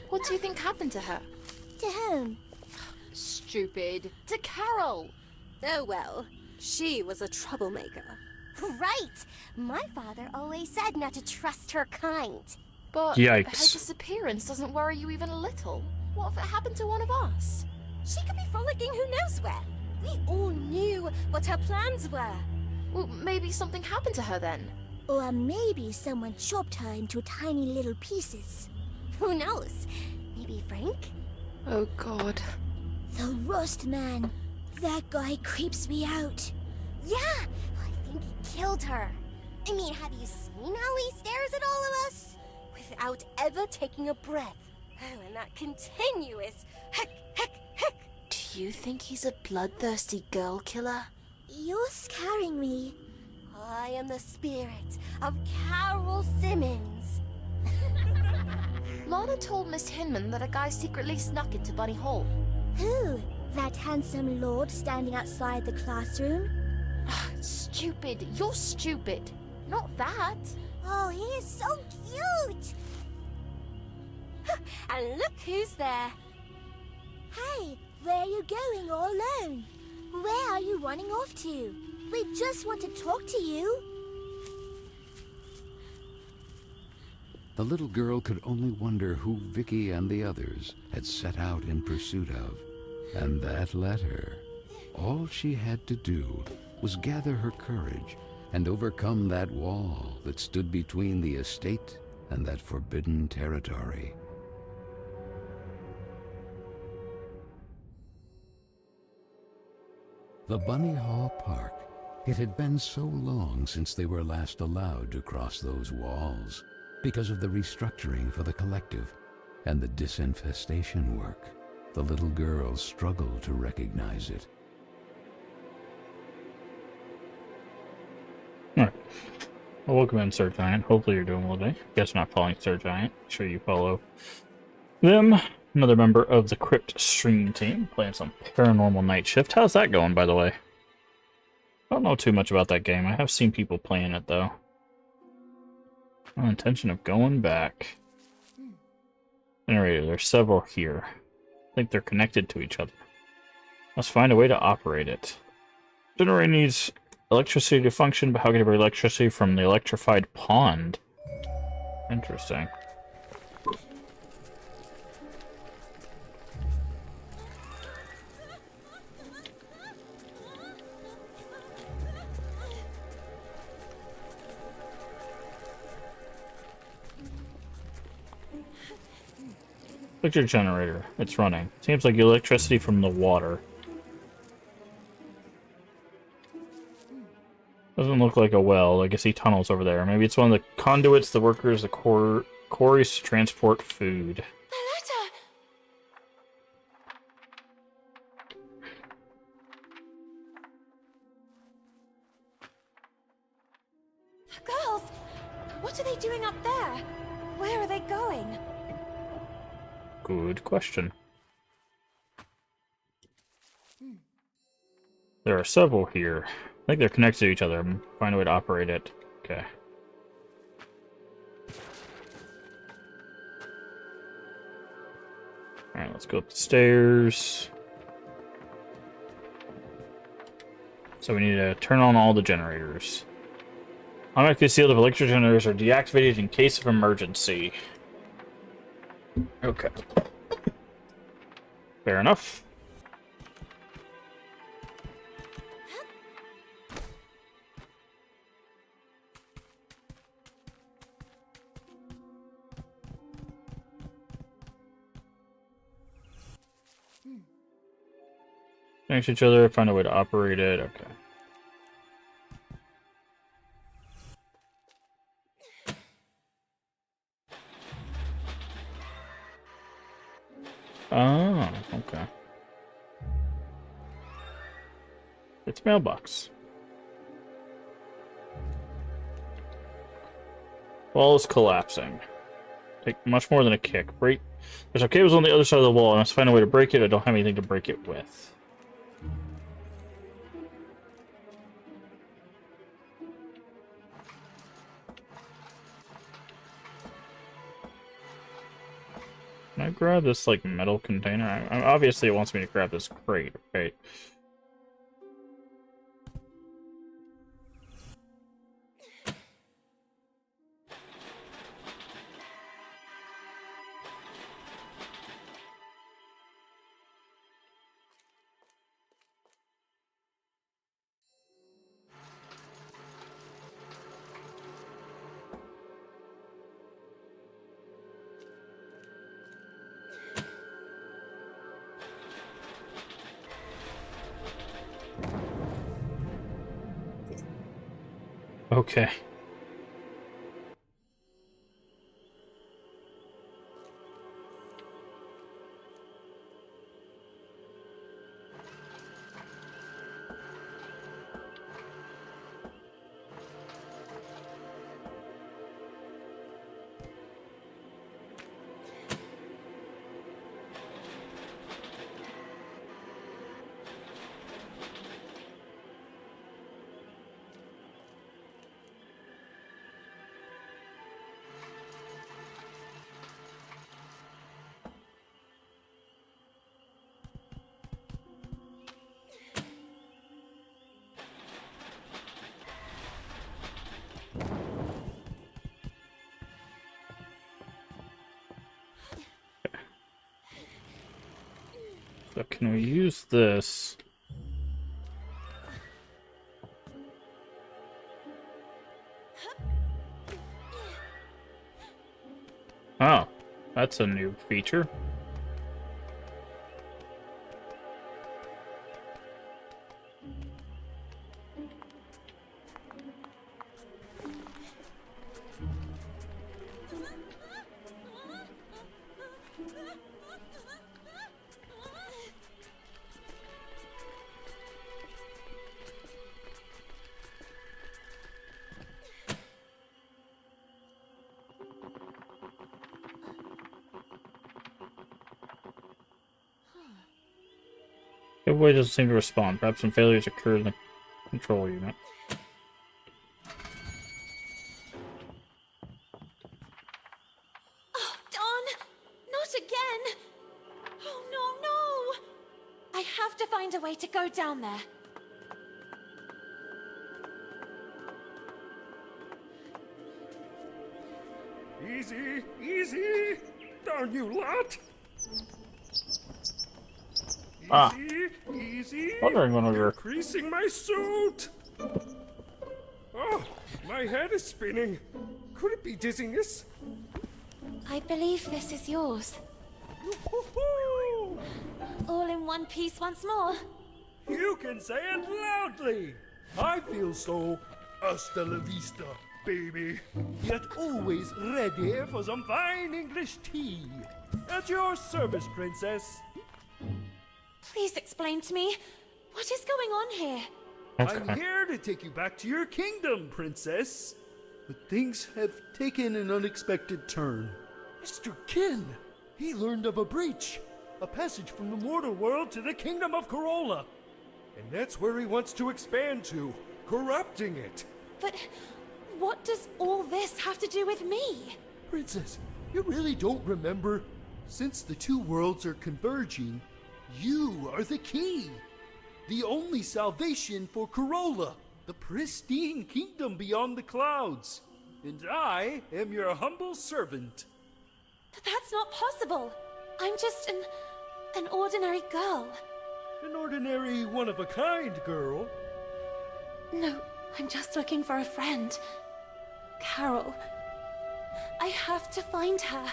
What do you think happened to her? To whom? Stupid. To Carole. Oh well, she was a troublemaker. Right! My father always said not to trust her kind. But Yikes. her disappearance doesn't worry you even a little. What if it happened to one of us? She could be frolicking who knows where. We all knew what her plans were. Well, maybe something happened to her then. Or maybe someone chopped her into tiny little pieces. Who knows? Maybe Frank? Oh god. The Rust Man. That guy creeps me out. Yeah, I think he killed her. I mean, have you seen how he stares at all of us? Without ever taking a breath. Oh, and that continuous heck, heck, heck. Do you think he's a bloodthirsty girl killer? You're scaring me. I am the spirit of Carole Simmons. Lana told Miss Hinman that a guy secretly snuck into Bunny Hall. Who? That handsome lord standing outside the classroom? Stupid. You're stupid. Not that. Oh, he is so cute! And look who's there. Hey, where are you going all alone? Where are you running off to? We just want to talk to you. The little girl could only wonder who Vicky and the others had set out in pursuit of. And that letter. All she had to do was gather her courage and overcome that wall that stood between the estate and that forbidden territory. The Bunny Hall Park. It had been so long since they were last allowed to cross those walls because of the restructuring for the collective and the disinfestation work. The little girl struggled to recognize it. Alright. Well, welcome in, Sir Giant. Hopefully you're doing well today. Guess not following Sir Giant. Make sure you follow them. Another member of the Crypt stream team playing some Paranormal Night Shift. How's that going, by the way? I don't know too much about that game. I have seen people playing it, though. No intention of going back. Generator, there's several here. I think they're connected to each other. Must find a way to operate it. Generator needs electricity to function, but how can it bring electricity from the electrified pond? Interesting. Electric generator. It's running. Seems like electricity from the water. Doesn't look like a well. I guess he tunnels over there. Maybe it's one of the conduits the workers, the quarries to transport food. The letter! Girls! What are they doing up there? Where are they going? Good question. There are several here. I think they're connected to each other. Find a way to operate it. Okay. Alright, let's go up the stairs. So we need to turn on all the generators. Automatically sealed if electric generators are deactivated in case of emergency. Okay. Fair enough. Connect each other, find a way to operate it. Okay. Oh, okay. It's mailbox. Wall is collapsing. Take much more than a kick. Break. There's some cables on the other side of the wall. I must find a way to break it. I don't have anything to break it with. Can I grab this, like, metal container? Obviously it wants me to grab this crate, right? Okay. So can we use this? Oh, that's a new feature. Giveaway doesn't seem to respond. Perhaps some failures occurred in the control unit. Oh, Dawn! Not again! Oh, no, no! I have to find a way to go down there. Easy, easy! Down, you lot! Ah. Easy! Wondering when we were Creasing my suit! Oh, my head is spinning. Could it be dizziness? I believe this is yours. Woo-hoo-hoo! All in one piece once more. You can say it loudly! I feel so hasta la vista, baby. Yet always ready for some fine English tea. At your service, princess. Please explain to me, what is going on here? I'm here to take you back to your kingdom, princess. But things have taken an unexpected turn. Mr. Kin, he learned of a breach. A passage from the mortal world to the kingdom of Carole. And that's where he wants to expand to, corrupting it. But what does all this have to do with me? Princess, you really don't remember? Since the two worlds are converging, you are the key. The only salvation for Carole, the pristine kingdom beyond the clouds. And I am your humble servant. That's not possible. I'm just an an ordinary girl. An ordinary, one-of-a-kind girl. No, I'm just looking for a friend. Carole. I have to find her.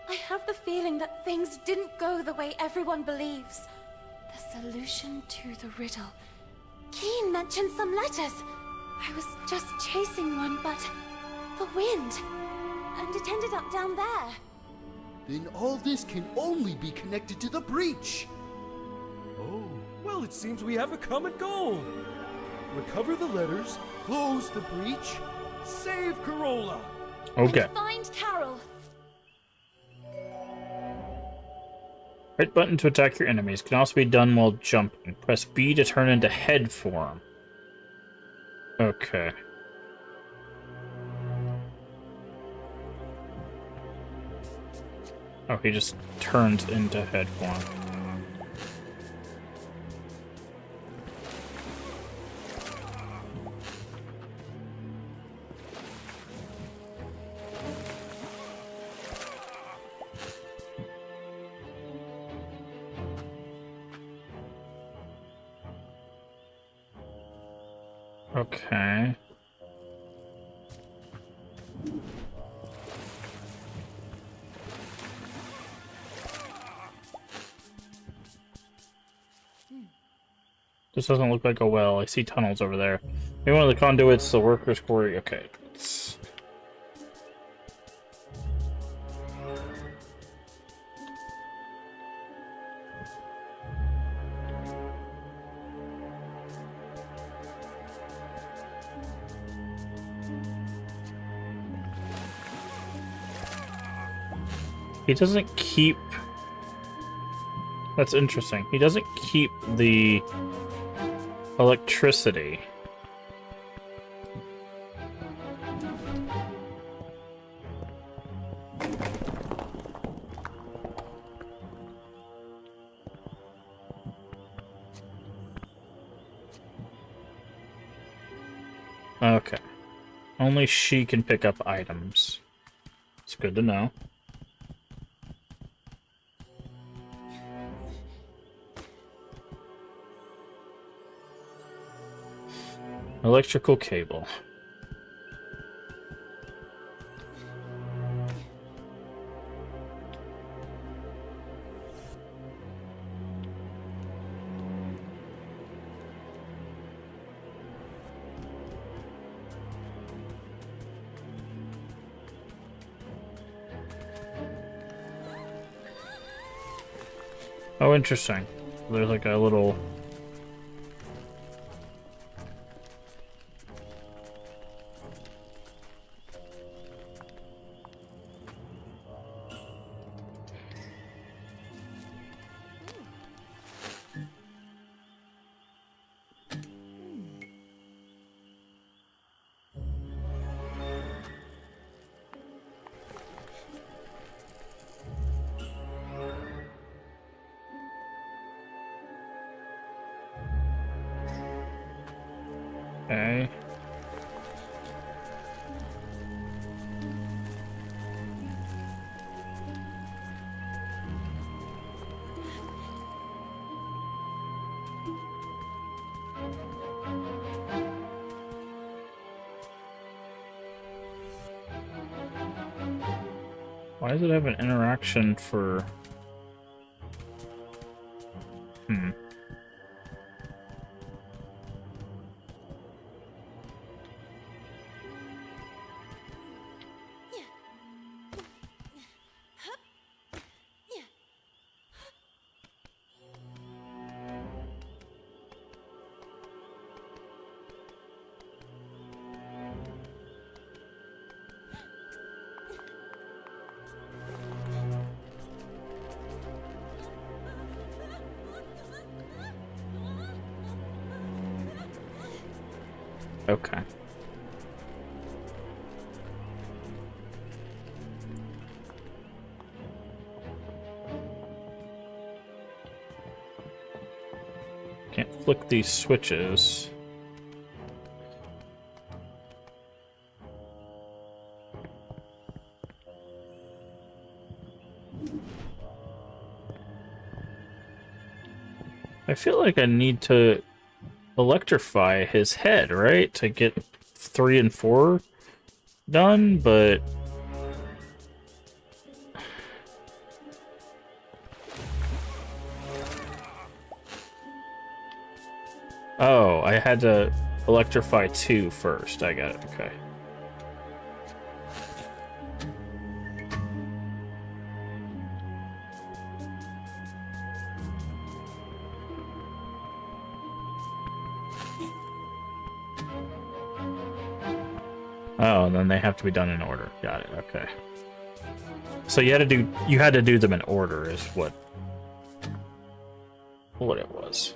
I have the feeling that things didn't go the way everyone believes. The solution to the riddle. Keen mentioned some letters. I was just chasing one, but the wind. And it ended up down there. Then all this can only be connected to the breach. Oh, well, it seems we have a common goal. Recover the letters, close the breach, save Carole. Okay. And find Carole. Right button to attack your enemies. Can also be done while jumping. Press B to turn into head form. Okay. Oh, he just turns into head form. Okay. This doesn't look like a well. I see tunnels over there. Maybe one of the conduits, the workers' quarry. Okay. He doesn't keep... That's interesting. He doesn't keep the electricity. Okay. Only she can pick up items. It's good to know. Electrical cable. Oh, interesting. There's like a little... Okay. Why does it have an interaction for... Okay. Can't flick these switches. I feel like I need to electrify his head, right? To get 3 and 4 done, but... Oh, I had to electrify 2 first. I got it, okay. Oh, and then they have to be done in order. Got it, okay. So you had to do them in order is what it was.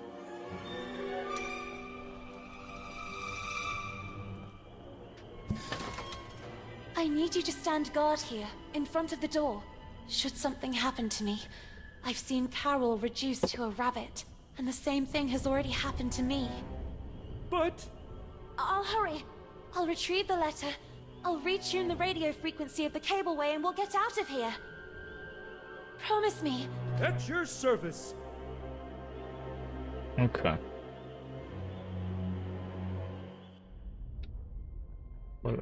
I need you to stand guard here, in front of the door. Should something happen to me, I've seen Carole reduced to a rabbit, and the same thing has already happened to me. But... I'll hurry. I'll retrieve the letter. I'll retune the radio frequency of the cableway and we'll get out of here. Promise me. At your service. Okay. What?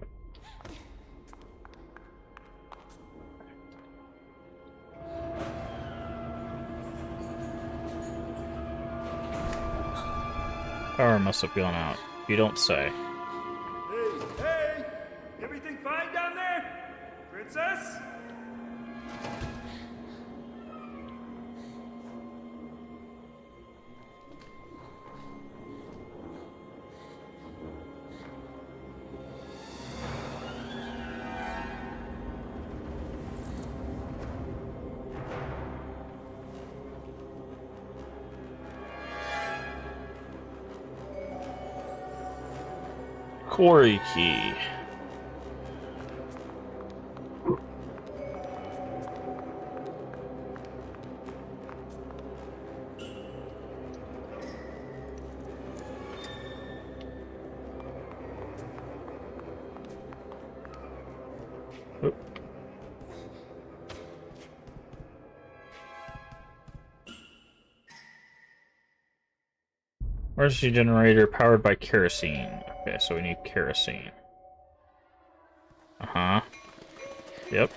Power must have gone out. You don't say. Hey! Everything fine down there? Princess? Quarry key. Oop. Emergency generator powered by kerosene. Okay, so we need kerosene. Uh-huh. Yep.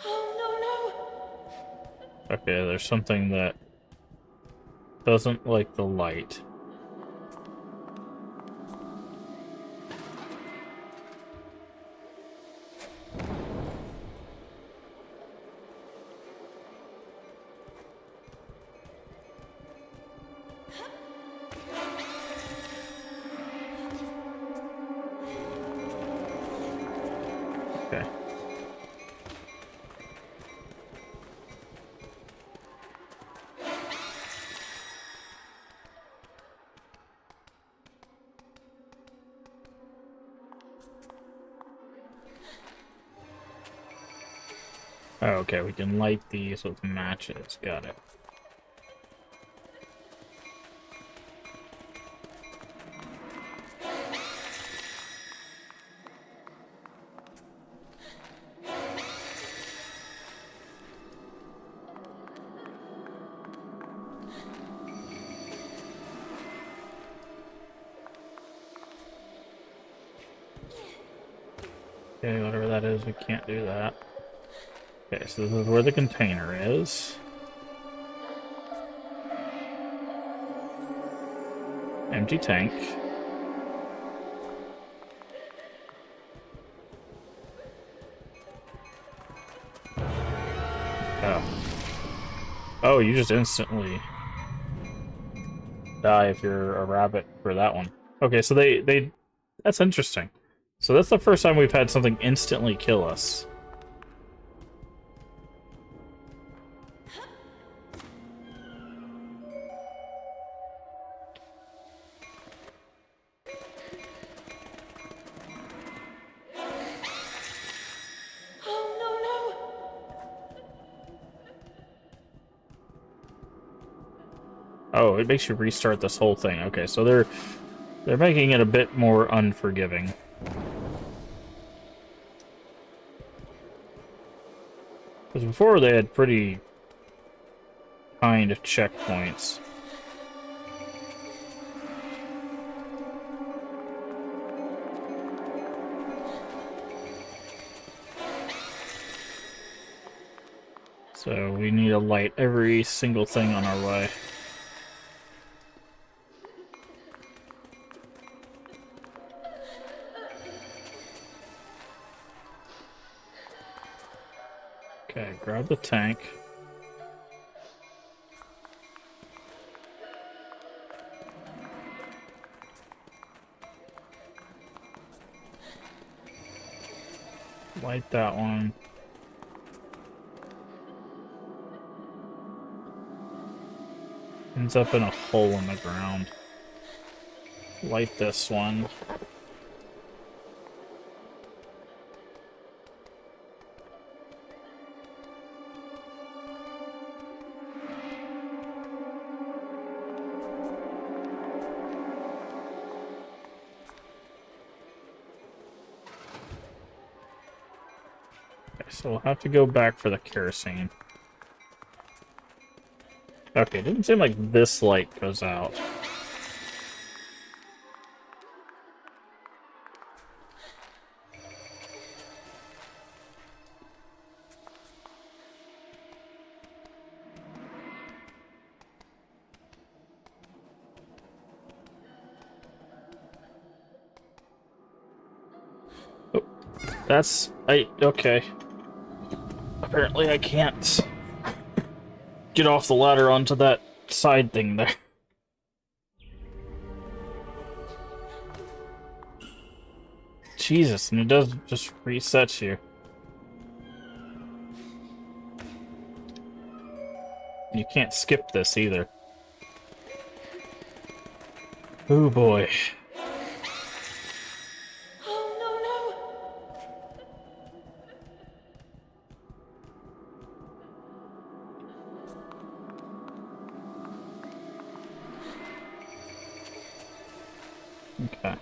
Oh, no. Okay, there's something that doesn't like the light. Okay. Oh, okay, we can light these with matches. Got it. Okay, whatever that is, we can't do that. Okay, so this is where the container is. Empty tank. Oh. Oh, you just instantly die if you're a rabbit for that one. Okay, so they that's interesting. So that's the first time we've had something instantly kill us. Oh, it makes you restart this whole thing. Okay, so they're making it a bit more unforgiving. Because before they had pretty kind of checkpoints. So we need to light every single thing on our way. Okay, grab the tank. Light that one. Ends up in a hole in the ground. Light this one. Okay, so we'll have to go back for the kerosene. Okay, it didn't seem like this light goes out. Oh, okay. Apparently I can't get off the ladder onto that side thing there. Jesus, and it does just reset you. You can't skip this either. Oh boy. Okay.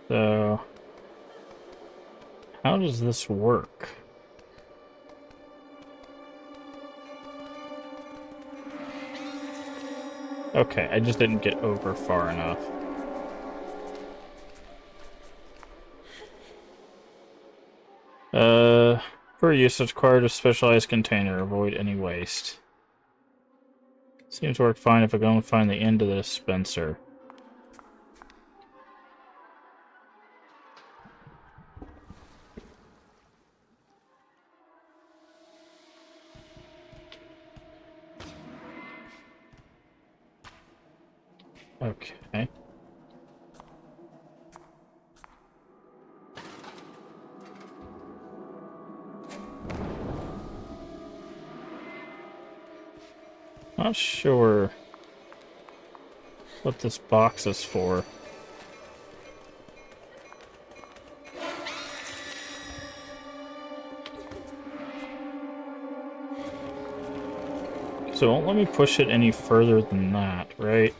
So, how does this work? Okay, I just didn't get over far enough. For use, required a specialized container. Avoid any waste. Seems to work fine if I go and find the end of the dispenser. Okay. Not sure what this box is for. So it won't let me push it any further than that, right?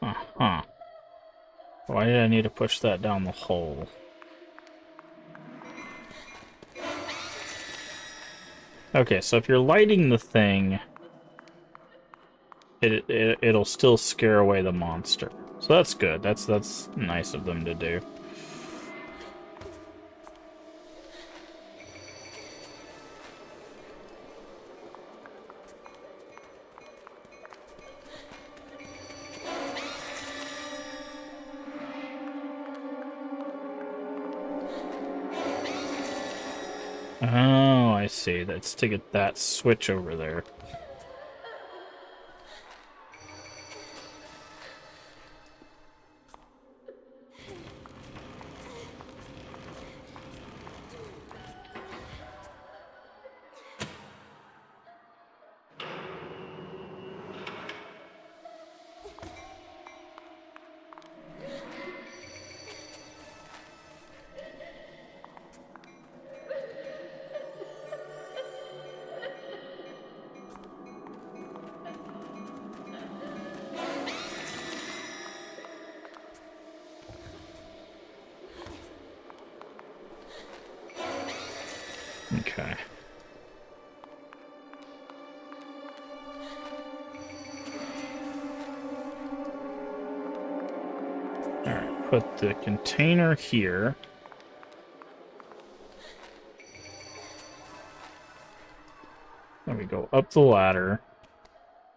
Uh-huh. Why did I need to push that down the hole? Okay, so if you're lighting the thing, it'll still scare away the monster. So that's good. That's nice of them to do. Oh, I see. That's to get that switch over there. Okay. Alright, put the container here. Then we go up the ladder.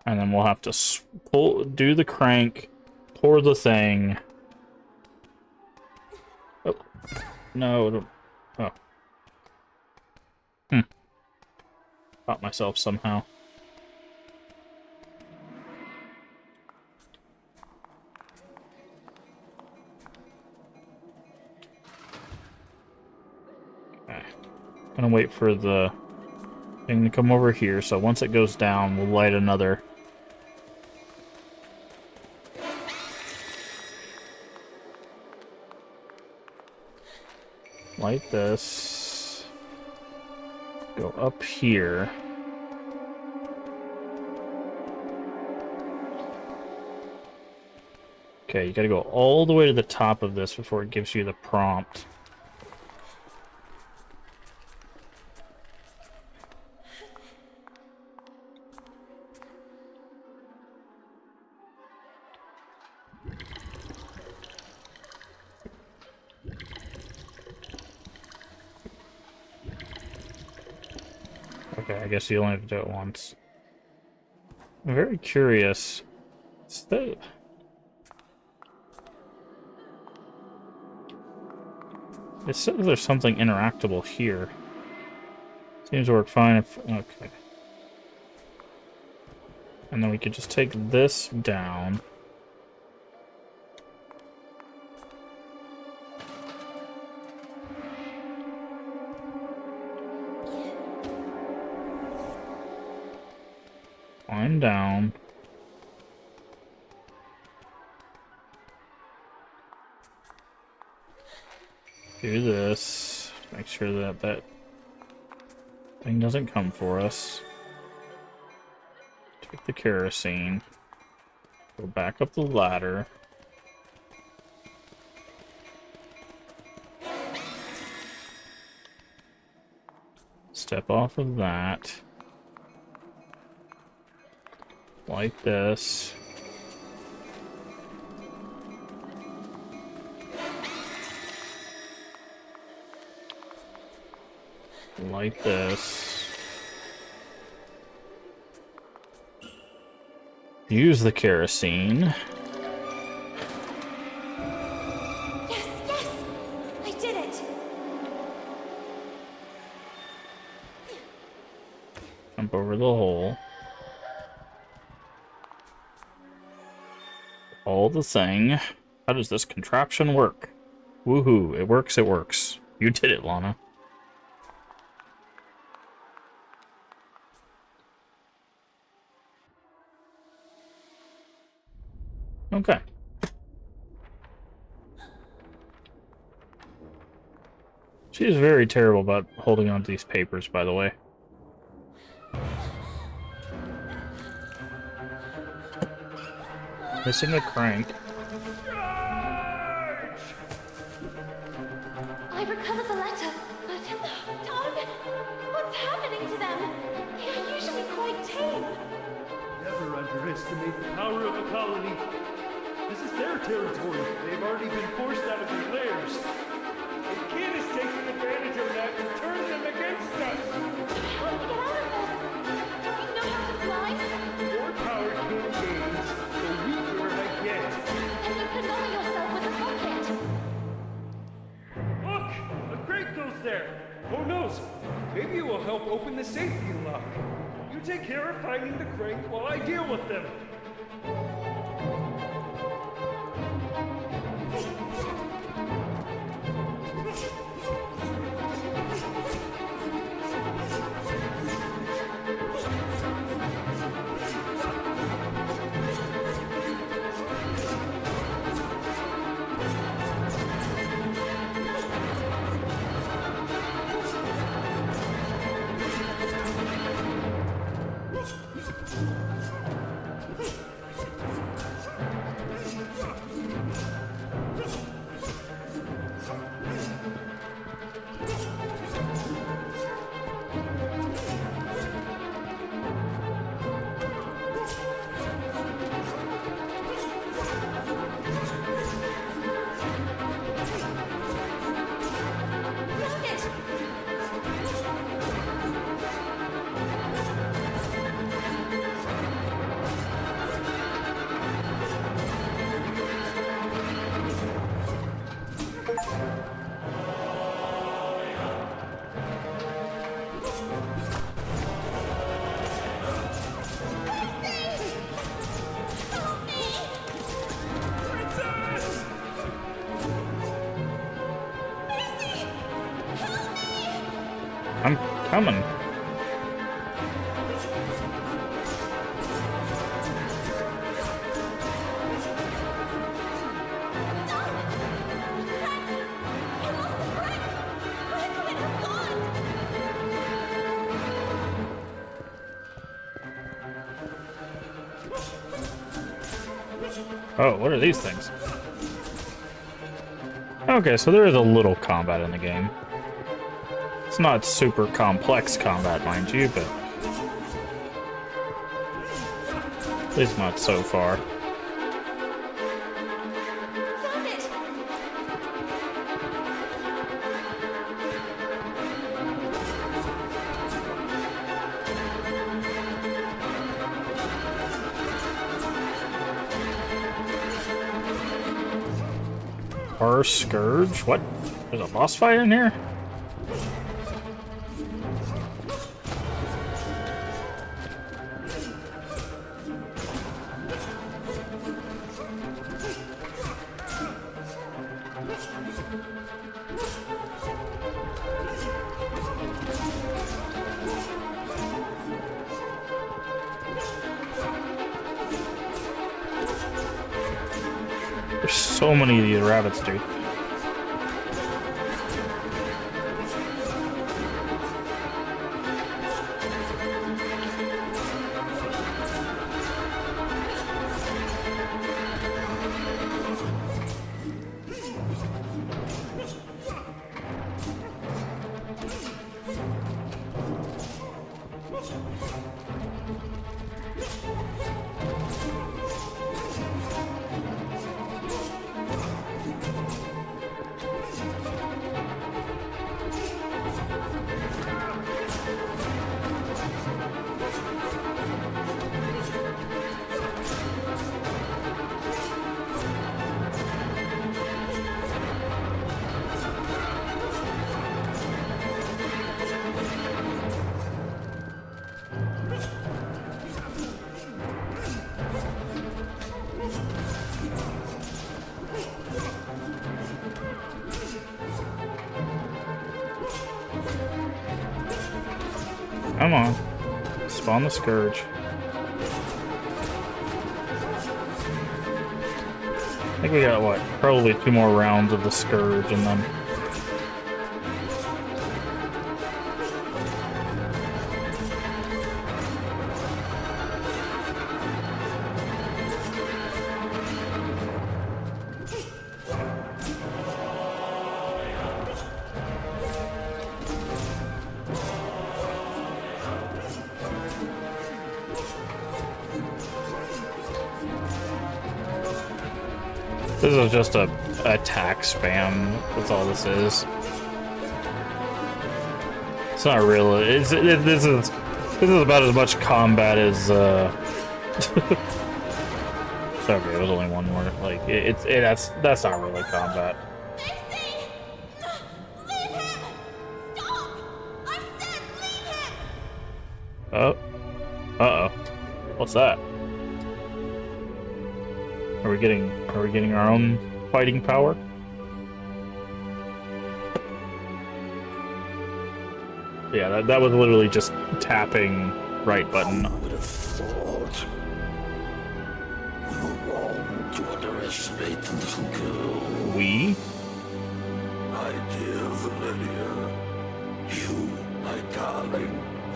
And then we'll have to do the crank, pour the thing. Oh. No, don't. Oh. Caught myself somehow. Okay. I'm gonna wait for the thing to come over here, so once it goes down, we'll light another. Light this. Go up here. Okay, you gotta go all the way to the top of this before it gives you the prompt. Okay, I guess you only have to do it once. I'm very curious. It says there's something interactable here. Seems to work fine if... Okay. And then we could just take this down. Climb down. Do this. Make sure that that thing doesn't come for us. Take the kerosene. Go back up the ladder. Step off of that. Like this. Like this. Use the kerosene. Yes, yes! I did it! Jump over the hole. All the thing. How does this contraption work? Woohoo, it works, it works. You did it, Lana. Okay. She is very terrible about holding on to these papers, by the way. Missing a crank. I recovered the letter, but... Don, what's happening to them? They are usually quite tame. Never underestimate the power of a colony. This is their territory. They've already been forced out of their lairs. The kid is taking advantage of that to turn them against us. How do we get out of this? Do we know how to fly? The more power kid gains, the weaker I get. And you can lower yourself with a rocket. Look! A crate goes there! Who knows? Maybe it will help open the safety lock. You take care of finding the crate while I deal with them. I'm coming. Oh, what are these things? Okay, so there is a little combat in the game. It's not super complex combat, mind you, but at least not so far. Found it! Our Scourge? What? There's a boss fight in here? There's so many of these rabbits, dude. Come on. Spawn the Scourge. I think we got, what, probably 2 more rounds of the Scourge and then... This is just a attack spam. That's all this is. It's not real. This is about as much combat as. It's okay. There's only one more. Like that's not really combat. Macy! Leave him! Stop! I said leave him! Oh. Uh-oh. What's that? Are we getting our own fighting power? Yeah, that was literally just tapping right button. I would have thought we were wrong to underestimate the little girl. We? My dear Valeria, you, my darling,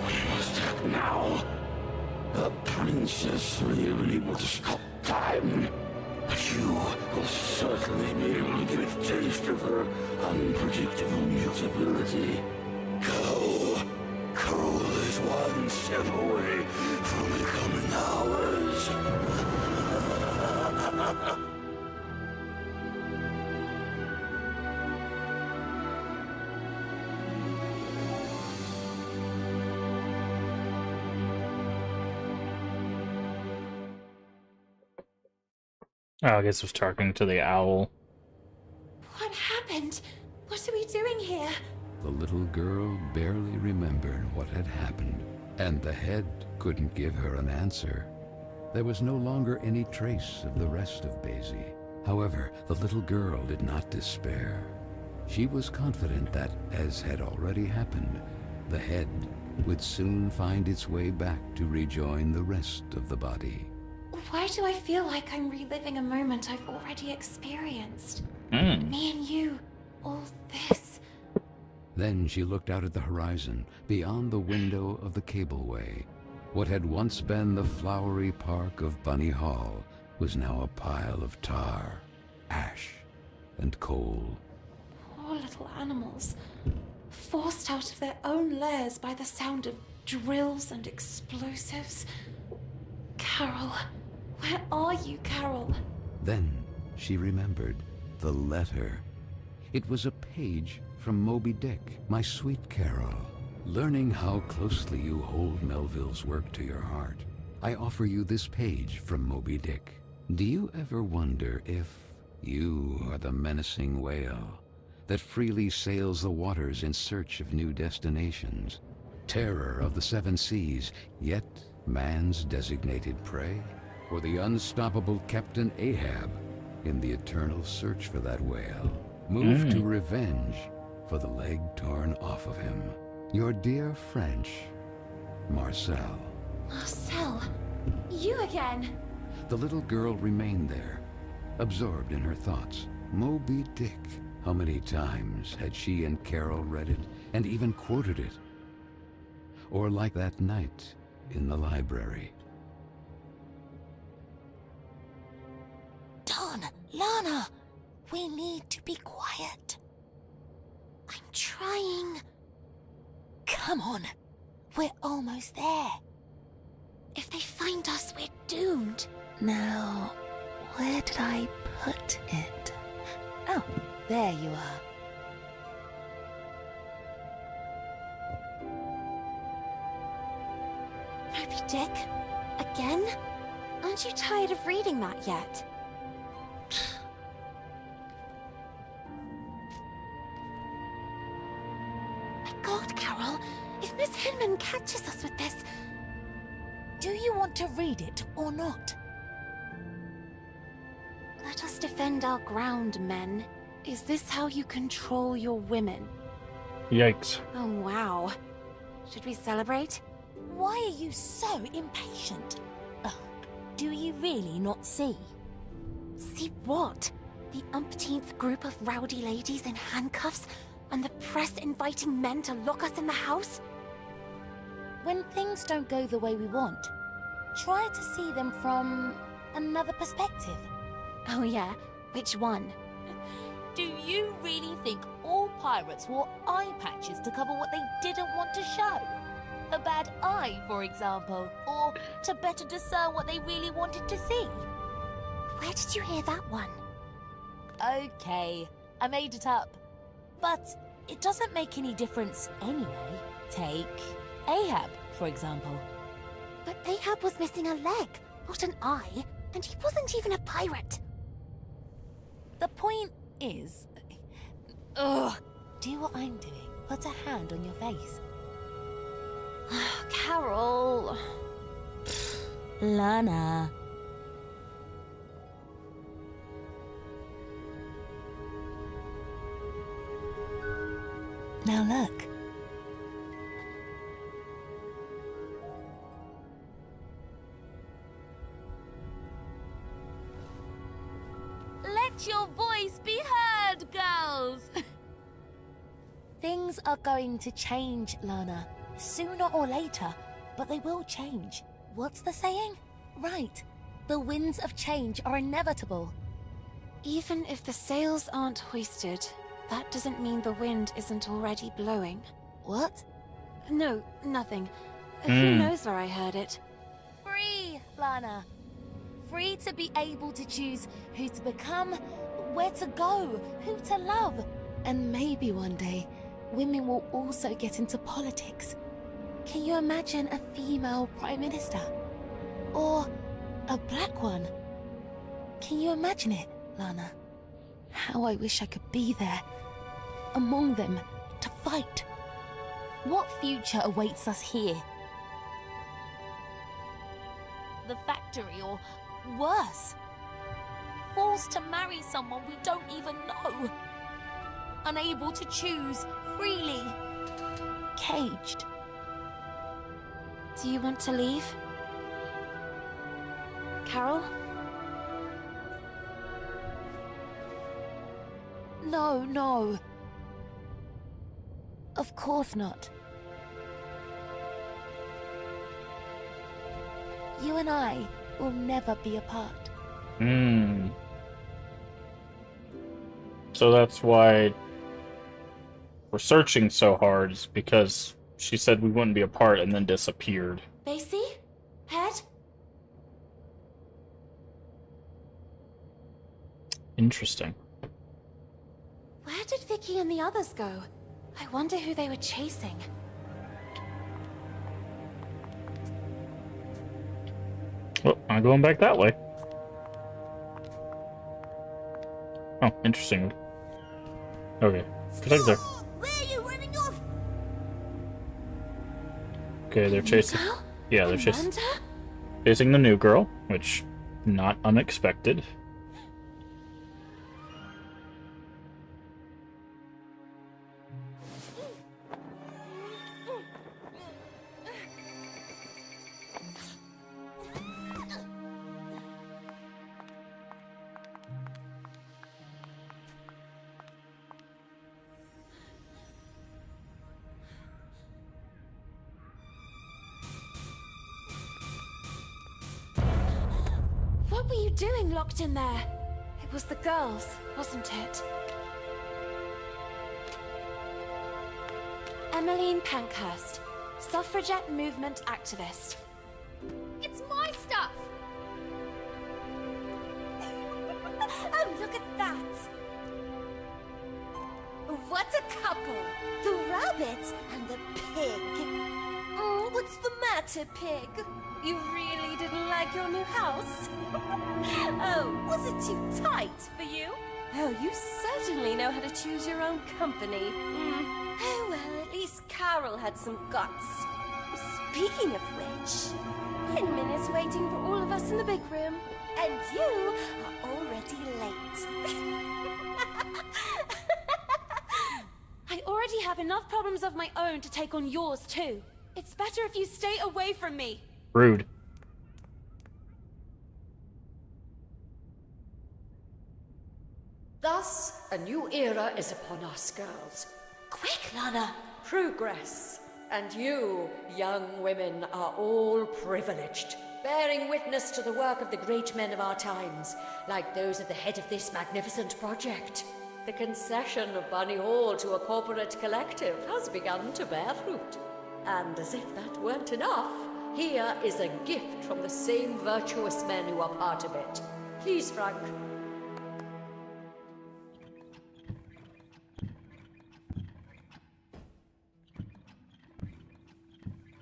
we must act now. The princess may be able to stop time, but you will certainly be able to give a taste of her unpredictable mutability. Go. Carole is one step away from becoming ours. Oh, I guess it was talking to the owl. What happened? What are we doing here? The little girl barely remembered what had happened, and the head couldn't give her an answer. There was no longer any trace of the rest of Basie. However, the little girl did not despair. She was confident that, as had already happened, The head would soon find its way back to rejoin the rest of the body. Why do I feel like I'm reliving a moment I've already experienced? Mm. Me and you, all this. Then she looked out at the horizon, beyond the window of the cableway. What had once been the flowery park of Bunny Hall was now a pile of tar, ash, and coal. Poor little animals, forced out of their own lairs by the sound of drills and explosives. Carole, where are you, Carole? Then she remembered the letter. It was a page from Moby Dick, my sweet Carole. Learning how closely you hold Melville's work to your heart, I offer you this page from Moby Dick. Do you ever wonder if you are the menacing whale that freely sails the waters in search of new destinations? Terror of the seven seas, yet man's designated prey? Or the unstoppable Captain Ahab in the eternal search for that whale, moved to revenge for the leg torn off of him? Your dear French, Marcel. Marcel, you again. The little girl remained there, absorbed in her thoughts. Moby Dick. How many times had she and Carole read it, and even quoted it? Or like that night in the library. Don, Lana, we need to be quiet. I'm trying. Come on, we're almost there. If they find us, we're doomed. Now, where did I put it? Oh, there you are. Moby Dick? Again? Aren't you tired of reading that yet? My God, Carole, if Miss Hinman catches us with this... Do you want to read it or not? Let us defend our ground, men. Is this how you control your women? Yikes. Oh, wow. Should we celebrate? Why are you so impatient? Oh, do you really not see? See what? The umpteenth group of rowdy ladies in handcuffs, and the press inviting men to lock us in the house? When things don't go the way we want, try to see them from another perspective. Oh yeah? Which one? Do you really think all pirates wore eye patches to cover what they didn't want to show? A bad eye, for example, or to better discern what they really wanted to see? Where did you hear that one? Okay, I made it up. But it doesn't make any difference anyway. Take Ahab, for example. But Ahab was missing a leg, not an eye, and he wasn't even a pirate. The point is... Ugh! Do what I'm doing. Put a hand on your face. Carole... Lana. Now look. Let your voice be heard, girls! Things are going to change, Lana. Sooner or later, but they will change. What's the saying? Right. The winds of change are inevitable. Even if the sails aren't hoisted, that doesn't mean the wind isn't already blowing. What? No, nothing. Who knows where I heard it? Free, Lana. Free to be able to choose who to become, where to go, who to love. And maybe one day, women will also get into politics. Can you imagine a female prime minister? Or a black one? Can you imagine it, Lana? How I wish I could be there, among them, to fight. What future awaits us here? The factory, or worse. Forced to marry someone we don't even know. Unable to choose freely. caged. Do you want to leave? Carole? No, no. Of course not. You and I will never be apart. So that's why we're searching so hard, is because she said we wouldn't be apart and then disappeared. Basie? Head? Interesting. Where did Vicky and the others go? I wonder who they were chasing. Oh, I'm going back that way. Oh, interesting. Okay. Protect there. Where are you running off? Okay, they're chasing. Girl? Yeah, they're chasing Amanda? the new girl, which not unexpected. What were you doing locked in there? It was the girls, wasn't it? Emmeline Pankhurst, suffragette movement activist. It's my stuff! Oh, look at that! What a couple! The rabbit and the pig. Oh, what's the matter, pig? You really didn't like your new house? Oh, was it too tight for you? Oh, you certainly know how to choose your own company. Oh, well, at least Carole had some guts. Speaking of which, Hinman is waiting for all of us in the big room, and you are already late. I already have enough problems of my own to take on yours too. It's better if you stay away from me. Rude. Thus, a new era is upon us, girls. Quick, Lana! Progress. And you, young women, are all privileged, bearing witness to the work of the great men of our times, like those at the head of this magnificent project. The concession of Bunny Hall to a corporate collective has begun to bear fruit. And as if that weren't enough, here is a gift from the same virtuous men who are part of it. Please, Frank.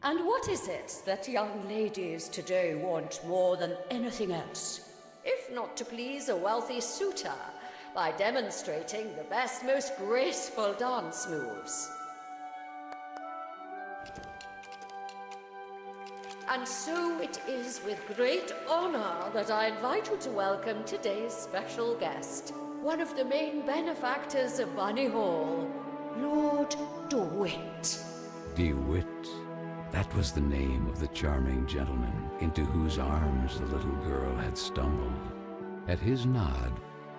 And what is it that young ladies today want more than anything else? If not to please a wealthy suitor by demonstrating the best, most graceful dance moves. And so it is with great honor that I invite you to welcome today's special guest, one of the main benefactors of Bunny Hall, Lord DeWitt. DeWitt. That was the name of the charming gentleman into whose arms the little girl had stumbled. At his nod,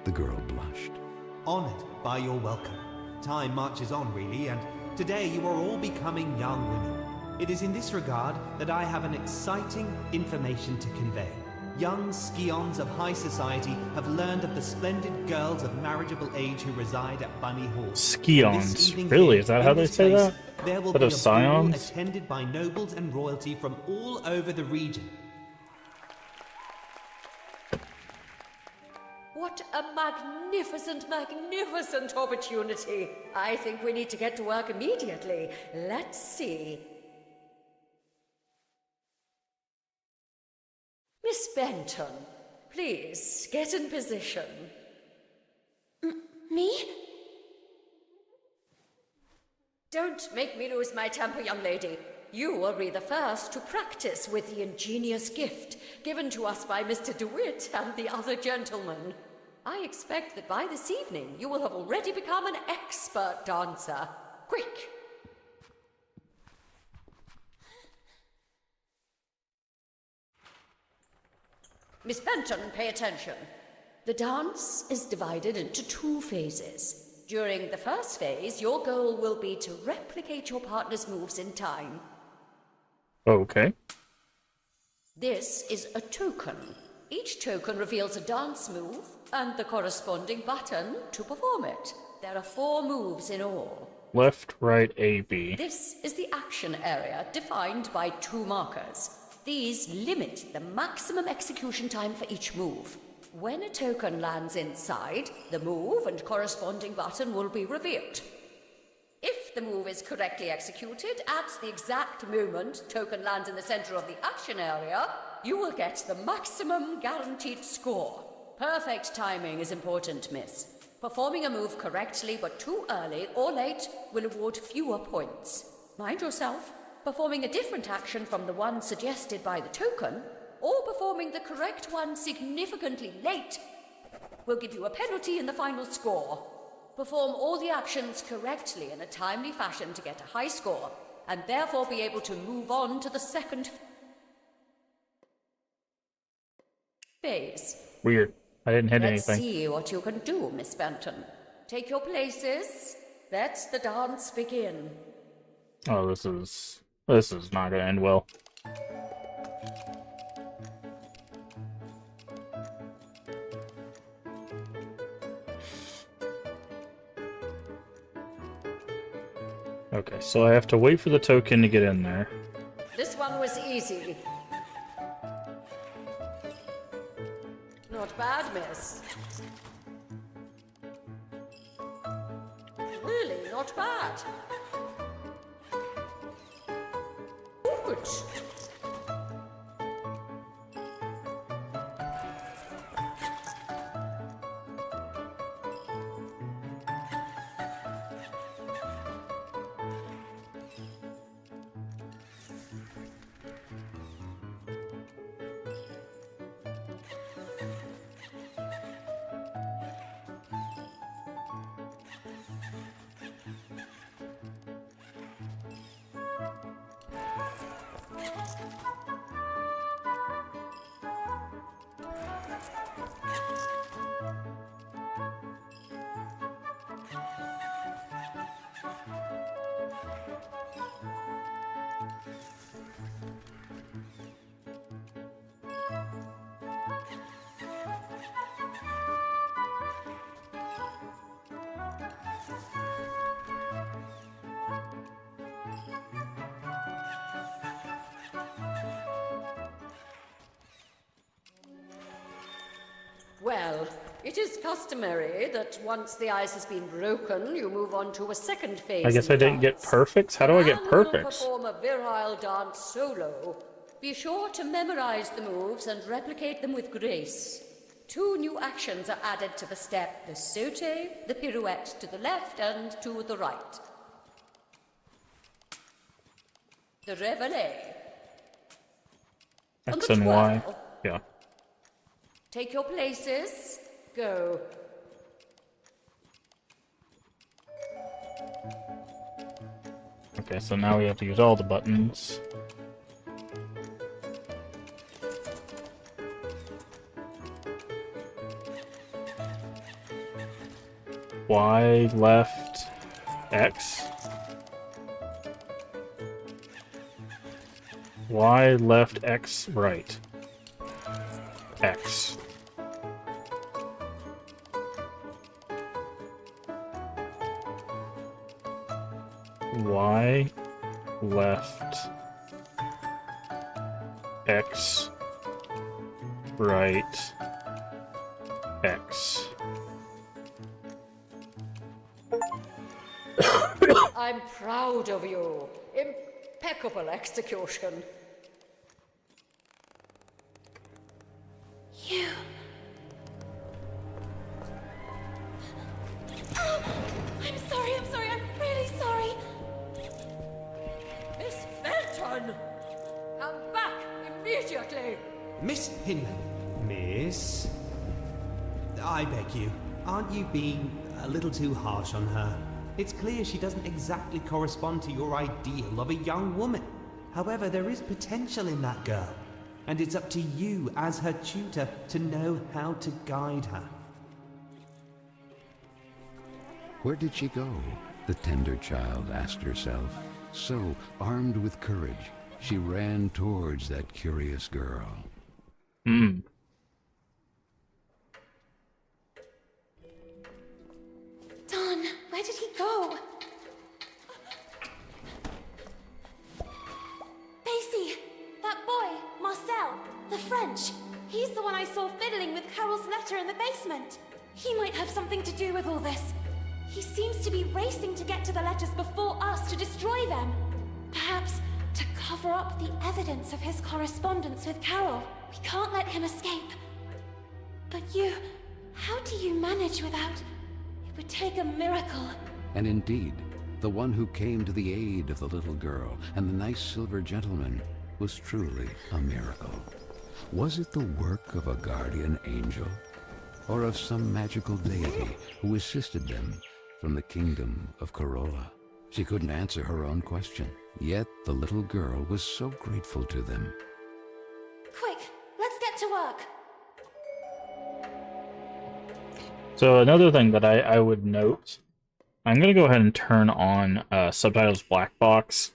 the girl blushed. Honored by your welcome. Time marches on, really, and today you are all becoming young women. It is in this regard that I have an exciting information to convey. Young scions of high society have learned of the splendid girls of marriageable age who reside at Bunny Hall. Scions? Really? Is that how they say that? There will Instead be of a ball scions? attended by nobles and royalty from all over the region. What a magnificent, magnificent opportunity. I think we need to get to work immediately. Let's see. Miss Benton, please get in position. Me? Don't make me lose my temper, young lady. You will be the first to practice with the ingenious gift given to us by Mr. DeWitt and the other gentlemen. I expect that by this evening you will have already become an expert dancer. Quick! Miss Benton, pay attention. The dance is divided into 2 phases. During the first phase, your goal will be to replicate your partner's moves in time. Okay. This is a token. Each token reveals a dance move and the corresponding button to perform it. There are 4 moves in all. Left, right, A, B. This is the action area, defined by 2 markers. These limit the maximum execution time for each move. When a token lands inside, the move and corresponding button will be revealed. If the move is correctly executed at the exact moment token lands in the center of the action area, you will get the maximum guaranteed score. Perfect timing is important, miss. Performing a move correctly but too early or late will award fewer points. Mind yourself, performing a different action from the one suggested by the token, or performing the correct one significantly late, will give you a penalty in the final score. Perform all the actions correctly in a timely fashion to get a high score, and therefore be able to move on to the second phase. Weird. I didn't hit Let's anything. see what you can do, Miss Benton. Take your places. Let the dance begin. Oh, this is not gonna end well. Okay, so I have to wait for the token to get in there. This one was easy. Not bad, miss. Really, not bad. Good. Well, it is customary that once the ice has been broken, you move on to a second phase. I guess in I didn't get dance. perfects? How do I get The man will perfects? perform a virile dance solo. Be sure to memorize the moves and replicate them with grace. 2 new actions are added to the step: the saute, the pirouette to the left and to the right. The reveille. X the and Y. twirl. Yeah. Take your places. Go. Okay, so now we have to use all the buttons. Y, left, X. Y, left, X, right. X. Y, left, X, right, X. I'm proud of you. Impeccable execution. You... Oh, I'm sorry, I'm really sorry. Miss Benton! Come back immediately! Miss Hinman. Miss? I beg you, aren't you being a little too harsh on her? It's clear she doesn't exactly correspond to your ideal of a young woman. However, there is potential in that girl. and it's up to you as her tutor to know how to guide her. Where did she go? The tender child asked herself. So, armed with courage, she ran towards that curious girl. Hmm. Don, where did he go? Basie! That boy, Marcel, the French. He's the one I saw fiddling with Carole's letter in the basement. He might have something to do with all this. He seems to be racing to get to the letters before us to destroy them. Perhaps to cover up the evidence of his correspondence with Carole. We can't let him escape. But you, how do you manage without... It would take a miracle. And indeed, the one who came to the aid of the little girl and the nice silver gentleman was truly a miracle. Was it the work of a guardian angel, or of some magical deity who assisted them from the kingdom of Carole? She couldn't answer her own question, yet the little girl was so grateful to them. Quick, let's get to work. So another thing that I would note, I'm going to go ahead and turn on subtitles black box.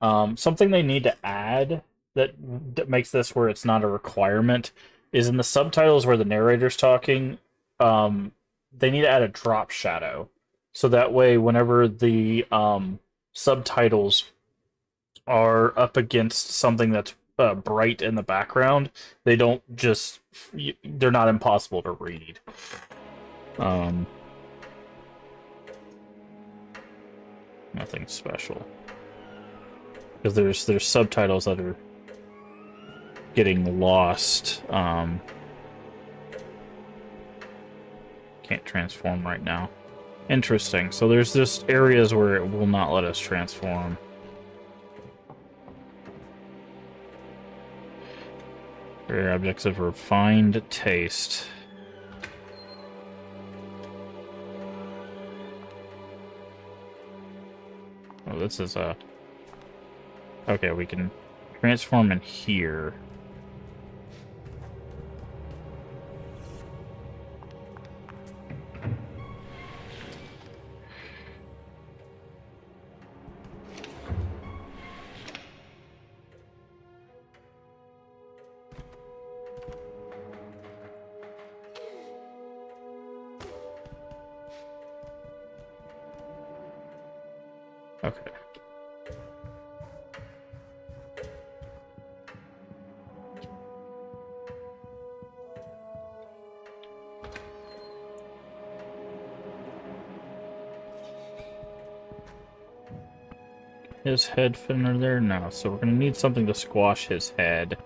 Something they need to add that makes this where it's not a requirement is in the subtitles where the narrator's talking, they need to add a drop shadow. So that way, whenever the subtitles are up against something that's bright in the background, they don't just... they're not impossible to read. Nothing special. Because there's subtitles that are getting lost. Can't transform right now. Interesting. So there's just areas where it will not let us transform. Rare objects of refined taste. Oh, this is a... Okay, we can transform in here. Okay. His head fit under there? No, so we're gonna need something to squash his head.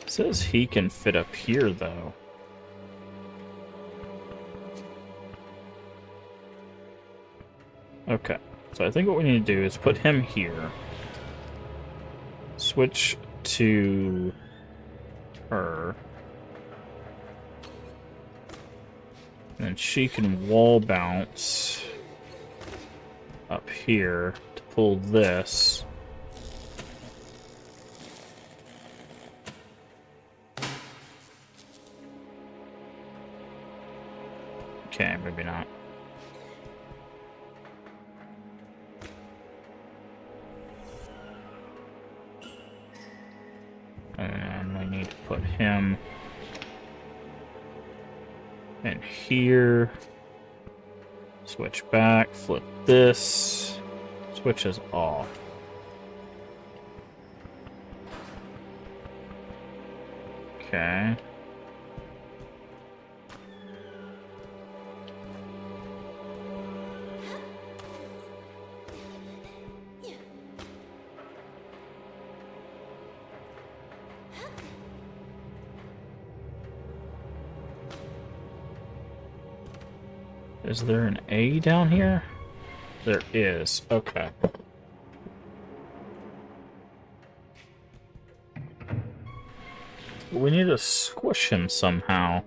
It says he can fit up here, though. Okay, so I think what we need to do is put him here. Switch to her. And she can wall bounce up here to pull this. Okay, maybe not. And we need to put him in here. Switch back, flip this. Switches off. Okay. Is there an A down here? There is. Okay. We need to squish him somehow.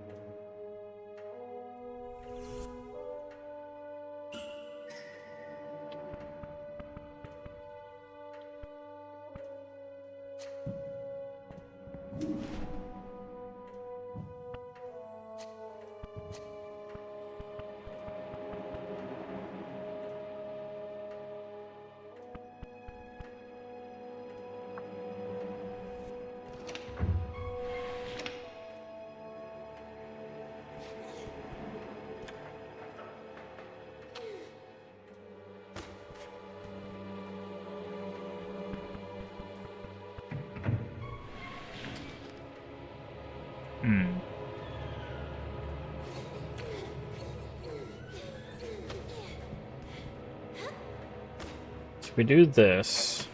we do this,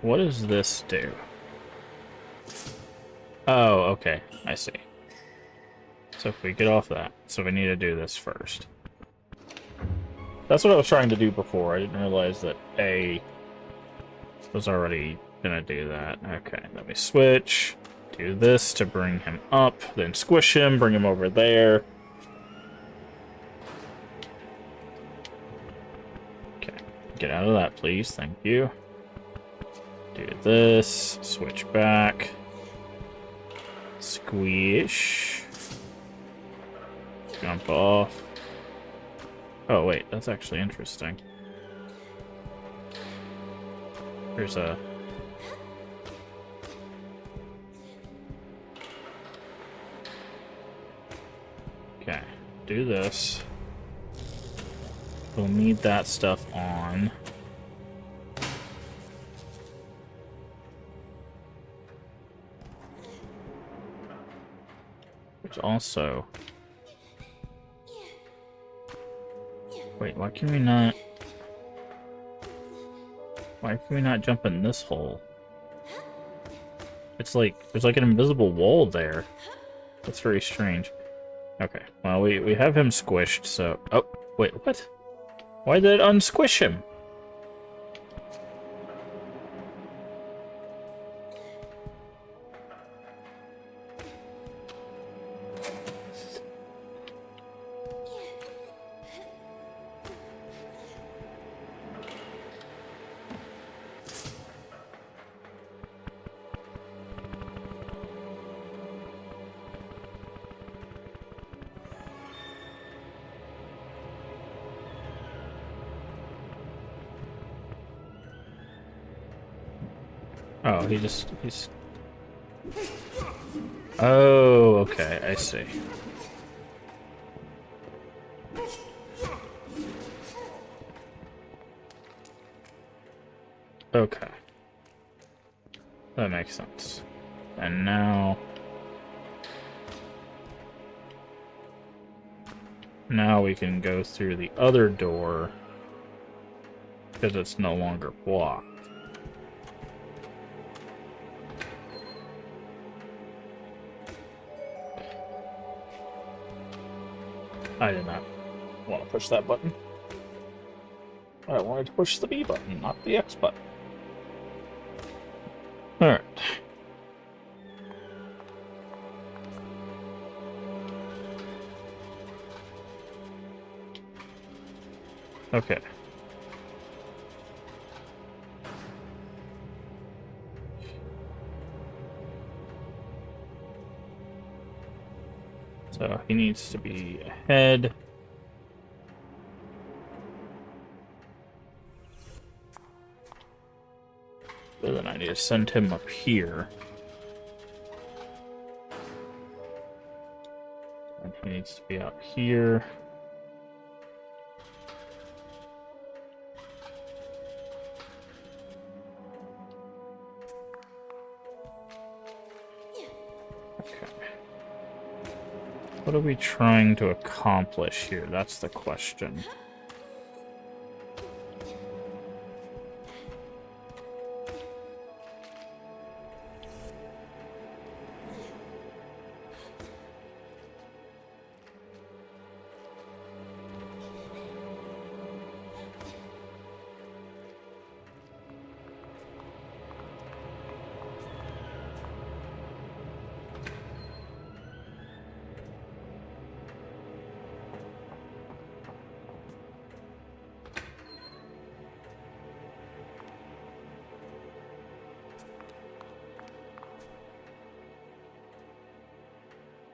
what does this do? Oh, okay, I see. So if we get off that, so we need to do this first. That's what I was trying to do before. I didn't realize that A was already gonna do that. Okay, let me switch. Do this to bring him up, then squish him, bring him over there. Okay, get out of that, please. Thank you. Do this, switch back. Squish. Jump off. Oh, wait, that's actually interesting. There's a... Okay, do this. We'll need that stuff on. Which also... Wait, why can we not... Why can we not jump in this hole? It's like, there's like an invisible wall there. That's very strange. Okay, well, we have him squished, so... Oh, wait, what? Why did it unsquish him? Oh, he's... Oh, okay, I see. Okay. That makes sense. And now... Now we can go through the other door because it's no longer blocked. I did not want to push that button. I wanted to push the B button, not the X button. Alright. Okay. So he needs to be ahead. So then I need to send him up here. And he needs to be out here. What are we trying to accomplish here? That's the question.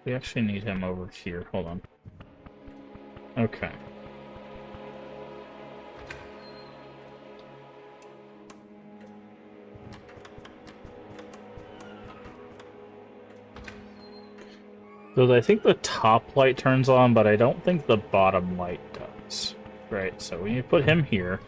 We actually need him over here. Hold on. Okay. So I think the top light turns on, but I don't think the bottom light does. Right, so we need to put him here.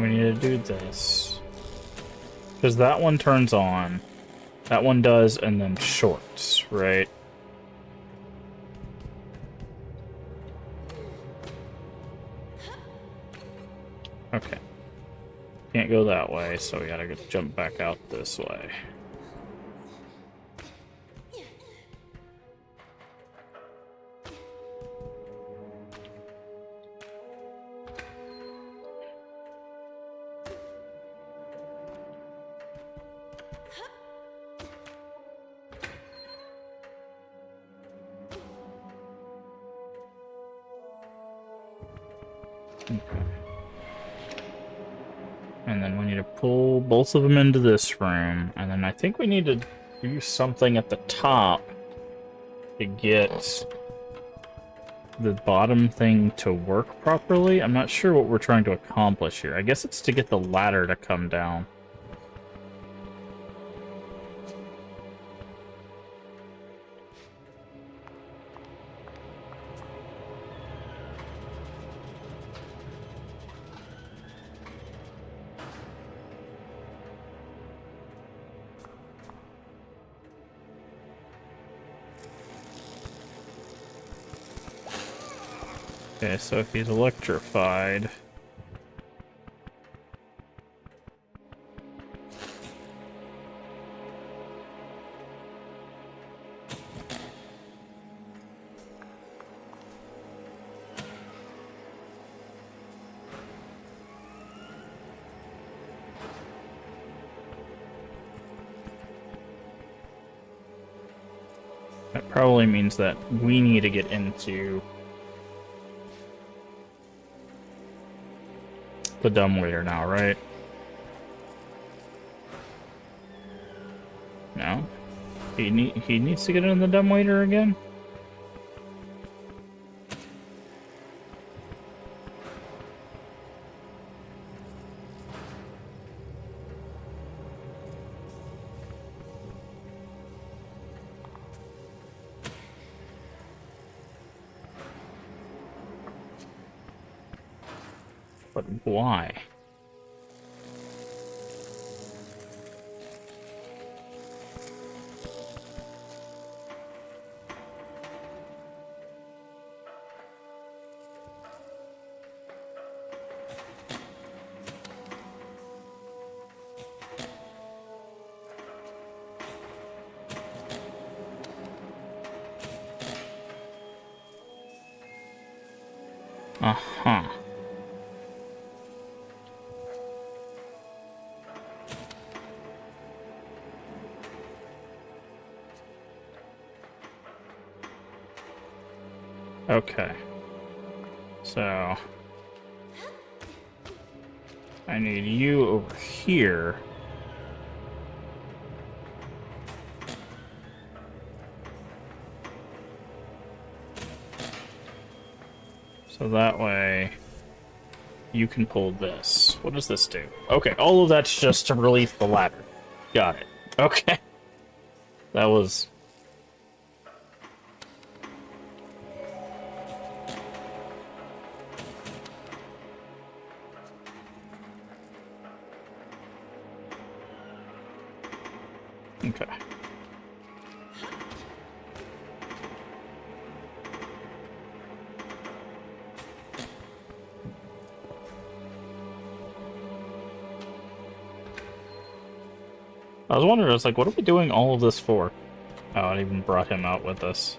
we need to do this. Because that one turns on. That one does, and then shorts, right? Okay. Can't go that way, so we gotta jump back out this way. And then we need to pull both of them into this room. And then I think we need to do something at the top to get the bottom thing to work properly. I'm not sure what we're trying to accomplish here. I guess it's to get the ladder to come down. Okay, so if he's electrified... That probably means that we need to get into the dumbwaiter now, right? No? He needs to get in the dumbwaiter again? But why? Uh-huh. Okay. So... I need you over here. So that way, you can pull this. What does this do? Okay, all of that's just to release the ladder. Got it. Okay. That was... Okay. I was wondering, I was like, what are we doing all of this for? Oh, I even brought him out with us.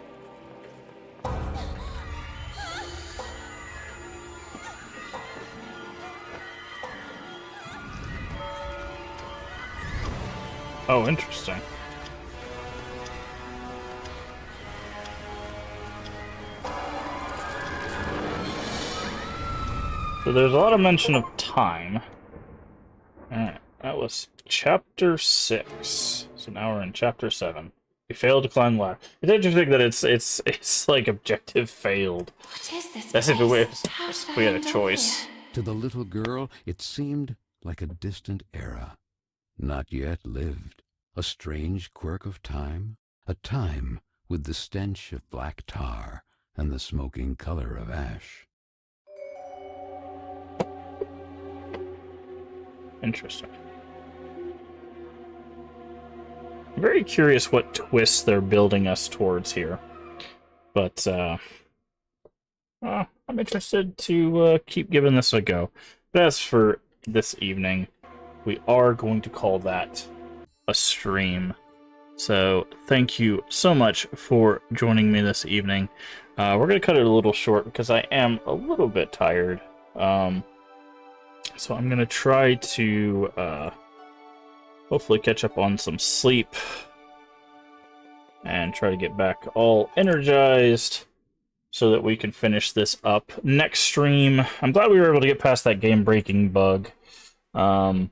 Oh, interesting. So there's a lot of mention of time. Alright, that was chapter 6. So now we're in chapter 7. We failed to climb the ladder. It's interesting that it's like objective failed. What is this That's if place? we had a choice. To the little girl, it seemed like a distant era, not yet lived, a strange quirk of time, a time with the stench of black tar and the smoking color of ash. Interesting. I'm very curious what twists they're building us towards here. But, I'm interested to keep giving this a go. But as for this evening, we are going to call that a stream. So thank you so much for joining me this evening. We're going to cut it a little short because I am a little bit tired. So I'm going to try to hopefully catch up on some sleep and try to get back all energized so that we can finish this up next stream. I'm glad we were able to get past that game-breaking bug. Because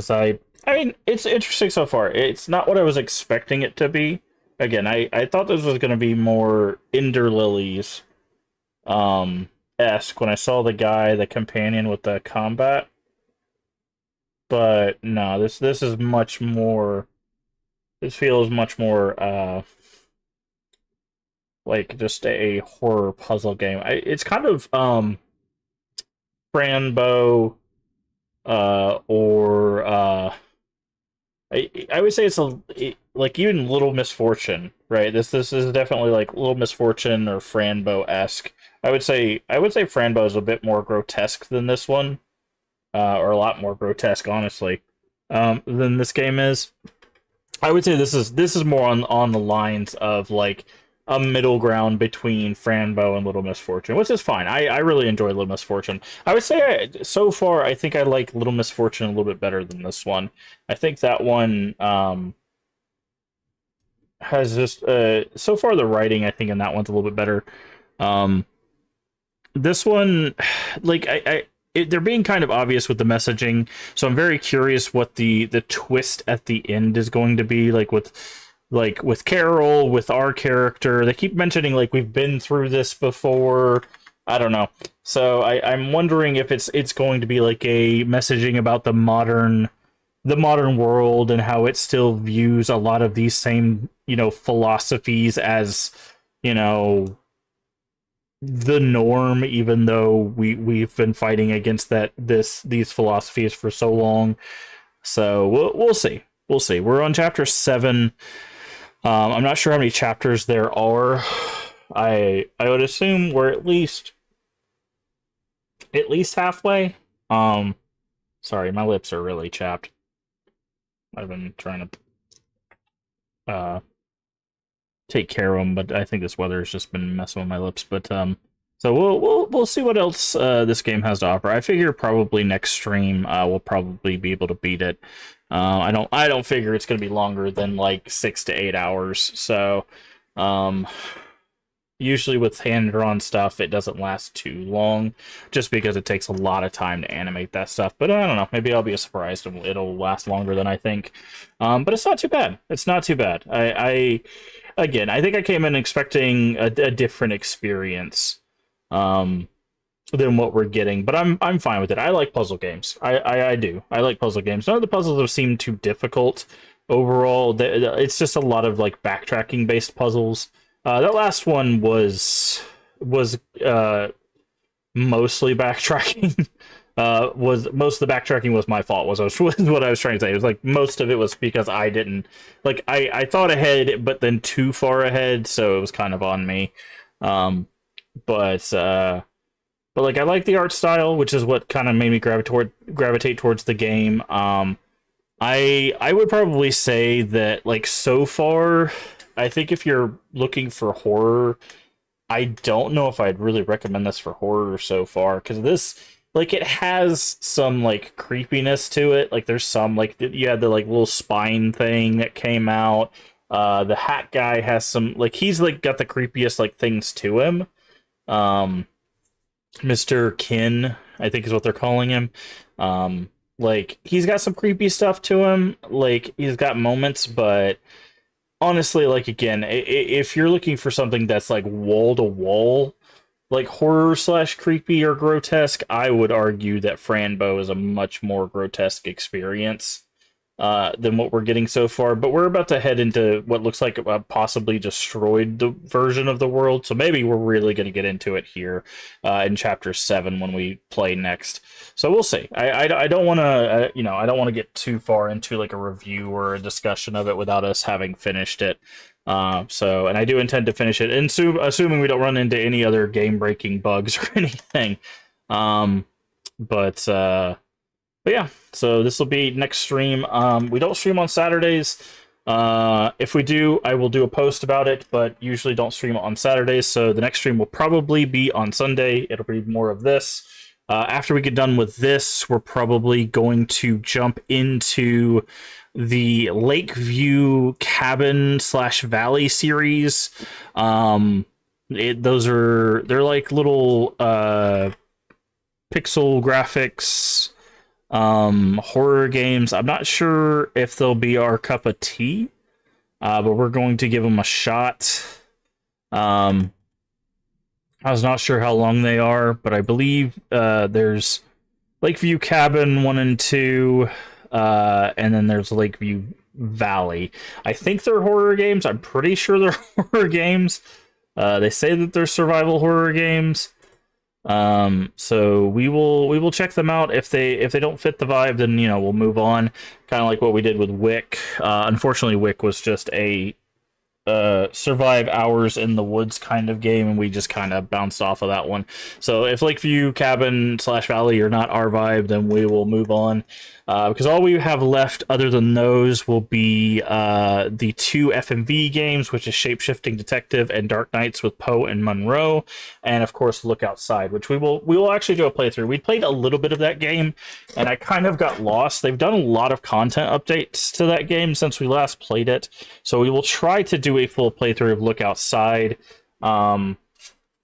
I mean, it's interesting so far. It's not what I was expecting it to be. Again, I thought this was going to be more Ender Lilies esque when I saw the companion with the combat. But no, this is much more. This feels much more like just a horror puzzle game. It's kind of Franbo or I would say it's like even Little Misfortune, right? This is definitely like Little Misfortune or Franbo-esque. I would say Franbo is a bit more grotesque than this one, or a lot more grotesque, honestly, than this game is. I would say this is more on the lines of like a middle ground between Franbo and Little Misfortune, which is fine. I really enjoy Little Misfortune. I would say so far I think I like Little Misfortune a little bit better than this one. I think that one has just so far the writing I think in that one's a little bit better. This one, like they're being kind of obvious with the messaging, so I'm very curious what the twist at the end is going to be. Like with Carole, with our character, they keep mentioning like we've been through this before. I don't know. So I'm wondering if it's going to be like a messaging about the modern world and how it still views a lot of these same philosophies as the norm, even though we've been fighting against these philosophies for so long. So we'll see. We're on chapter 7. I'm not sure how many chapters there are. I would assume we're at least halfway. Sorry, my lips are really chapped. I've been trying to take care of them, but I think this weather has just been messing with my lips. But so we'll see what else this game has to offer. I figure probably next stream we'll probably be able to beat it. I don't figure it's going to be longer than like 6 to 8 hours. So usually with hand-drawn stuff, it doesn't last too long, just because it takes a lot of time to animate that stuff. But I don't know, maybe I'll be surprised and it'll last longer than I think. But it's not too bad. It's not too bad. Again, I think I came in expecting a different experience than what we're getting, but I'm fine with it. I like puzzle games. I do. I like puzzle games. None of the puzzles have seemed too difficult overall. It's just a lot of like backtracking based puzzles. That last one was mostly backtracking. Most of the backtracking was my fault. Was what I was trying to say. It was like most of it was because I didn't like I thought ahead, but then too far ahead, so it was kind of on me. But like I like the art style, which is what kind of made me gravitate towards the game. I would probably say that like so far, I think if you're looking for horror, I don't know if I'd really recommend this for horror so far, because this, like, it has some like creepiness to it. Like there's some like you had the like little spine thing that came out. The hat guy has some like he's like got the creepiest like things to him. Mr. Kin, I think is what they're calling him. Like he's got some creepy stuff to him. Like he's got moments, but honestly, like again, if you're looking for something that's like wall to wall, like horror / creepy or grotesque, I would argue that Franbo is a much more grotesque experience. than what we're getting so far. But we're about to head into what looks like a possibly destroyed version of the world. So maybe we're really going to get into it here in Chapter 7 when we play next. So we'll see. I don't want to, I don't want to get too far into like a review or a discussion of it without us having finished it. And I do intend to finish it, and assuming we don't run into any other game-breaking bugs or anything. But yeah, so this will be next stream. We don't stream on Saturdays. If we do, I will do a post about it, but usually don't stream on Saturdays. So the next stream will probably be on Sunday. It'll be more of this. After we get done with this, we're probably going to jump into the Lakeview Cabin / Valley series. They're like little pixel graphics horror games. I'm not sure if they'll be our cup of tea, but we're going to give them a shot. I was not sure how long they are, but I believe there's Lakeview Cabin 1 and 2, and then there's Lakeview Valley. I think they're horror games. I'm pretty sure they're horror games. They say that they're survival horror games. So we will check them out. If they don't fit the vibe, then we'll move on. Kind of like what we did with Wick. Unfortunately, Wick was just a survive hours in the woods kind of game, and we just kind of bounced off of that one. So if Lakeview Cabin / Valley are not our vibe, then we will move on, because all we have left other than those will be the 2 FMV games, which is Shapeshifting Detective and Dark Knights with Poe and Monroe, and of course Look Outside, which we will actually do a playthrough. We played a little bit of that game and I kind of got lost. They've done a lot of content updates to that game since we last played it, so we will try to do a full playthrough of Look Outside. And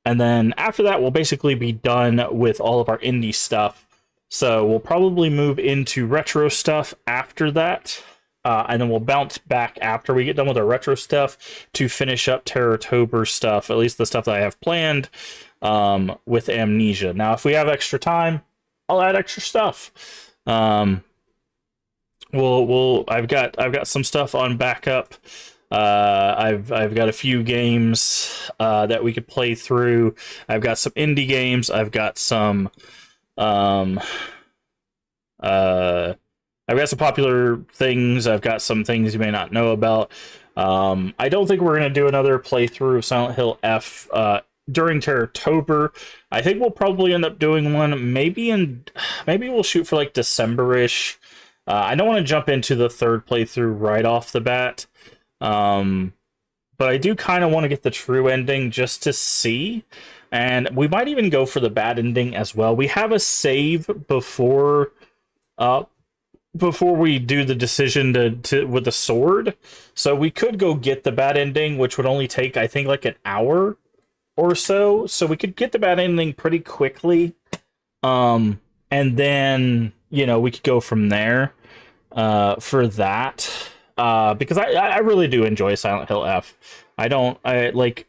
then after that, we'll basically be done with all of our indie stuff. So we'll probably move into retro stuff after that. And then we'll bounce back after we get done with our retro stuff to finish up Terrortober stuff, at least the stuff that I have planned with Amnesia. Now, if we have extra time, I'll add extra stuff. I've got some stuff on backup. I've got a few games that we could play through. I've got some indie games. I've got some I've got some popular things. I've got some things you may not know about. I don't think we're going to do another playthrough of Silent Hill F during Terrortober. I think we'll probably end up doing one maybe we'll shoot for like December-ish. I don't want to jump into the third playthrough right off the bat. But I do kind of want to get the true ending just to see. And we might even go for the bad ending as well. We have a save before we do the decision to with the sword. So we could go get the bad ending, which would only take, I think, like an hour or so. So we could get the bad ending pretty quickly. And then, we could go from there for that. Because I really do enjoy Silent Hill F. I don't like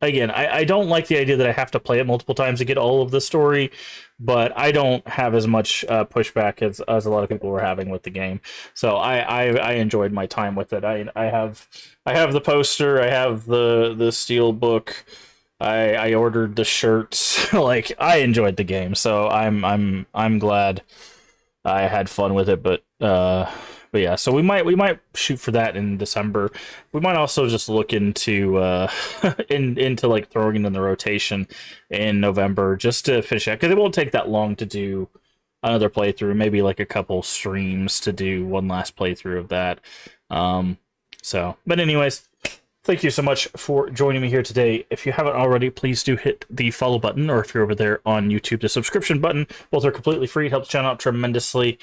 the idea that I have to play it multiple times to get all of the story, but I don't have as much pushback as a lot of people were having with the game. So I enjoyed my time with it. I have the poster, I have the steel book, I ordered the shirts. Like, I enjoyed the game, so I'm glad I had fun with it. But yeah, so we might shoot for that in December. We might also just look into into like throwing it in the rotation in November just to finish it, because it won't take that long to do another playthrough. Maybe like a couple streams to do one last playthrough of that. But anyways, thank you so much for joining me here today. If you haven't already, please do hit the follow button, or if you're over there on YouTube, the subscription button. Both are completely free. It helps the channel out tremendously.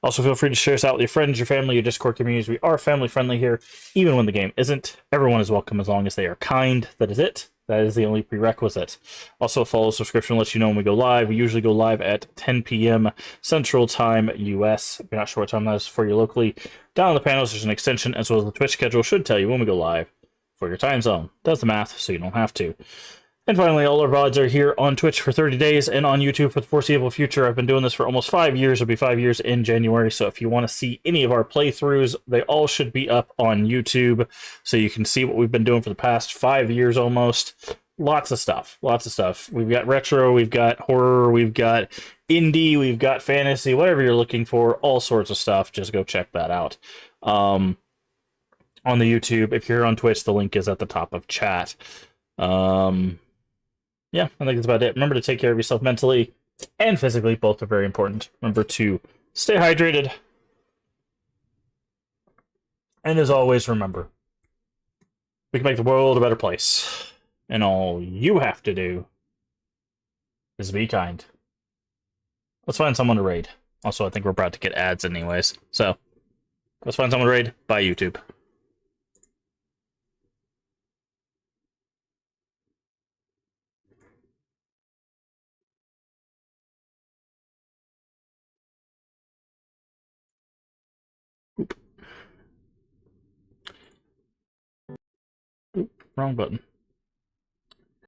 Also, feel free to share us out with your friends, your family, your Discord communities. We are family friendly here, even when the game isn't. Everyone is welcome as long as they are kind. That is it. That is the only prerequisite. Also, follow, subscription lets you know when we go live. We usually go live at 10 p.m. Central Time, US. If you're not sure what time that is for you locally, down on the panels there's an extension, as well as the Twitch schedule should tell you when we go live for your time zone. Does the math so you don't have to. And finally, all our VODs are here on Twitch for 30 days and on YouTube for the foreseeable future. I've been doing this for almost 5 years. It'll be 5 years in January. So if you want to see any of our playthroughs, they all should be up on YouTube. So you can see what we've been doing for the past 5 years almost. Lots of stuff. Lots of stuff. We've got retro, we've got horror, we've got indie, we've got fantasy, whatever you're looking for, all sorts of stuff. Just go check that out. On the YouTube. If you're on Twitch, the link is at the top of chat. Yeah, I think that's about it. Remember to take care of yourself mentally and physically. Both are very important. Remember to stay hydrated. And as always, remember, we can make the world a better place. And all you have to do is be kind. Let's find someone to raid. Also, I think we're about to get ads anyways. So, let's find someone to raid. Bye, YouTube. Wrong button.